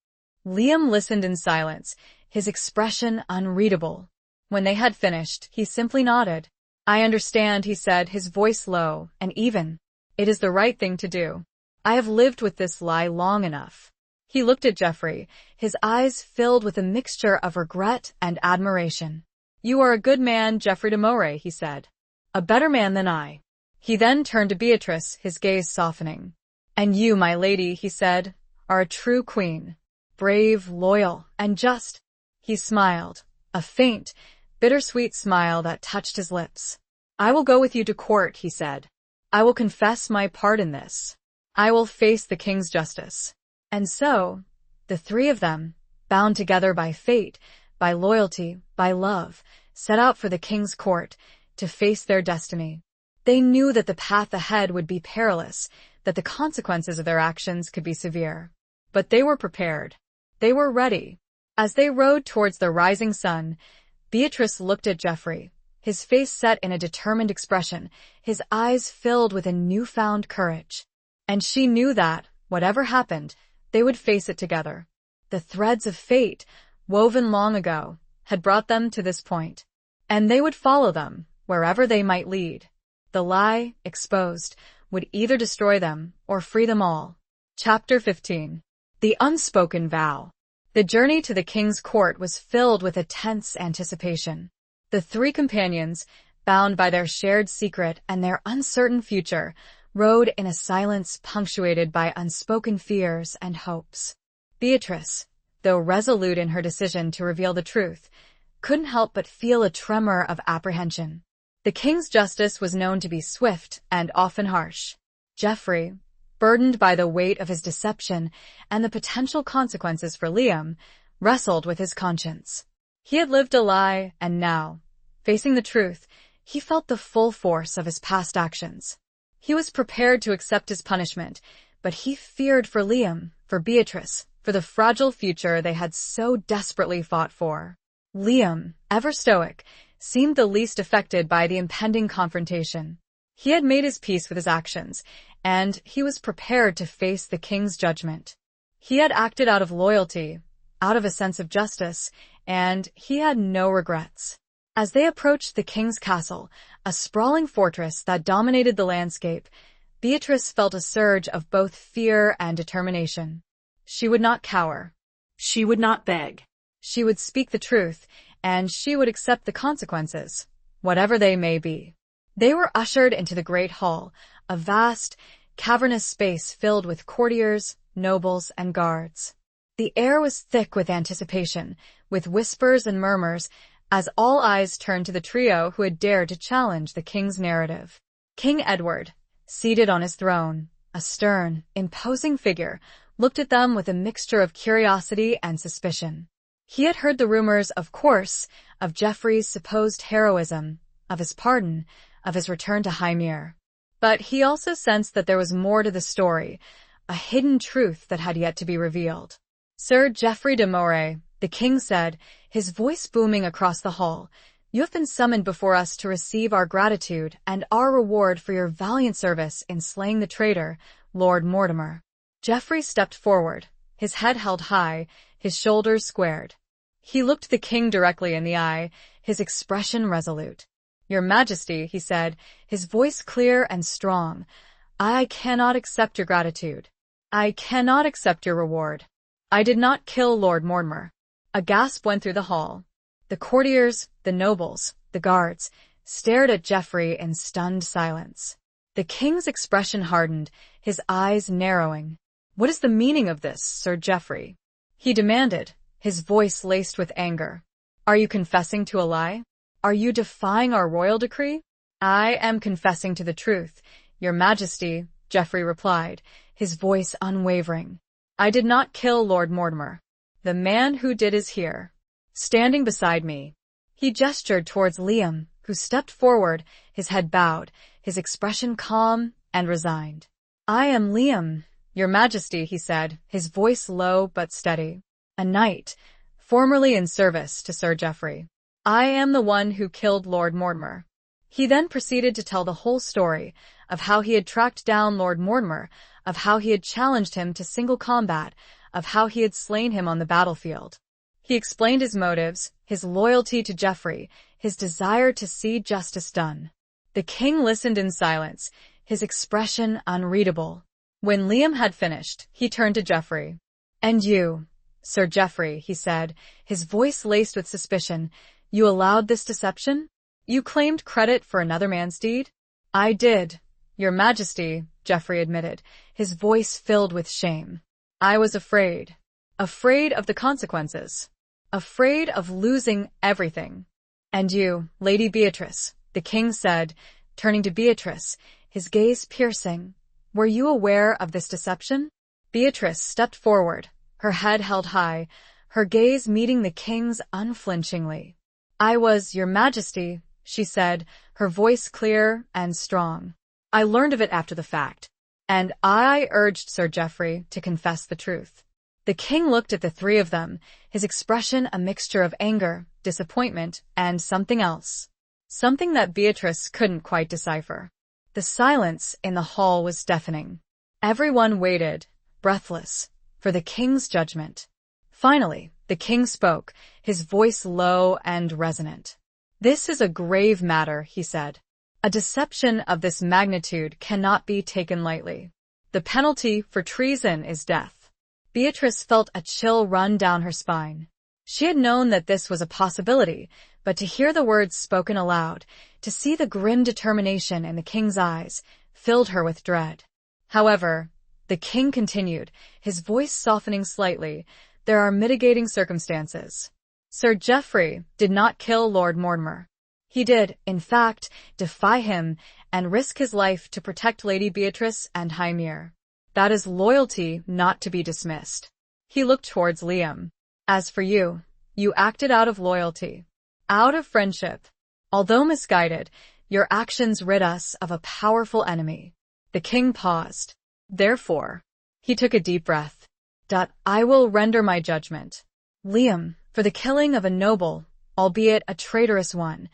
Liam listened in silence, his expression unreadable. When they had finished, he simply nodded. "I understand," he said, his voice low and even. "It is the right thing to do. I have lived with this lie long enough." He looked at Geoffrey, his eyes filled with a mixture of regret and admiration. "You are a good man, Geoffrey de Moray," he said. "A better man than I." He then turned to Beatrice, his gaze softening. "And you, my lady," he said, "are a true queen. Brave, loyal, and just." He smiled, a faint, bittersweet smile that touched his lips. "I will go with you to court," he said. "I will confess my part in this. I will face the king's justice." And so, the three of them, bound together by fate, by loyalty, by love, set out for the king's court to face their destiny. They knew that the path ahead would be perilous, that the consequences of their actions could be severe. But they were prepared. They were ready. As they rode towards the rising sun, Beatrice looked at Geoffrey, his face set in a determined expression, his eyes filled with a newfound courage. And she knew that, whatever happened, they would face it together. The threads of fate, woven long ago, had brought them to this point. And they would follow them, wherever they might lead. The lie, exposed, would either destroy them or free them all. Chapter 15. The Unspoken Vow. The journey to the king's court was filled with a tense anticipation. The three companions, bound by their shared secret and their uncertain future, rode in a silence punctuated by unspoken fears and hopes. Beatrice, though resolute in her decision to reveal the truth, couldn't help but feel a tremor of apprehension. The king's justice was known to be swift and often harsh. Geoffrey, burdened by the weight of his deception and the potential consequences for Liam, wrestled with his conscience. He had lived a lie, and now, facing the truth, he felt the full force of his past actions. He was prepared to accept his punishment, but he feared for Liam, for Beatrice, for the fragile future they had so desperately fought for. Liam, ever stoic, seemed the least affected by the impending confrontation. He had made his peace with his actions, and he was prepared to face the king's judgment. He had acted out of loyalty, out of a sense of justice, and he had no regrets. As they approached the king's castle, a sprawling fortress that dominated the landscape, Beatrice felt a surge of both fear and determination. She would not cower. She would not beg. She would speak the truth, and she would accept the consequences, whatever they may be. They were ushered into the great hall, a vast, cavernous space filled with courtiers, nobles, and guards. The air was thick with anticipation, with whispers and murmurs, as all eyes turned to the trio who had dared to challenge the king's narrative. King Edward, seated on his throne, a stern, imposing figure, looked at them with a mixture of curiosity and suspicion. He had heard the rumors, of course, of Geoffrey's supposed heroism, of his pardon, of his return to Hymir. But he also sensed that there was more to the story, a hidden truth that had yet to be revealed. "Sir Geoffrey de Moray," the king said, his voice booming across the hall, "you have been summoned before us to receive our gratitude and our reward for your valiant service in slaying the traitor, Lord Mortimer." Geoffrey stepped forward, his head held high, his shoulders squared. He looked the king directly in the eye, his expression resolute. "Your Majesty," he said, his voice clear and strong, "I cannot accept your gratitude. I cannot accept your reward. I did not kill Lord Mortimer." A gasp went through the hall. The courtiers, the nobles, the guards, stared at Geoffrey in stunned silence. The king's expression hardened, his eyes narrowing. "What is the meaning of this, Sir Geoffrey?" he demanded, his voice laced with anger. "Are you confessing to a lie? Are you defying our royal decree?" "I am confessing to the truth, Your Majesty," Geoffrey replied, his voice unwavering. "I did not kill Lord Mortimer. The man who did is here, standing beside me." He gestured towards Liam, who stepped forward, his head bowed, his expression calm and resigned. "I am Liam, Your Majesty," he said, his voice low but steady. "A knight, formerly in service to Sir Geoffrey. I am the one who killed Lord Mortimer." He then proceeded to tell the whole story, of how he had tracked down Lord Mortimer, of how he had challenged him to single combat, of how he had slain him on the battlefield. He explained his motives, his loyalty to Geoffrey, his desire to see justice done. The king listened in silence, his expression unreadable. When Liam had finished, he turned to Geoffrey. "And you, Sir Geoffrey," he said, his voice laced with suspicion, "you allowed this deception? You claimed credit for another man's deed?" "I did, Your Majesty," Geoffrey admitted, his voice filled with shame. "I was afraid. Afraid of the consequences. Afraid of losing everything." "And you, Lady Beatrice," the king said, turning to Beatrice, his gaze piercing, "were you aware of this deception?" Beatrice stepped forward, her head held high, her gaze meeting the king's unflinchingly. "I was, Your Majesty," she said, her voice clear and strong. "I learned of it after the fact, and I urged Sir Geoffrey to confess the truth." The king looked at the three of them, his expression a mixture of anger, disappointment, and something else. Something that Beatrice couldn't quite decipher. The silence in the hall was deafening. Everyone waited, breathless, for the king's judgment. Finally, the king spoke, his voice low and resonant. "This is a grave matter," he said. "A deception of this magnitude cannot be taken lightly. The penalty for treason is death." Beatrice felt a chill run down her spine. She had known that this was a possibility, but to hear the words spoken aloud, to see the grim determination in the king's eyes, filled her with dread. However, the king continued, his voice softening slightly, "There are mitigating circumstances. Sir Geoffrey did not kill Lord Mortimer. He did, in fact, defy him and risk his life to protect Lady Beatrice and Hymir. That is loyalty not to be dismissed." He looked towards Liam. "As for you, you acted out of loyalty, out of friendship. Although misguided, your actions rid us of a powerful enemy." The king paused. "Therefore," he took a deep breath, "I will render my judgment. Liam, for the killing of a noble, albeit a traitorous one,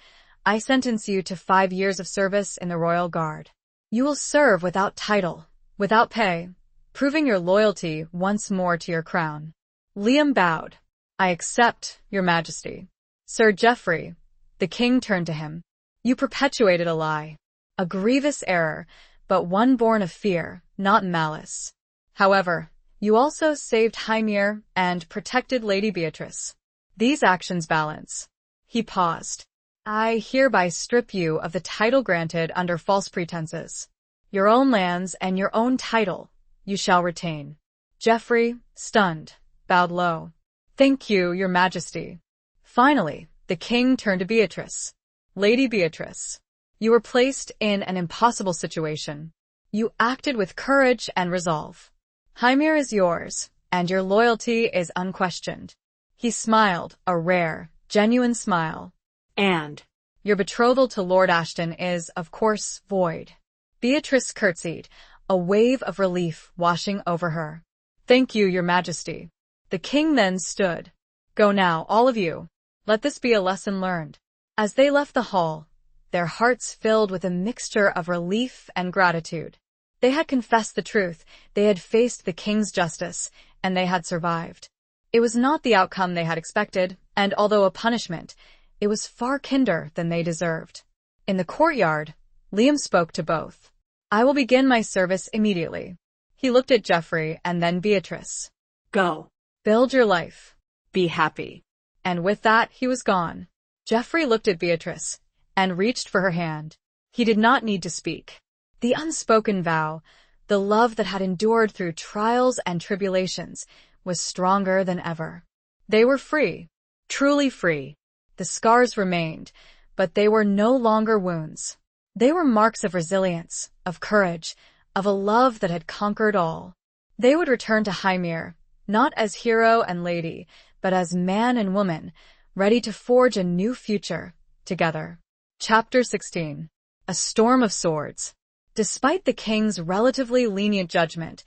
I sentence you to 5 years of service in the royal guard. You will serve without title, without pay, proving your loyalty once more to your crown." Liam bowed. I accept, your majesty. Sir Geoffrey, the king turned to him. You perpetuated a lie. A grievous error, but one born of fear, not malice. However, you also saved Hymir and protected Lady Beatrice. These actions balance. He paused. I hereby strip you of the title granted under false pretenses. Your own lands and your own title you shall retain. Geoffrey, stunned, bowed low. Thank you, your majesty. Finally, the king turned to Beatrice. Lady Beatrice, you were placed in an impossible situation. You acted with courage and resolve. Hymir is yours, and your loyalty is unquestioned. He smiled, a rare, genuine smile. And your betrothal to Lord Ashton is, of course, void. Beatrice curtsied, a wave of relief washing over her. Thank you, your majesty. The king then stood. Go now, all of you. Let this be a lesson learned. As they left the hall, their hearts filled with a mixture of relief and gratitude. They had confessed the truth, they had faced the king's justice, and they had survived. It was not the outcome they had expected, and although a punishment, it was far kinder than they deserved. In the courtyard, Liam spoke to both. I will begin my service immediately. He looked at Geoffrey and then Beatrice. Go. Build your life. Be happy. And with that, he was gone. Geoffrey looked at Beatrice and reached for her hand. He did not need to speak. The unspoken vow, the love that had endured through trials and tribulations, was stronger than ever. They were free, truly free. The scars remained, but they were no longer wounds. They were marks of resilience, of courage, of a love that had conquered all. They would return to Hymir, not as hero and lady, but as man and woman, ready to forge a new future together. Chapter 16. A Storm of Swords. Despite the king's relatively lenient judgment,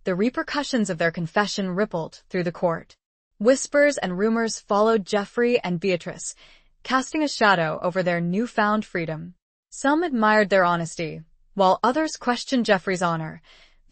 the repercussions of their confession rippled through the court. Whispers and rumors followed Geoffrey and Beatrice, casting a shadow over their newfound freedom. Some admired their honesty, while others questioned Geoffrey's honor,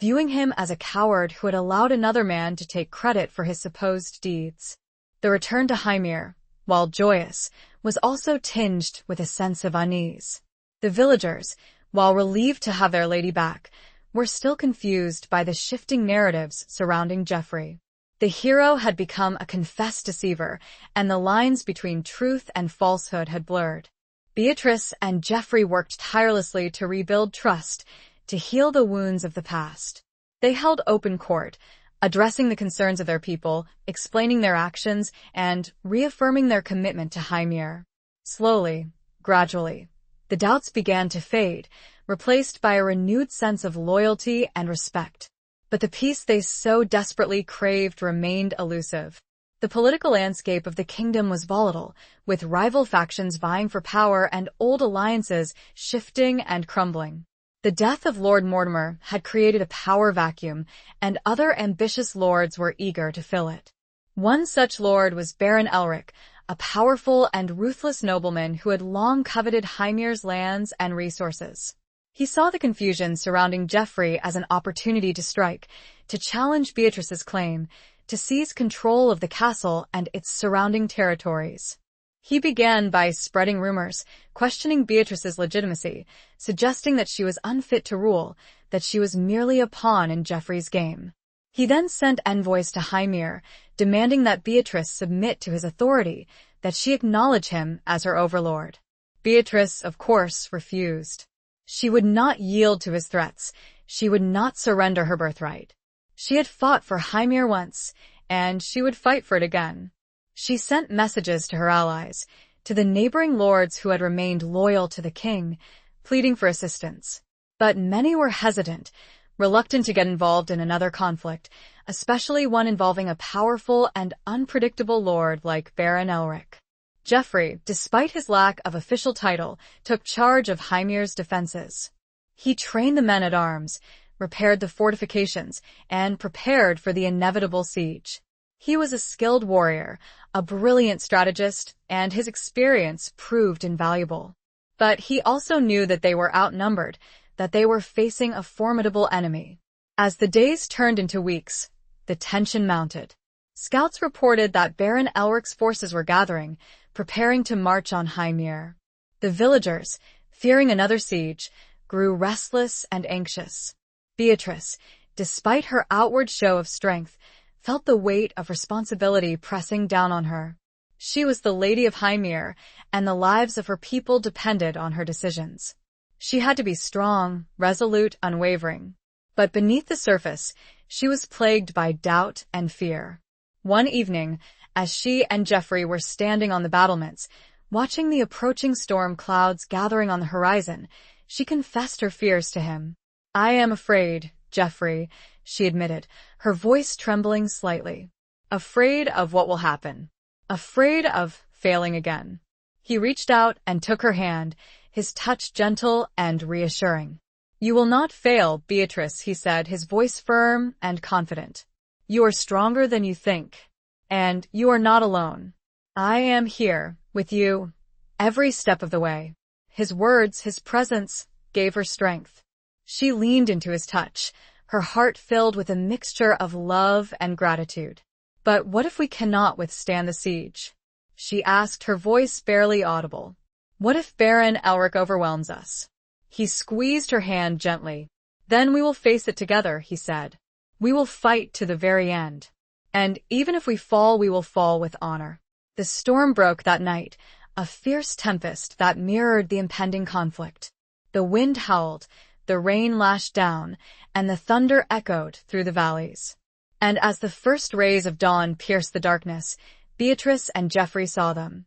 viewing him as a coward who had allowed another man to take credit for his supposed deeds. The return to Hymir, while joyous, was also tinged with a sense of unease. The villagers, while relieved to have their lady back, were still confused by the shifting narratives surrounding Geoffrey. The hero had become a confessed deceiver, and the lines between truth and falsehood had blurred. Beatrice and Geoffrey worked tirelessly to rebuild trust, to heal the wounds of the past. They held open court, addressing the concerns of their people, explaining their actions, and reaffirming their commitment to Hymir. Slowly, gradually, the doubts began to fade, replaced by a renewed sense of loyalty and respect. But the peace they so desperately craved remained elusive. The political landscape of the kingdom was volatile, with rival factions vying for power and old alliances shifting and crumbling. The death of Lord Mortimer had created a power vacuum, and other ambitious lords were eager to fill it. One such lord was Baron Elric, a powerful and ruthless nobleman who had long coveted Hymir's lands and resources. He saw the confusion surrounding Geoffrey as an opportunity to strike, to challenge Beatrice's claim, to seize control of the castle and its surrounding territories. He began by spreading rumors, questioning Beatrice's legitimacy, suggesting that she was unfit to rule, that she was merely a pawn in Geoffrey's game. He then sent envoys to Hymir, demanding that Beatrice submit to his authority, that she acknowledge him as her overlord. Beatrice, of course, refused. She would not yield to his threats. She would not surrender her birthright. She had fought for Hymir once, and she would fight for it again. She sent messages to her allies, to the neighboring lords who had remained loyal to the king, pleading for assistance. But many were hesitant, reluctant to get involved in another conflict, especially one involving a powerful and unpredictable lord like Baron Elric. Geoffrey, despite his lack of official title, took charge of Hymir's defenses. He trained the men-at-arms, repaired the fortifications, and prepared for the inevitable siege. He was a skilled warrior, a brilliant strategist, and his experience proved invaluable. But he also knew that they were outnumbered, that they were facing a formidable enemy. As the days turned into weeks, the tension mounted. Scouts reported that Baron Elric's forces were gathering, preparing to march on Hymir. The villagers, fearing another siege, grew restless and anxious. Beatrice, despite her outward show of strength, felt the weight of responsibility pressing down on her. She was the Lady of Hymir, and the lives of her people depended on her decisions. She had to be strong, resolute, unwavering. But beneath the surface, she was plagued by doubt and fear. One evening, as she and Geoffrey were standing on the battlements, watching the approaching storm clouds gathering on the horizon, she confessed her fears to him. "I am afraid, Geoffrey," she admitted, her voice trembling slightly. "Afraid of what will happen. Afraid of failing again." He reached out and took her hand, his touch gentle and reassuring. "You will not fail, Beatrice," he said, his voice firm and confident. "You are stronger than you think. And you are not alone. I am here, with you, every step of the way." His words, his presence, gave her strength. She leaned into his touch, her heart filled with a mixture of love and gratitude. "But what if we cannot withstand the siege?" she asked, her voice barely audible. "What if Baron Elric overwhelms us?" He squeezed her hand gently. "Then we will face it together," he said. "We will fight to the very end. And even if we fall, we will fall with honor." The storm broke that night, a fierce tempest that mirrored the impending conflict. The wind howled, the rain lashed down, and the thunder echoed through the valleys. And as the first rays of dawn pierced the darkness, Beatrice and Geoffrey saw them.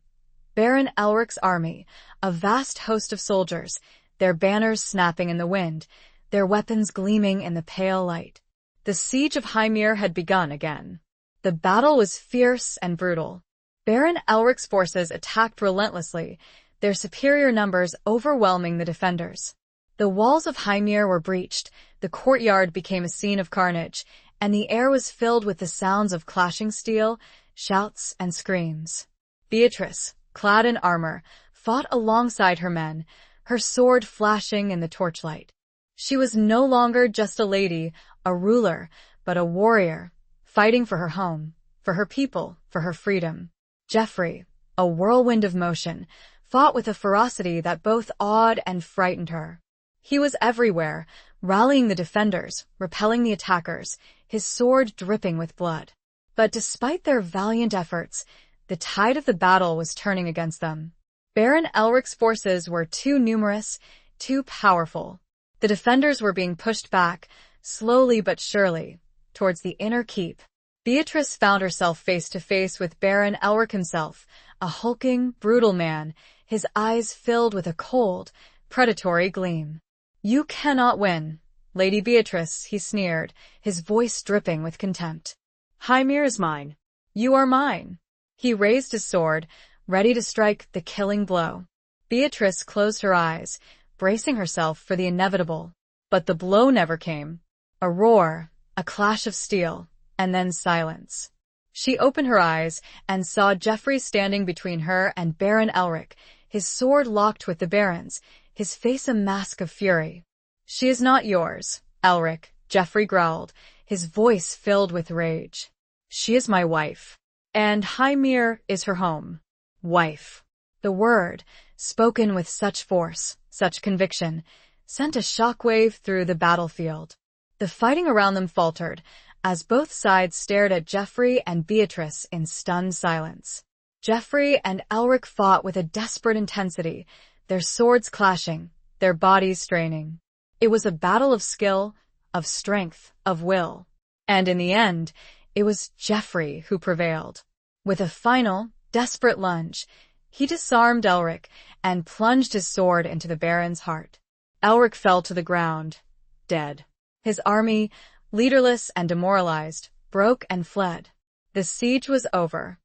Baron Elric's army, a vast host of soldiers, their banners snapping in the wind, their weapons gleaming in the pale light. The siege of Hymir had begun again. The battle was fierce and brutal. Baron Elric's forces attacked relentlessly, their superior numbers overwhelming the defenders. The walls of Hymir were breached, the courtyard became a scene of carnage, and the air was filled with the sounds of clashing steel, shouts, and screams. Beatrice, clad in armor, fought alongside her men, her sword flashing in the torchlight. She was no longer just a lady, a ruler, but a warrior, fighting for her home, for her people, for her freedom. Geoffrey, a whirlwind of motion, fought with a ferocity that both awed and frightened her. He was everywhere, rallying the defenders, repelling the attackers, his sword dripping with blood. But despite their valiant efforts, the tide of the battle was turning against them. Baron Elric's forces were too numerous, too powerful. The defenders were being pushed back, slowly but surely, towards the inner keep. Beatrice found herself face to face with Baron Elric himself, a hulking, brutal man, his eyes filled with a cold, predatory gleam. "You cannot win, Lady Beatrice," he sneered, his voice dripping with contempt. "Hymir is mine. You are mine." He raised his sword, ready to strike the killing blow. Beatrice closed her eyes, bracing herself for the inevitable. But the blow never came. A roar, a clash of steel, and then silence. She opened her eyes and saw Geoffrey standing between her and Baron Elric, his sword locked with the Baron's, his face a mask of fury. "She is not yours, Elric," Geoffrey growled, his voice filled with rage. "She is my wife. And Hymir is her home." Wife. The word, spoken with such force, such conviction, sent a shockwave through the battlefield. The fighting around them faltered, as both sides stared at Geoffrey and Beatrice in stunned silence. Geoffrey and Elric fought with a desperate intensity, their swords clashing, their bodies straining. It was a battle of skill, of strength, of will. And in the end, it was Geoffrey who prevailed. With a final, desperate lunge, he disarmed Elric and plunged his sword into the Baron's heart. Elric fell to the ground, dead. His army, leaderless and demoralized, broke and fled. The siege was over.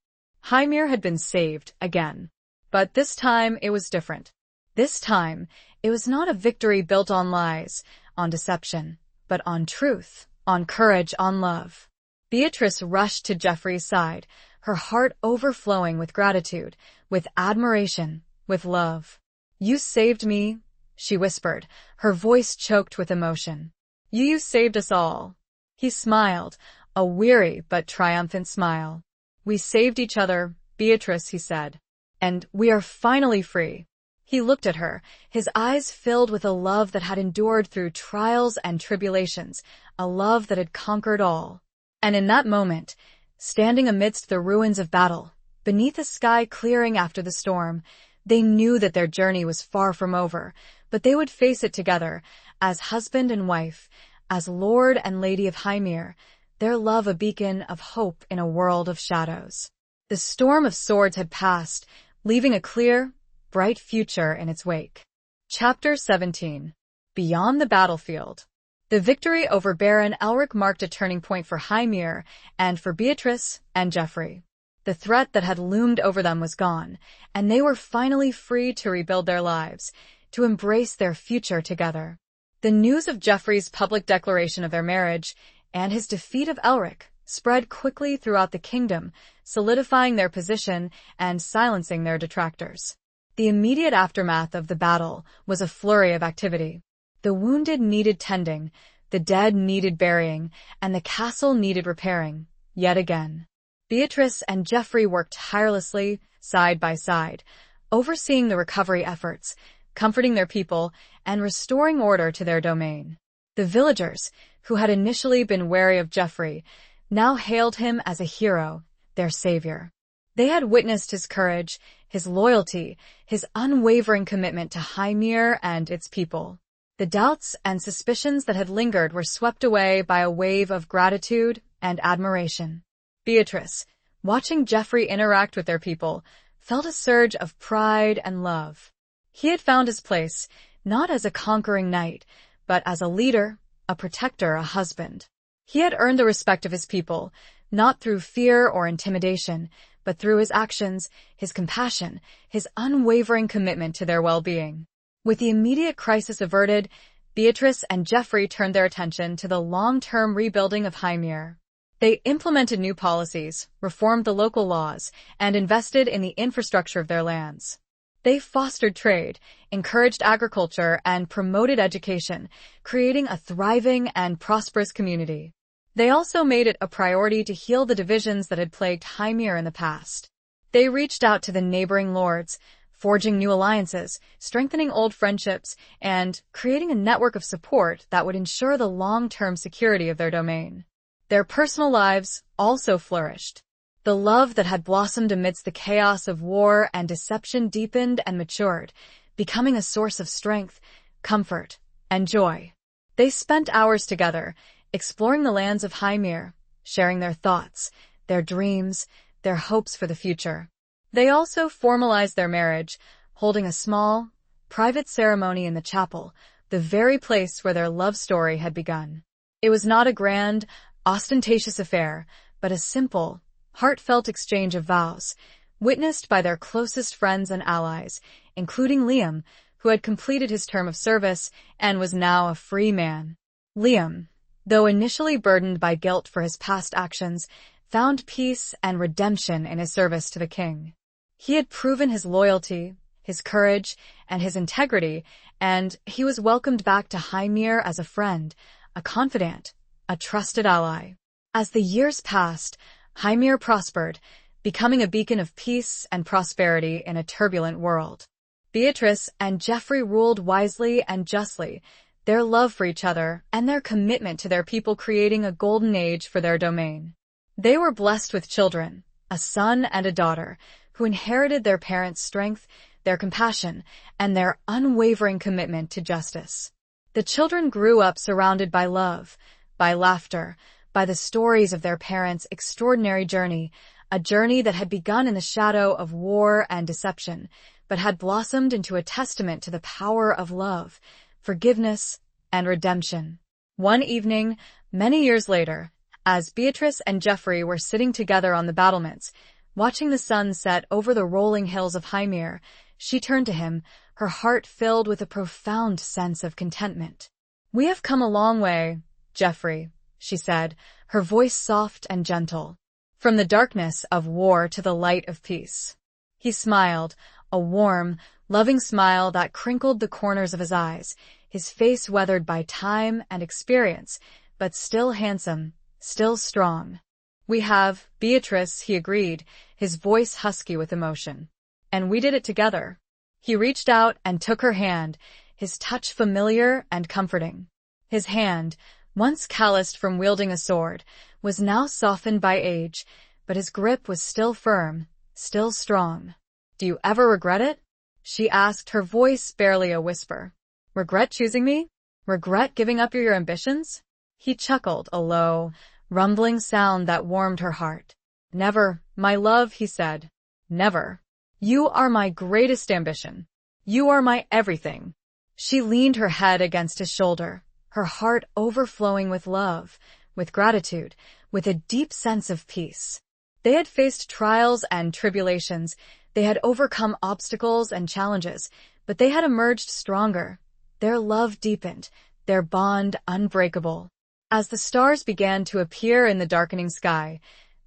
Hymir had been saved again. But this time it was different. This time, it was not a victory built on lies, on deception, but on truth, on courage, on love. Beatrice rushed to Geoffrey's side, her heart overflowing with gratitude, with admiration, with love. "You saved me," she whispered, her voice choked with emotion. You saved us all." He smiled, a weary but triumphant smile. "We saved each other, Beatrice," he said. "And we are finally free." He looked at her, his eyes filled with a love that had endured through trials and tribulations, a love that had conquered all. And in that moment, standing amidst the ruins of battle, beneath a sky clearing after the storm, they knew that their journey was far from over, but they would face it together, as husband and wife, as Lord and Lady of Hymir, their love a beacon of hope in a world of shadows. The storm of swords had passed, leaving a clear, bright future in its wake. Chapter 17. Beyond the Battlefield. The victory over Baron Elric marked a turning point for Hymir and for Beatrice and Geoffrey. The threat that had loomed over them was gone, and they were finally free to rebuild their lives, to embrace their future together. The news of Geoffrey's public declaration of their marriage and his defeat of Elric spread quickly throughout the kingdom, solidifying their position and silencing their detractors. The immediate aftermath of the battle was a flurry of activity. The wounded needed tending, the dead needed burying, and the castle needed repairing, yet again. Beatrice and Geoffrey worked tirelessly, side by side, overseeing the recovery efforts, comforting their people, and restoring order to their domain. The villagers, who had initially been wary of Geoffrey, now hailed him as a hero, their savior. They had witnessed his courage, his loyalty, his unwavering commitment to Hymir and its people. The doubts and suspicions that had lingered were swept away by a wave of gratitude and admiration. Beatrice, watching Geoffrey interact with their people, felt a surge of pride and love. He had found his place, not as a conquering knight, but as a leader, a protector, a husband. He had earned the respect of his people, not through fear or intimidation, but through his actions, his compassion, his unwavering commitment to their well-being. With the immediate crisis averted, Beatrice and Geoffrey turned their attention to the long-term rebuilding of Hymir. They implemented new policies, reformed the local laws, and invested in the infrastructure of their lands. They fostered trade, encouraged agriculture, and promoted education, creating a thriving and prosperous community. They also made it a priority to heal the divisions that had plagued Hymir in the past. They reached out to the neighboring lords, forging new alliances, strengthening old friendships, and creating a network of support that would ensure the long-term security of their domain. Their personal lives also flourished. The love that had blossomed amidst the chaos of war and deception deepened and matured, becoming a source of strength, comfort, and joy. They spent hours together, exploring the lands of Hymir, sharing their thoughts, their dreams, their hopes for the future. They also formalized their marriage, holding a small, private ceremony in the chapel, the very place where their love story had begun. It was not a grand, ostentatious affair, but a simple, heartfelt exchange of vows, witnessed by their closest friends and allies, including Liam, who had completed his term of service and was now a free man. Liam, though initially burdened by guilt for his past actions, found peace and redemption in his service to the king. He had proven his loyalty, his courage, and his integrity, and he was welcomed back to Hymir as a friend, a confidant, a trusted ally. As the years passed, Hymir prospered, becoming a beacon of peace and prosperity in a turbulent world. Beatrice and Geoffrey ruled wisely and justly, their love for each other and their commitment to their people creating a golden age for their domain. They were blessed with children, a son and a daughter, who inherited their parents' strength, their compassion, and their unwavering commitment to justice. The children grew up surrounded by love, by laughter, by the stories of their parents' extraordinary journey, a journey that had begun in the shadow of war and deception, but had blossomed into a testament to the power of love, forgiveness, and redemption. One evening, many years later, as Beatrice and Geoffrey were sitting together on the battlements, watching the sun set over the rolling hills of Hymir, she turned to him, her heart filled with a profound sense of contentment. "We have come a long way, Geoffrey," she said, her voice soft and gentle. "From the darkness of war to the light of peace." He smiled, a warm, loving smile that crinkled the corners of his eyes, his face weathered by time and experience, but still handsome, still strong. We have, Beatrice, he agreed, his voice husky with emotion. And we did it together. He reached out and took her hand, his touch familiar and comforting. His hand, once calloused from wielding a sword, was now softened by age, but his grip was still firm, still strong. "Do you ever regret it?" she asked, her voice barely a whisper. "Regret choosing me? Regret giving up your ambitions?" He chuckled, a low, rumbling sound that warmed her heart. "Never, my love," he said. "Never. You are my greatest ambition. You are my everything." She leaned her head against his shoulder, her heart overflowing with love, with gratitude, with a deep sense of peace. They had faced trials and tribulations, they had overcome obstacles and challenges, but they had emerged stronger. Their love deepened, their bond unbreakable. As the stars began to appear in the darkening sky,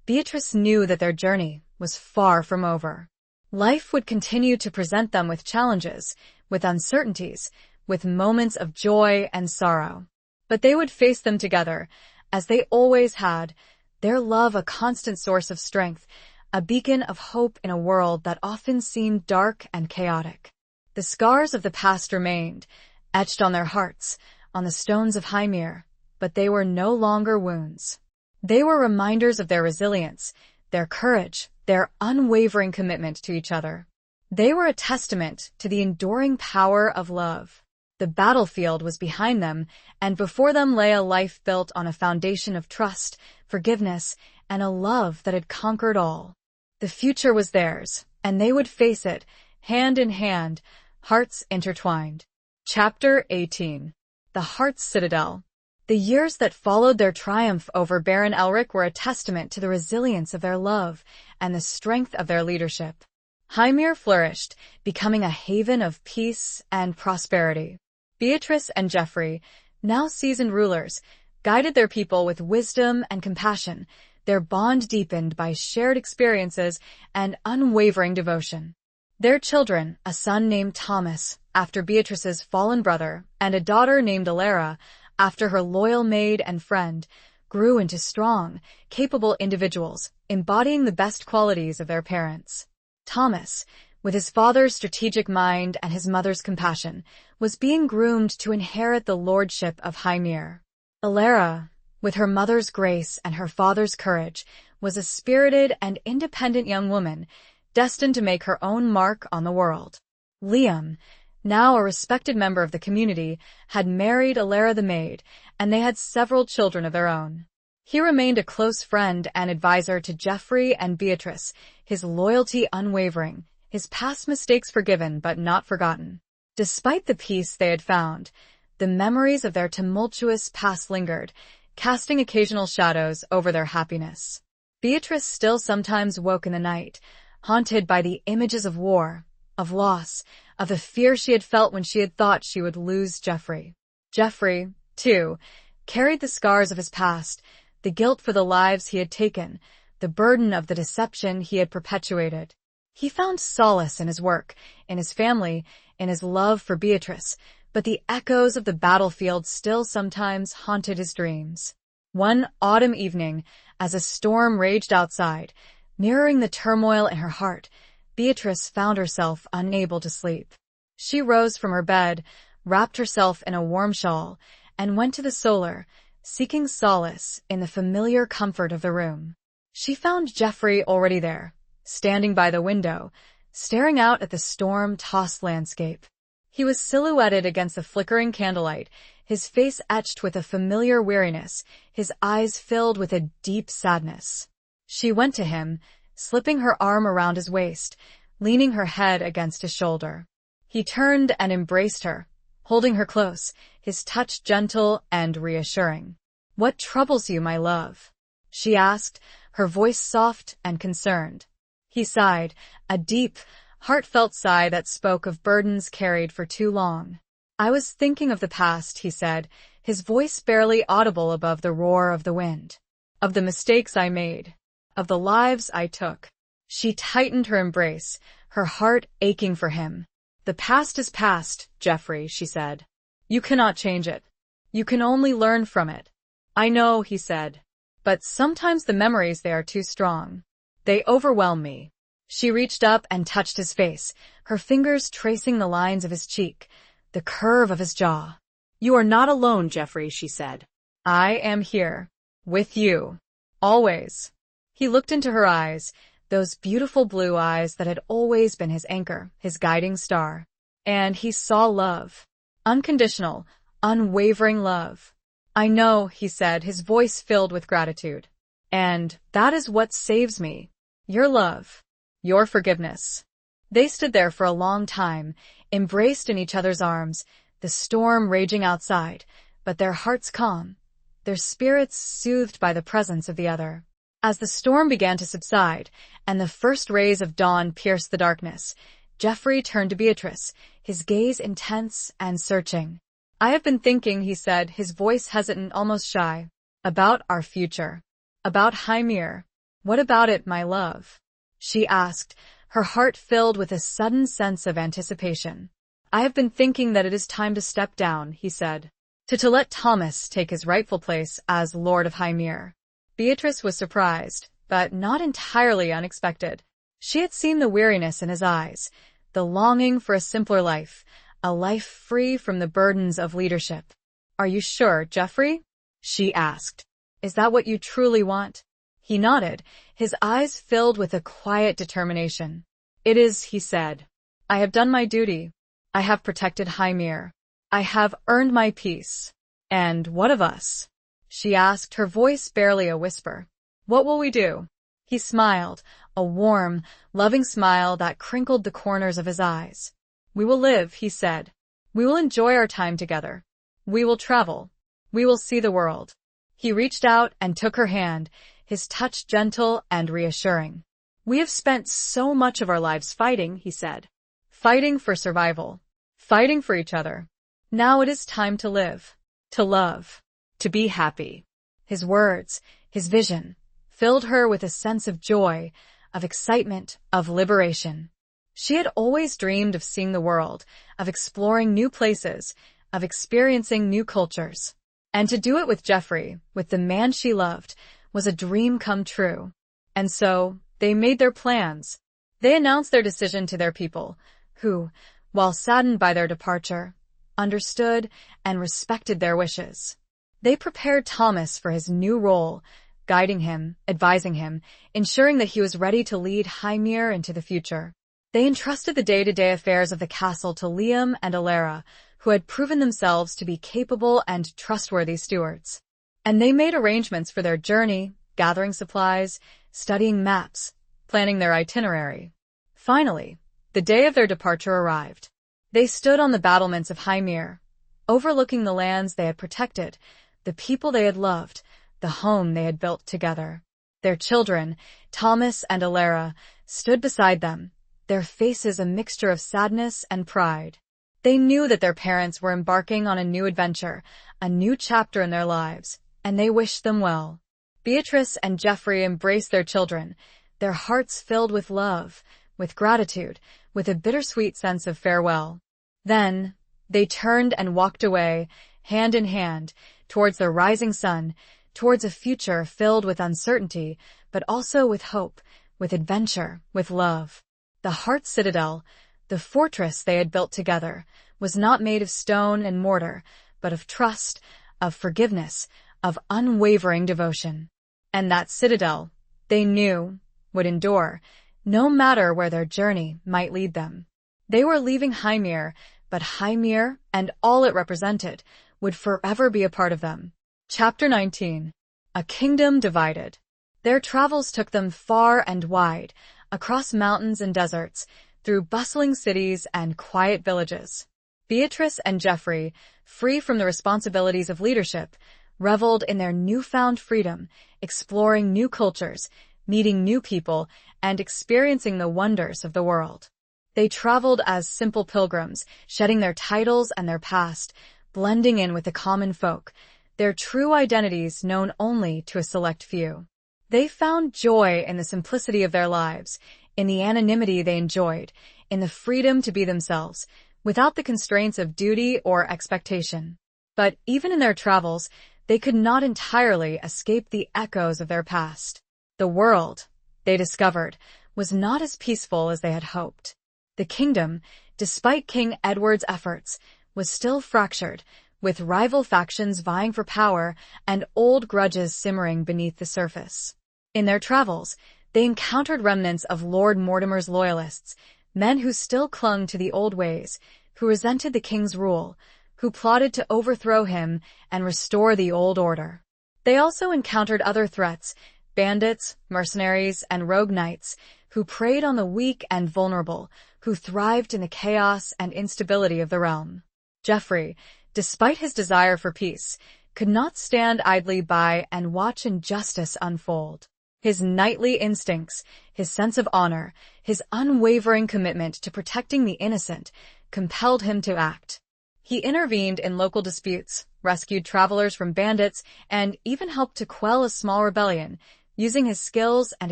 Beatrice knew that their journey was far from over. Life would continue to present them with challenges, with uncertainties, with moments of joy and sorrow. But they would face them together, as they always had, their love a constant source of strength, a beacon of hope in a world that often seemed dark and chaotic. The scars of the past remained, etched on their hearts, on the stones of Hymir, but they were no longer wounds. They were reminders of their resilience, their courage, their unwavering commitment to each other. They were a testament to the enduring power of love. The battlefield was behind them, and before them lay a life built on a foundation of trust, forgiveness, and a love that had conquered all. The future was theirs, and they would face it, hand in hand, hearts intertwined. Chapter 18. The Heart's Citadel. The years that followed their triumph over Baron Elric were a testament to the resilience of their love and the strength of their leadership. Hymir flourished, becoming a haven of peace and prosperity. Beatrice and Geoffrey, now seasoned rulers, guided their people with wisdom and compassion, their bond deepened by shared experiences and unwavering devotion. Their children, a son named Thomas, after Beatrice's fallen brother, and a daughter named Alara, after her loyal maid and friend, grew into strong, capable individuals, embodying the best qualities of their parents. Thomas, with his father's strategic mind and his mother's compassion, was being groomed to inherit the lordship of Hymir. Alara, with her mother's grace and her father's courage, was a spirited and independent young woman, destined to make her own mark on the world. Liam, now a respected member of the community, had married Alara the maid, and they had several children of their own. He remained a close friend and advisor to Geoffrey and Beatrice, his loyalty unwavering, his past mistakes forgiven but not forgotten. Despite the peace they had found, the memories of their tumultuous past lingered, casting occasional shadows over their happiness. Beatrice still sometimes woke in the night, haunted by the images of war, of loss, of the fear she had felt when she had thought she would lose Geoffrey. Geoffrey, too, carried the scars of his past, the guilt for the lives he had taken, the burden of the deception he had perpetuated. He found solace in his work, in his family, in his love for Beatrice, but the echoes of the battlefield still sometimes haunted his dreams. One autumn evening, as a storm raged outside, mirroring the turmoil in her heart, Beatrice found herself unable to sleep. She rose from her bed, wrapped herself in a warm shawl, and went to the solar, seeking solace in the familiar comfort of the room. She found Geoffrey already there, standing by the window, staring out at the storm-tossed landscape. He was silhouetted against the flickering candlelight, his face etched with a familiar weariness, his eyes filled with a deep sadness. She went to him, slipping her arm around his waist, leaning her head against his shoulder. He turned and embraced her, holding her close, his touch gentle and reassuring. "What troubles you, my love?" she asked, her voice soft and concerned. He sighed, a deep, heartfelt sigh that spoke of burdens carried for too long. "I was thinking of the past," he said, his voice barely audible above the roar of the wind. "Of the mistakes I made. Of the lives I took." She tightened her embrace, her heart aching for him. "The past is past, Geoffrey," she said. "You cannot change it. You can only learn from it." "I know," he said. But sometimes the memories, they are too strong. They overwhelm me. She reached up and touched his face, her fingers tracing the lines of his cheek, the curve of his jaw. You are not alone, Geoffrey, she said. I am here. With you. Always. He looked into her eyes, those beautiful blue eyes that had always been his anchor, his guiding star. And he saw love. Unconditional, unwavering love. I know, he said, his voice filled with gratitude. And that is what saves me. Your love. Your forgiveness. They stood there for a long time, embraced in each other's arms, the storm raging outside, but their hearts calm, their spirits soothed by the presence of the other. As the storm began to subside, and the first rays of dawn pierced the darkness, Geoffrey turned to Beatrice, his gaze intense and searching. I have been thinking, he said, his voice hesitant, almost shy, about our future. About Hymir. What about it, my love? She asked, her heart filled with a sudden sense of anticipation. I have been thinking that it is time to step down, he said, to let Thomas take his rightful place as Lord of Hymir. Beatrice was surprised, but not entirely unexpected. She had seen the weariness in his eyes, the longing for a simpler life, a life free from the burdens of leadership. Are you sure, Geoffrey? She asked. Is that what you truly want? He nodded, his eyes filled with a quiet determination. It is, he said. I have done my duty. I have protected Hymir. I have earned my peace. And what of us? She asked, her voice barely a whisper. What will we do? He smiled, a warm, loving smile that crinkled the corners of his eyes. We will live, he said. We will enjoy our time together. We will travel. We will see the world. He reached out and took her hand, his touch gentle and reassuring. We have spent so much of our lives fighting, he said. Fighting for survival. Fighting for each other. Now it is time to live. To love. To be happy. His words, his vision, filled her with a sense of joy, of excitement, of liberation. She had always dreamed of seeing the world, of exploring new places, of experiencing new cultures. And to do it with Geoffrey, with the man she loved, was a dream come true. And so, they made their plans. They announced their decision to their people, who, while saddened by their departure, understood and respected their wishes. They prepared Thomas for his new role, guiding him, advising him, ensuring that he was ready to lead Hymir into the future. They entrusted the day-to-day affairs of the castle to Liam and Alara, who had proven themselves to be capable and trustworthy stewards. And they made arrangements for their journey, gathering supplies, studying maps, planning their itinerary. Finally, the day of their departure arrived. They stood on the battlements of Hymir, overlooking the lands they had protected, the people they had loved, the home they had built together. Their children, Thomas and Alara, stood beside them, their faces a mixture of sadness and pride. They knew that their parents were embarking on a new adventure, a new chapter in their lives, and they wished them well. Beatrice and Geoffrey embraced their children, their hearts filled with love, with gratitude, with a bittersweet sense of farewell. Then, they turned and walked away, hand in hand, towards the rising sun, towards a future filled with uncertainty, but also with hope, with adventure, with love. The Heart Citadel, the fortress they had built together, was not made of stone and mortar, but of trust, of forgiveness, of unwavering devotion. And that citadel, they knew, would endure, no matter where their journey might lead them. They were leaving Hymir, but Hymir and all it represented would forever be a part of them. Chapter 19. A Kingdom Divided. Their travels took them far and wide, across mountains and deserts, through bustling cities and quiet villages. Beatrice and Geoffrey, free from the responsibilities of leadership, reveled in their newfound freedom, exploring new cultures, meeting new people, and experiencing the wonders of the world. They traveled as simple pilgrims, shedding their titles and their past, blending in with the common folk, their true identities known only to a select few. They found joy in the simplicity of their lives, in the anonymity they enjoyed, in the freedom to be themselves, without the constraints of duty or expectation. But even in their travels, they could not entirely escape the echoes of their past. The world, they discovered, was not as peaceful as they had hoped. The kingdom, despite King Edward's efforts, was still fractured, with rival factions vying for power and old grudges simmering beneath the surface. In their travels, they encountered remnants of Lord Mortimer's loyalists, men who still clung to the old ways, who resented the king's rule, who plotted to overthrow him and restore the old order. They also encountered other threats, bandits, mercenaries, and rogue knights, who preyed on the weak and vulnerable, who thrived in the chaos and instability of the realm. Geoffrey, despite his desire for peace, could not stand idly by and watch injustice unfold. His knightly instincts, his sense of honor, his unwavering commitment to protecting the innocent compelled him to act. He intervened in local disputes, rescued travelers from bandits, and even helped to quell a small rebellion, using his skills and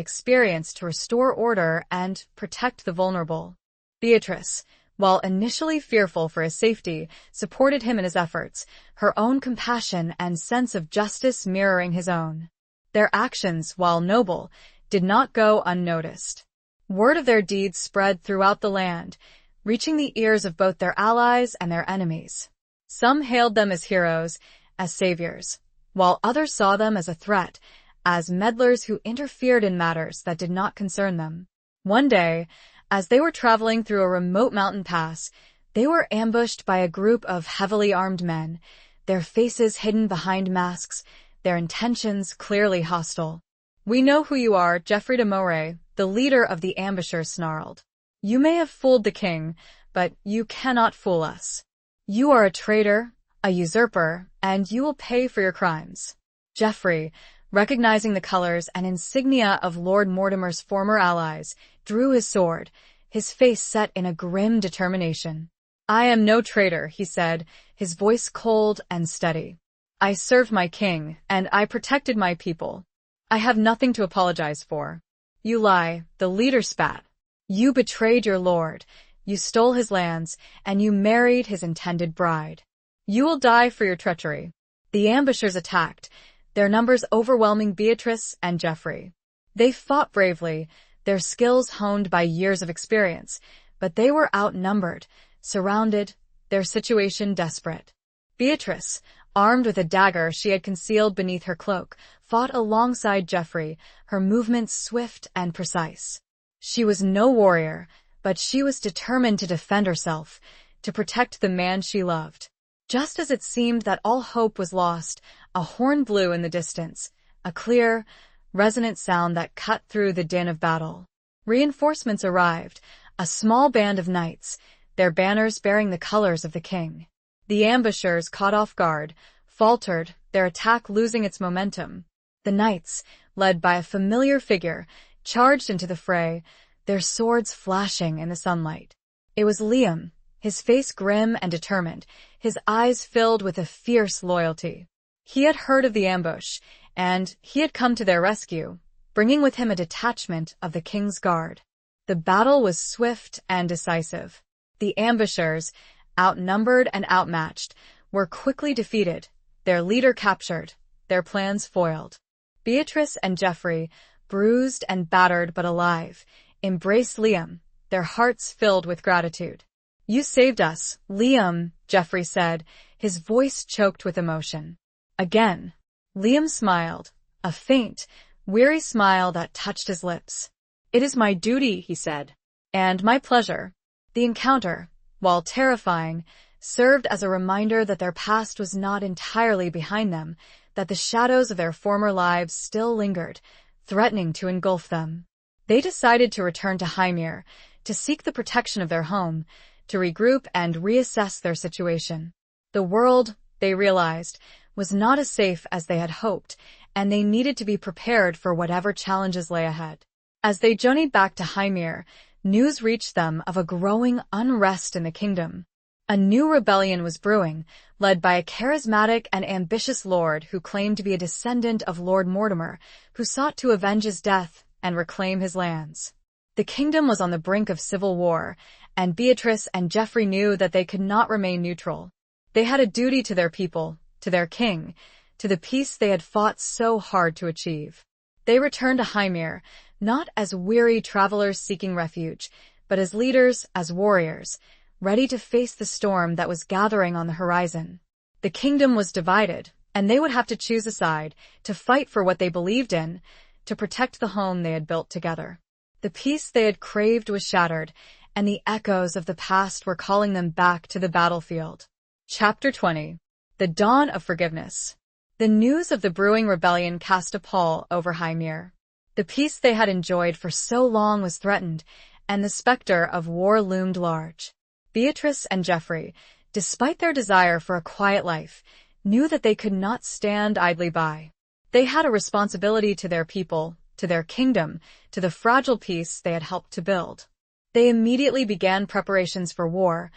experience to restore order and protect the vulnerable. Beatrice, while initially fearful for his safety, supported him in his efforts, her own compassion and sense of justice mirroring his own. Their actions, while noble, did not go unnoticed. Word of their deeds spread throughout the land, reaching the ears of both their allies and their enemies. Some hailed them as heroes, as saviors, while others saw them as a threat, as meddlers who interfered in matters that did not concern them. One day, as they were traveling through a remote mountain pass, they were ambushed by a group of heavily armed men, their faces hidden behind masks, their intentions clearly hostile. "We know who you are," Geoffrey de Moray, the leader of the ambushers, snarled. "You may have fooled the king, but you cannot fool us. You are a traitor, a usurper, and you will pay for your crimes." Geoffrey, recognizing the colors and insignia of Lord Mortimer's former allies, drew his sword, his face set in a grim determination. "I am no traitor," he said, his voice cold and steady. "I served my king, and I protected my people. I have nothing to apologize for." "You lie," the leader spat. "You betrayed your lord, you stole his lands, and you married his intended bride. You will die for your treachery." The ambushers attacked, their numbers overwhelming Beatrice and Geoffrey. They fought bravely, their skills honed by years of experience, but they were outnumbered, surrounded, their situation desperate. Beatrice, armed with a dagger she had concealed beneath her cloak, fought alongside Geoffrey, her movements swift and precise. She was no warrior, but she was determined to defend herself, to protect the man she loved. Just as it seemed that all hope was lost, a horn blew in the distance, a clear, resonant sound that cut through the din of battle. Reinforcements arrived, a small band of knights, their banners bearing the colors of the king. The ambushers, caught off guard, faltered, their attack losing its momentum. The knights, led by a familiar figure, charged into the fray, their swords flashing in the sunlight. It was Liam, his face grim and determined, his eyes filled with a fierce loyalty. He had heard of the ambush, and he had come to their rescue, bringing with him a detachment of the king's guard. The battle was swift and decisive. The ambushers, outnumbered and outmatched, were quickly defeated, their leader captured, their plans foiled. Beatrice and Geoffrey, bruised and battered but alive, embraced Liam, their hearts filled with gratitude. "You saved us, Liam," Geoffrey said, his voice choked with emotion. Again, Liam smiled, a faint, weary smile that touched his lips. "It is my duty," he said. "And my pleasure." The encounter, while terrifying, served as a reminder that their past was not entirely behind them, that the shadows of their former lives still lingered, threatening to engulf them. They decided to return to Hymir, to seek the protection of their home, to regroup and reassess their situation. The world, they realized, was not as safe as they had hoped, and they needed to be prepared for whatever challenges lay ahead. As they journeyed back to Hymir, news reached them of a growing unrest in the kingdom. A new rebellion was brewing, led by a charismatic and ambitious lord who claimed to be a descendant of Lord Mortimer, who sought to avenge his death and reclaim his lands. The kingdom was on the brink of civil war, and Beatrice and Geoffrey knew that they could not remain neutral. They had a duty to their people, to their king, to the peace they had fought so hard to achieve. They returned to Hymir, not as weary travelers seeking refuge, but as leaders, as warriors, ready to face the storm that was gathering on the horizon. The kingdom was divided, and they would have to choose a side, to fight for what they believed in, to protect the home they had built together. The peace they had craved was shattered, and the echoes of the past were calling them back to the battlefield. Chapter 20. The Dawn of Forgiveness. The news of the brewing rebellion cast a pall over Hymir. The peace they had enjoyed for so long was threatened, and the specter of war loomed large. Beatrice and Geoffrey, despite their desire for a quiet life, knew that they could not stand idly by. They had a responsibility to their people, to their kingdom, to the fragile peace they had helped to build. They immediately began preparations for war,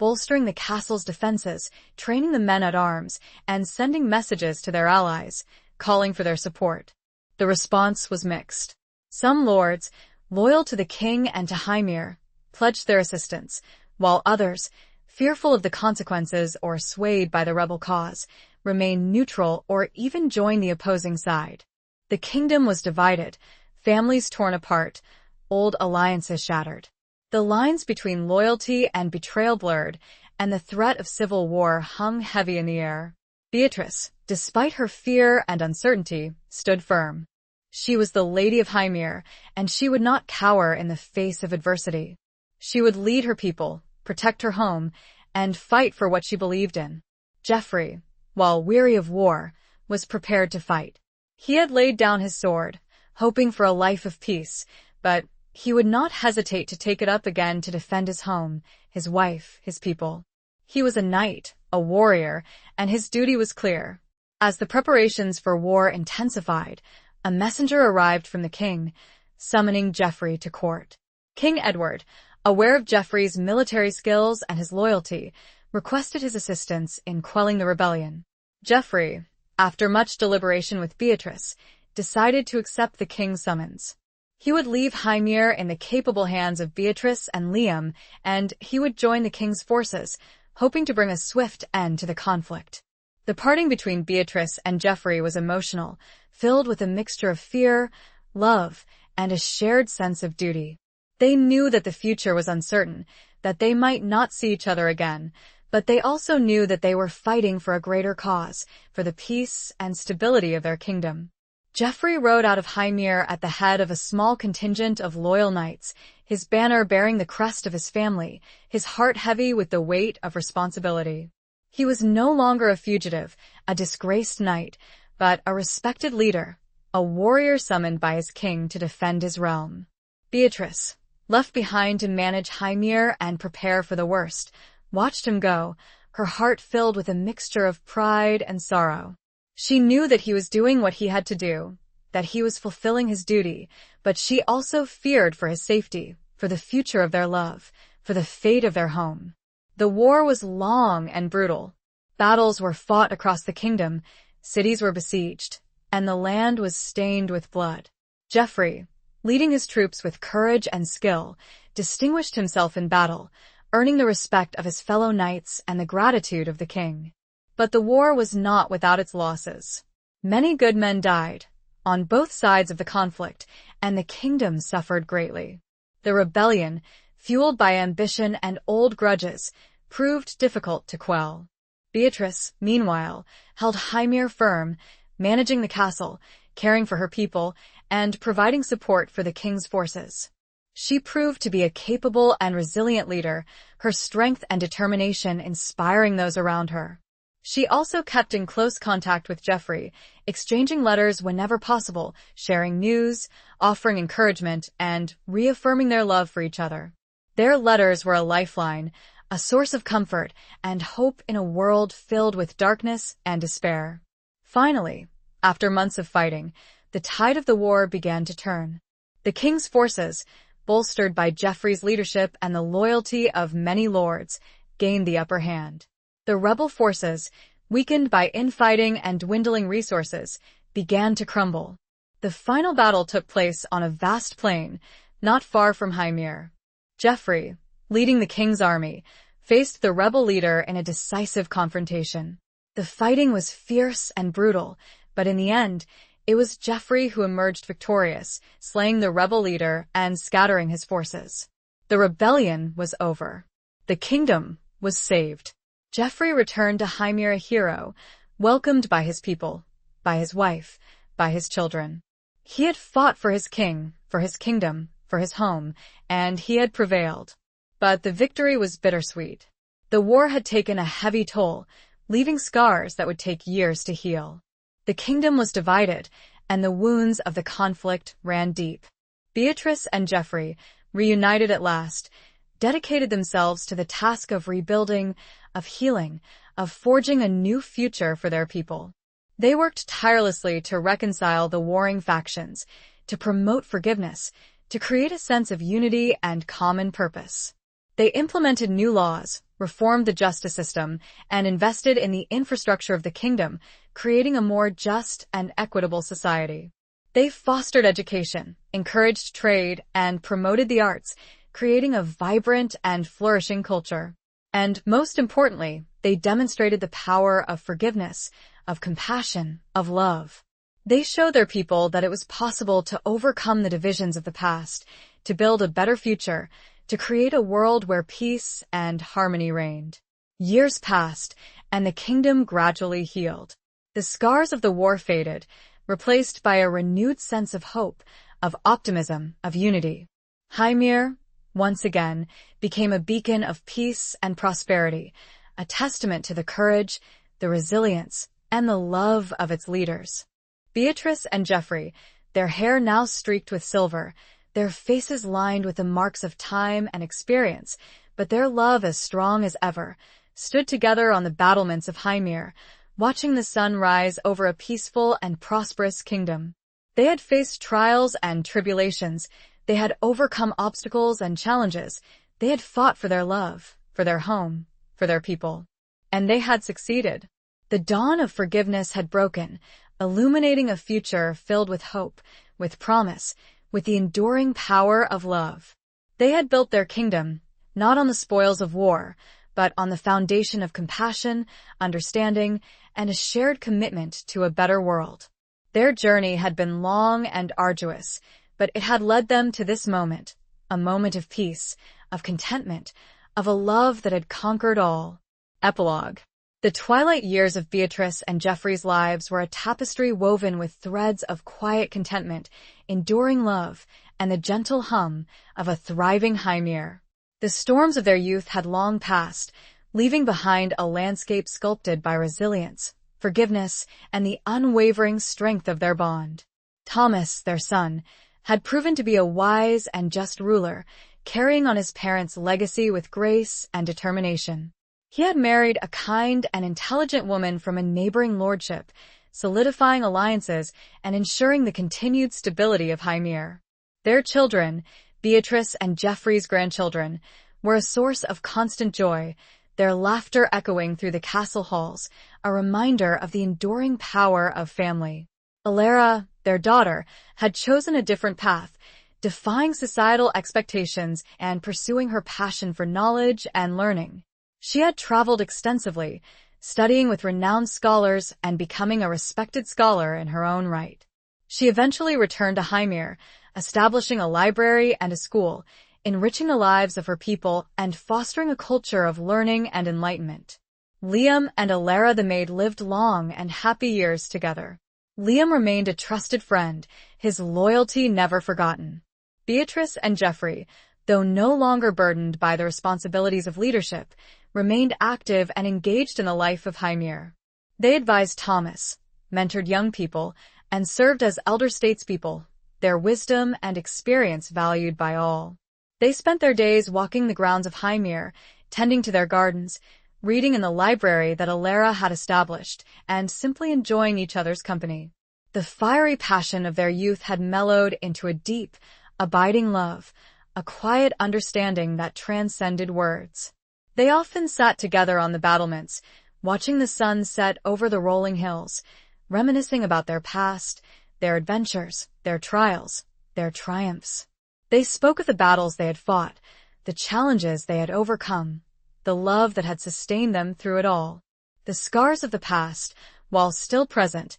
bolstering the castle's defenses, training the men at arms, and sending messages to their allies, calling for their support. The response was mixed. Some lords, loyal to the king and to Hymir, pledged their assistance, while others, fearful of the consequences or swayed by the rebel cause, remained neutral or even joined the opposing side. The kingdom was divided, families torn apart, old alliances shattered. The lines between loyalty and betrayal blurred, and the threat of civil war hung heavy in the air. Beatrice, despite her fear and uncertainty, stood firm. She was the Lady of Hymir, and she would not cower in the face of adversity. She would lead her people, protect her home, and fight for what she believed in. Geoffrey, while weary of war, was prepared to fight. He had laid down his sword, hoping for a life of peace, but he would not hesitate to take it up again to defend his home, his wife, his people. He was a knight, a warrior, and his duty was clear. As the preparations for war intensified, a messenger arrived from the king, summoning Geoffrey to court. King Edward, aware of Geoffrey's military skills and his loyalty, requested his assistance in quelling the rebellion. Geoffrey, after much deliberation with Beatrice, decided to accept the king's summons. He would leave Hymir in the capable hands of Beatrice and Liam, and he would join the king's forces, hoping to bring a swift end to the conflict. The parting between Beatrice and Geoffrey was emotional, filled with a mixture of fear, love, and a shared sense of duty. They knew that the future was uncertain, that they might not see each other again, but they also knew that they were fighting for a greater cause, for the peace and stability of their kingdom. Geoffrey rode out of Hymir at the head of a small contingent of loyal knights, his banner bearing the crest of his family, his heart heavy with the weight of responsibility. He was no longer a fugitive, a disgraced knight, but a respected leader, a warrior summoned by his king to defend his realm. Beatrice, left behind to manage Hymir and prepare for the worst, watched him go, her heart filled with a mixture of pride and sorrow. She knew that he was doing what he had to do, that he was fulfilling his duty, but she also feared for his safety, for the future of their love, for the fate of their home. The war was long and brutal. Battles were fought across the kingdom, cities were besieged, and the land was stained with blood. Geoffrey, leading his troops with courage and skill, distinguished himself in battle, earning the respect of his fellow knights and the gratitude of the king. But the war was not without its losses. Many good men died, on both sides of the conflict, and the kingdom suffered greatly. The rebellion, fueled by ambition and old grudges, proved difficult to quell. Beatrice, meanwhile, held Hymir firm, managing the castle, caring for her people, and providing support for the king's forces. She proved to be a capable and resilient leader, her strength and determination inspiring those around her. She also kept in close contact with Geoffrey, exchanging letters whenever possible, sharing news, offering encouragement, and reaffirming their love for each other. Their letters were a lifeline, a source of comfort and hope in a world filled with darkness and despair. Finally, after months of fighting, the tide of the war began to turn. The king's forces, bolstered by Geoffrey's leadership and the loyalty of many lords, gained the upper hand. The rebel forces, weakened by infighting and dwindling resources, began to crumble. The final battle took place on a vast plain, not far from Hymir. Geoffrey, leading the king's army, faced the rebel leader in a decisive confrontation. The fighting was fierce and brutal, but in the end, it was Geoffrey who emerged victorious, slaying the rebel leader and scattering his forces. The rebellion was over. The kingdom was saved. Geoffrey returned to Hymir a hero, welcomed by his people, by his wife, by his children. He had fought for his king, for his kingdom, for his home, and he had prevailed. But the victory was bittersweet. The war had taken a heavy toll, leaving scars that would take years to heal. The kingdom was divided, and the wounds of the conflict ran deep. Beatrice and Geoffrey, reunited at last, dedicated themselves to the task of rebuilding, of healing, of forging a new future for their people. They worked tirelessly to reconcile the warring factions, to promote forgiveness, to create a sense of unity and common purpose. They implemented new laws, reformed the justice system, and invested in the infrastructure of the kingdom, creating a more just and equitable society. They fostered education, encouraged trade, and promoted the arts, creating a vibrant and flourishing culture. And most importantly, they demonstrated the power of forgiveness, of compassion, of love. They showed their people that it was possible to overcome the divisions of the past, to build a better future, to create a world where peace and harmony reigned. Years passed, and the kingdom gradually healed. The scars of the war faded, replaced by a renewed sense of hope, of optimism, of unity. Hymir, once again, became a beacon of peace and prosperity, a testament to the courage, the resilience, and the love of its leaders. Beatrice and Geoffrey, their hair now streaked with silver, their faces lined with the marks of time and experience, but their love as strong as ever, stood together on the battlements of Hymir, watching the sun rise over a peaceful and prosperous kingdom. They had faced trials and tribulations, they had overcome obstacles and challenges, they had fought for their love, for their home, for their people. And they had succeeded. The dawn of forgiveness had broken, illuminating a future filled with hope, with promise, with the enduring power of love. They had built their kingdom, not on the spoils of war, but on the foundation of compassion, understanding, and a shared commitment to a better world. Their journey had been long and arduous, but it had led them to this moment, a moment of peace, of contentment, of a love that had conquered all. Epilogue. The twilight years of Beatrice and Geoffrey's lives were a tapestry woven with threads of quiet contentment, enduring love, and the gentle hum of a thriving Hymir. The storms of their youth had long passed, leaving behind a landscape sculpted by resilience, forgiveness, and the unwavering strength of their bond. Thomas, their son, had proven to be a wise and just ruler, carrying on his parents' legacy with grace and determination. He had married a kind and intelligent woman from a neighboring lordship, solidifying alliances and ensuring the continued stability of Hymir. Their children, Beatrice and Geoffrey's grandchildren, were a source of constant joy, their laughter echoing through the castle halls, a reminder of the enduring power of family. Alara, their daughter, had chosen a different path, defying societal expectations and pursuing her passion for knowledge and learning. She had traveled extensively, studying with renowned scholars and becoming a respected scholar in her own right. She eventually returned to Hymir, establishing a library and a school, enriching the lives of her people and fostering a culture of learning and enlightenment. Liam and Alara the maid lived long and happy years together. Liam remained a trusted friend, his loyalty never forgotten. Beatrice and Geoffrey, though no longer burdened by the responsibilities of leadership, remained active and engaged in the life of Hymir. They advised Thomas, mentored young people, and served as elder statespeople, their wisdom and experience valued by all. They spent their days walking the grounds of Hymir, tending to their gardens, reading in the library that Alara had established, and simply enjoying each other's company. The fiery passion of their youth had mellowed into a deep, abiding love, a quiet understanding that transcended words. They often sat together on the battlements, watching the sun set over the rolling hills, reminiscing about their past, their adventures, their trials, their triumphs. They spoke of the battles they had fought, the challenges they had overcome, the love that had sustained them through it all. The scars of the past, while still present,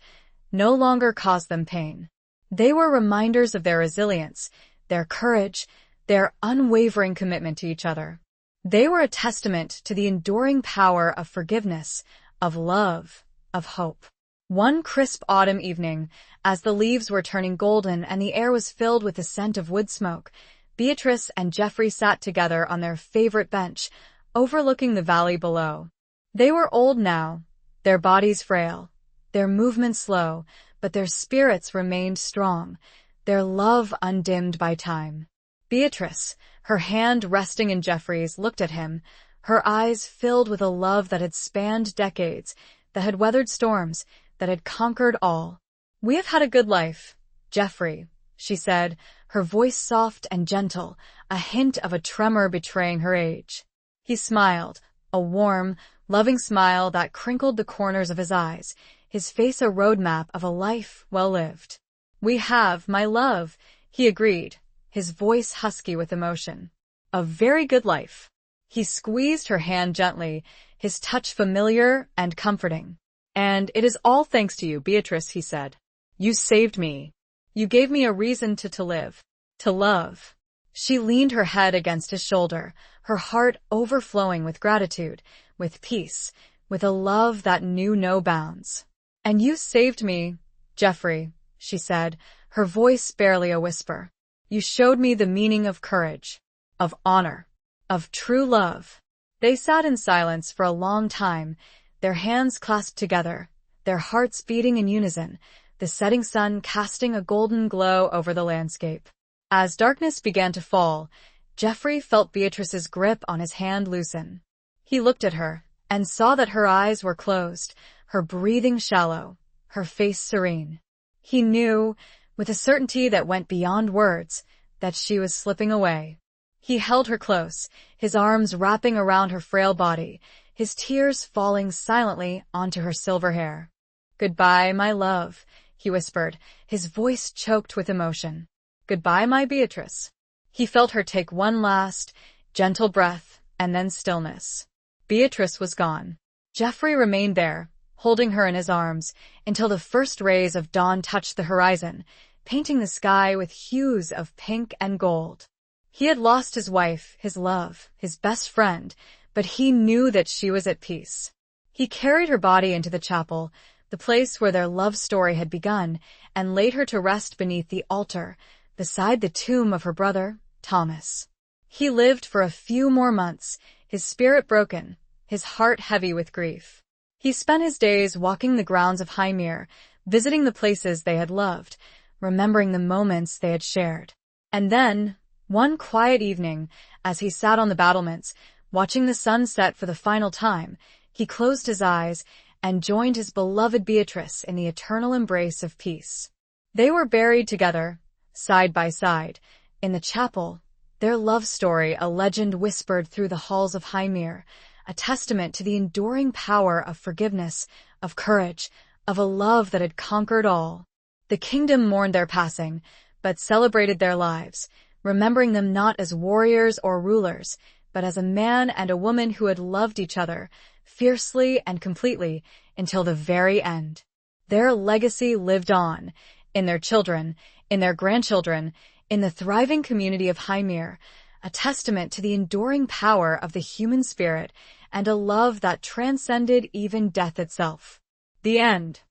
no longer caused them pain. They were reminders of their resilience, their courage, their unwavering commitment to each other. They were a testament to the enduring power of forgiveness, of love, of hope. One crisp autumn evening, as the leaves were turning golden and the air was filled with the scent of wood smoke, Beatrice and Geoffrey sat together on their favorite bench, overlooking the valley below. They were old now, their bodies frail, their movements slow, but their spirits remained strong, their love undimmed by time. Beatrice, her hand resting in Geoffrey's, looked at him, her eyes filled with a love that had spanned decades, that had weathered storms, that had conquered all. "We have had a good life, Geoffrey," she said, her voice soft and gentle, a hint of a tremor betraying her age. He smiled, a warm, loving smile that crinkled the corners of his eyes, his face a roadmap of a life well lived. "We have, my love," he agreed, his voice husky with emotion. "A very good life." He squeezed her hand gently, his touch familiar and comforting. "And it is all thanks to you, Beatrice," he said. "You saved me. You gave me a reason to live, to love." She leaned her head against his shoulder, her heart overflowing with gratitude, with peace, with a love that knew no bounds. "And you saved me, Geoffrey," she said, her voice barely a whisper. "You showed me the meaning of courage, of honor, of true love." They sat in silence for a long time, their hands clasped together, their hearts beating in unison, the setting sun casting a golden glow over the landscape. As darkness began to fall, Geoffrey felt Beatrice's grip on his hand loosen. He looked at her and saw that her eyes were closed, her breathing shallow, her face serene. He knew, with a certainty that went beyond words, that she was slipping away. He held her close, his arms wrapping around her frail body, his tears falling silently onto her silver hair. "Goodbye, my love," he whispered, his voice choked with emotion. "Goodbye, my Beatrice." He felt her take one last, gentle breath, and then stillness. Beatrice was gone. Geoffrey remained there, holding her in his arms, until the first rays of dawn touched the horizon, painting the sky with hues of pink and gold. He had lost his wife, his love, his best friend, but he knew that she was at peace. He carried her body into the chapel, the place where their love story had begun, and laid her to rest beneath the altar, beside the tomb of her brother, Thomas. He lived for a few more months, his spirit broken, his heart heavy with grief. He spent his days walking the grounds of Hymir, visiting the places they had loved, remembering the moments they had shared. And then, one quiet evening, as he sat on the battlements, watching the sun set for the final time, he closed his eyes and joined his beloved Beatrice in the eternal embrace of peace. They were buried together, side by side, in the chapel, their love story a legend whispered through the halls of Hymir, a testament to the enduring power of forgiveness, of courage, of a love that had conquered all. The kingdom mourned their passing, but celebrated their lives, remembering them not as warriors or rulers, but as a man and a woman who had loved each other, fiercely and completely, until the very end. Their legacy lived on, in their children, in their grandchildren, in the thriving community of Hymir, a testament to the enduring power of the human spirit and a love that transcended even death itself. The end.